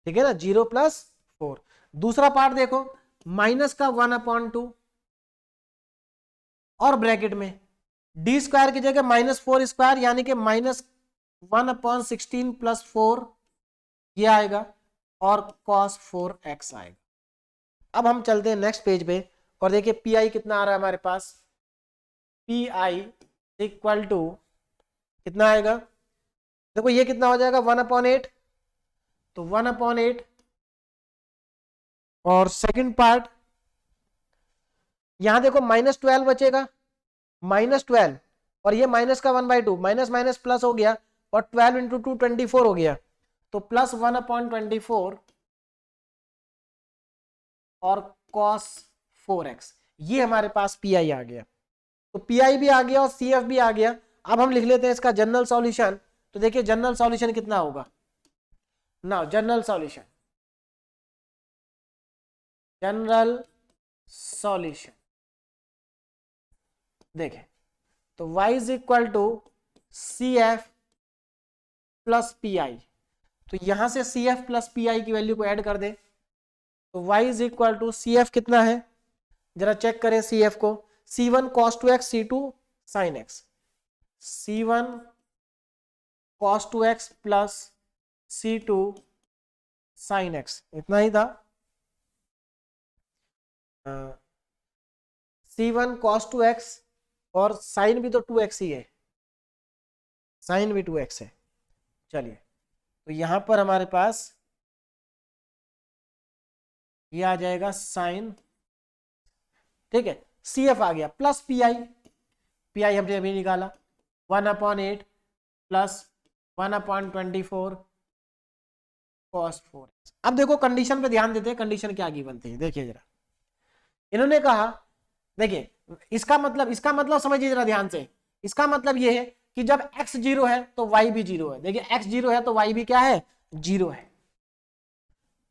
ठीक है ना, 0 प्लस 4। दूसरा पार्ट देखो माइनस का 1/2 और ब्रैकेट में d² की जगह -4² यानी कि -1/16 प्लस 4 ये आएगा और cos 4x आएगा। अब हम चलते हैं नेक्स्ट पेज पे और देखिए पी आई कितना आ रहा है हमारे पास, पी आई इक्वल टू कितना आएगा, देखो ये कितना हो जाएगा 1/8, तो 1/8 और सेकंड पार्ट यहां देखो -12 बचेगा, -12 और ये माइनस का 1/2, माइनस माइनस प्लस हो गया और 12 इंटू 2 24 हो गया, तो प्लस 1/24 और cos 4x, ये हमारे पास पी आई आ गया। तो पी आई भी आ गया और सी एफ भी आ गया। अब हम लिख लेते हैं इसका जनरल सॉल्यूशन, तो देखिए जनरल सॉल्यूशन कितना होगा ना, जनरल सॉल्यूशन देखें तो y is equal to C F plus P i, तो यहां से c F plus P i की वैल्यू को ऐड कर दे, तो y is equal to C f कितना है, जरा चेक करें सी एफ को, c1 cos 2x c2 sin x, c1 cos 2x plus c2 sin x, इतना ही था, c1 cos 2x और साइन भी तो 2x ही है, साइन भी 2x है। चलिए तो यहां पर हमारे पास ये आ जाएगा साइन, ठीक है, सी एफ आ गया plus P I, P I हमने अभी निकाला 1/8 प्लस 1/24 cos 4x। अब देखो कंडीशन पे ध्यान देते हैं, कंडीशन क्या गिवन थी, देखिए जरा, इन्होंने कहा, देखिए इसका मतलब समझिए जरा ध्यान से, इसका मतलब ये है कि जब x 0 है तो y भी 0 है, देखिए x 0 है तो y भी क्या है 0 है,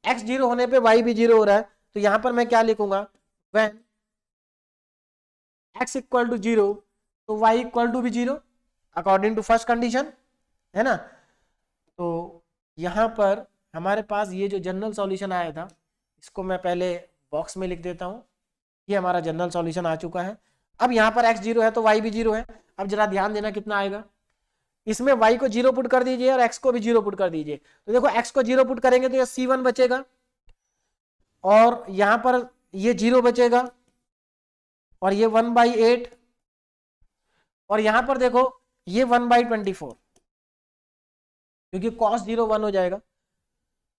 x 0 होने पे y भी 0 हो रहा है, तो यहां पर मैं क्या लिखूंगा, when x इक्वल टू 0 तो y इक्वल टू भी 0 अकॉर्डिंग टू फर्स्ट कंडीशन, है ना। तो यहां पर हमारे पास ये जो जनरल सॉल्यूशन आया था, इसको मैं पहले बॉक्स में लिख देता हूं, ये हमारा जनरल सॉल्यूशन आ चुका है। अब यहाँ पर x 0 है तो y भी 0 है, अब जरा ध्यान देना कितना आएगा, इसमें y को 0 पुट कर दीजिए और x को भी 0 पुट कर दीजिए, तो देखो x को 0 पुट करेंगे तो ये c1 बचेगा और यहां पर ये 0 बचेगा और ये 1/8 और यहां पर देखो ये 1/24 क्योंकि cos 0 1 हो जाएगा,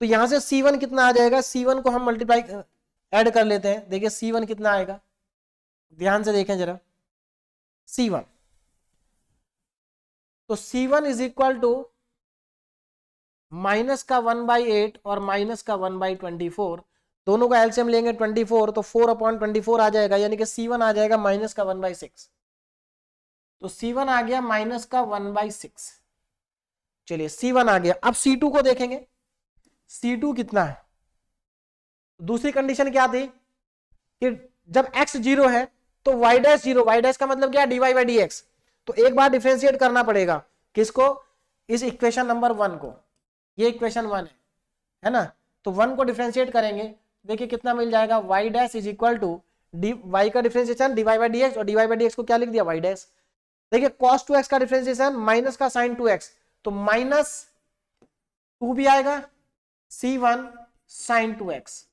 तो यहां से c1 कितना आ जाएगा, c1 को हम मल्टीप्लाई ऐड कर लेते हैं, देखिए c1 कितना आएगा, ध्यान से देखें जरा c1, तो c1 is equal to minus का 1/8 और माइनस का 1/24, दोनों का एलसीएम लेंगे 24 तो 4/24 आ जाएगा, यानी कि c1 आ जाएगा माइनस का 1/6, तो c1 आ गया माइनस का 1/6। चलिए c1 आ गया, अब c2 को देखेंगे, c2 कितना है, दूसरी कंडीशन क्या थी कि जब x 0 है तो y डैश 0, y डैश का मतलब क्या है dy/dx, तो एक बार डिफरेंशिएट करना पड़ेगा किसको, इस इक्वेशन नंबर 1 को, ये इक्वेशन 1 है ना। तो 1 को डिफरेंशिएट करेंगे, देखिए कितना मिल जाएगा, Y dash is equal to D, Y का differentiation D Y by D X, और D Y by D X को क्या लिख दिया, वाई डैश। देखिए cos 2x का डिफरेंशिएशन माइनस का sin 2x, तो माइनस 2 भी आएगा, c1 sin 2x,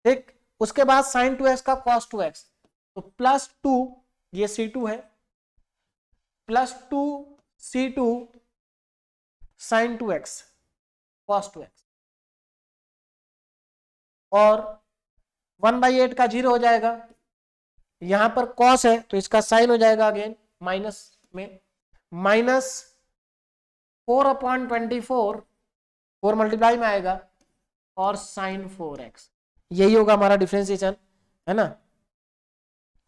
ठीक। उसके बाद sin 2x का cos 2x, तो प्लस 2, ये c2 है, plus 2 c2 sin 2x cos 2x, और 1/8 का 0 हो जाएगा, यहां पर cos है तो इसका साइन हो जाएगा अगेन माइनस में, माइनस 4/24, 4 मल्टीप्लाई में आएगा, और साइन 4x, यही होगा हमारा डिफरेंशिएशन, है ना।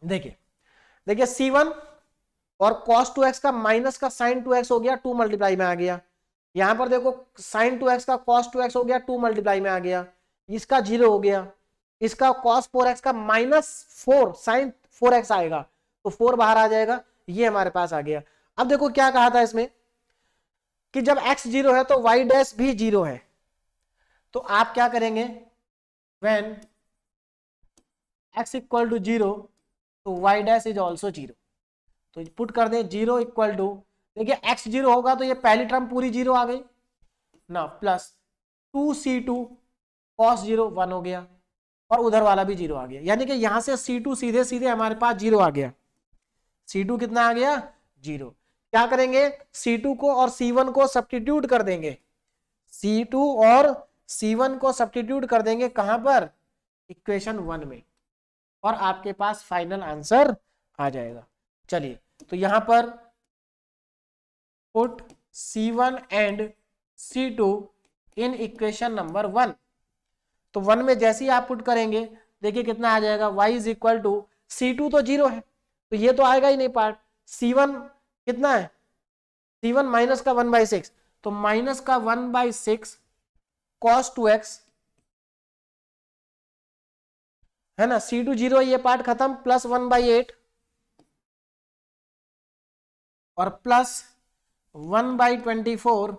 देखिए देखिए c1 और cos 2x का माइनस का sin 2x हो गया, 2 मल्टीप्लाई में आ गया। यहां पर देखो sin 2x का cos 2x हो गया, 2 मल्टीप्लाई में आ गया, इसका 0 हो गया, इसका cos 4x का -4 sin 4x आएगा, तो 4 बाहर आ जाएगा, ये हमारे पास आ गया। अब देखो क्या कहा था इसमें कि जब x 0 है तो y डैश भी 0 है, तो आप क्या करेंगे, when x इक्वल टू 0 तो y डैश इज ऑल्सो 0, तो पुट कर दें 0 इक्वल टू, देखिए x 0 होगा तो ये पहली टर्म पूरी 0 आ गई ना, प्लस 2c2 cos 0 1 हो गया, और उधर वाला भी 0 आ गया, यानी कि यहां से c2 सीधे सीधे हमारे पास 0 आ गया, c2 कितना आ गया, 0। क्या करेंगे, c2 को और c1 को सब्स्टिट्यूट कर देंगे, c2 और c1 को सब्स्टिट्यूट कर देंगे कहां पर, इक्वेशन 1 में, और आपके पास फाइनल आंसर आ जाएगा। चलिए तो यहां पर put c1 and c2 in equation number 1, तो 1 में जैसे ही आप पुट करेंगे देखिए कितना आ जाएगा, y is equal to, c2 तो 0 है तो ये तो आएगा ही नहीं पार्ट, c1 कितना है, c1 माइनस का 1/6, तो माइनस का 1/6 cos 2x, है ना, c2 0, ये पार्ट खत्म, प्लस 1/8 और प्लस 1/24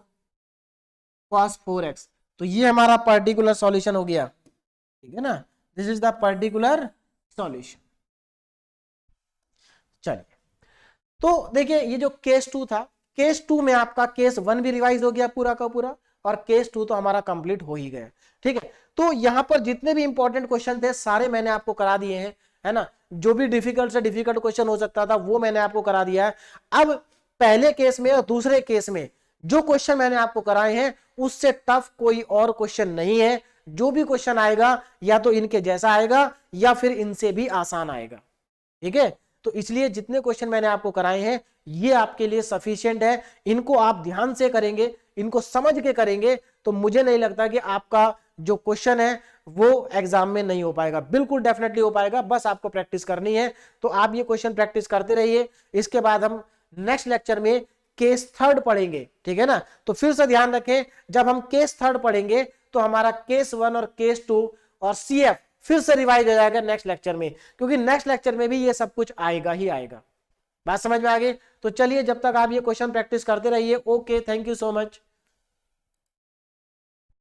cos 4x, तो ये हमारा पर्टिकुलर सॉल्यूशन हो गया, ठीक है ना, this is the particular solution. चलिए तो देखिए ये जो केस 2 था, केस 2 में आपका केस 1 भी रिवाइज हो गया पूरा का पूरा, और केस 2 तो हमारा कंप्लीट हो ही गया, ठीक है। तो यहां पर जितने भी इंपॉर्टेंट क्वेश्चन थे सारे मैंने आपको करा दिए हैं, है ना, जो भी डिफिकल्ट से डिफिकल्ट क्वेश्चन हो सकता था वो मैंने आपको करा दिया है। अब पहले केस में और दूसरे केस में जो क्वेश्चन मैंने आपको कराए हैं उससे टफ कोई और क्वेश्चन नहीं है, जो भी क्वेश्चन आएगा या तो इनके जैसा आएगा या फिर इनसे भी आसान आएगा, ठीक है। तो इसलिए जितने क्वेश्चन मैंने आपको कराए हैं ये आपके लिए सफिशिएंट है, इनको आप ध्यान से करेंगे, इनको समझ के करेंगे तो मुझे नहीं लगता कि आपका जो क्वेश्चन है वो एग्जाम में नहीं हो पाएगा, बिल्कुल डेफिनेटली हो पाएगा, बस आपको प्रैक्टिस करनी है। तो आप ये क्वेश्चन प्रैक्टिस करते रहिए, इसके बाद हम नेक्स्ट लेक्चर में केस 3 पढ़ेंगे, ठीक है ना। तो फिर से ध्यान रखें, जब हम केस 3 पढ़ेंगे तो हमारा केस 1 और केस 2 और CF फिर से रिवाइज हो जाएगा नेक्स्ट लेक्चर में, क्योंकि नेक्स्ट लेक्चर में भी ये सब कुछ आएगा ही आएगा। बात समझ में आ गई? तो चलिए जब तक आप ये क्वेश्चन प्रैक्टिस करते रहिए। Okay, thank you so much.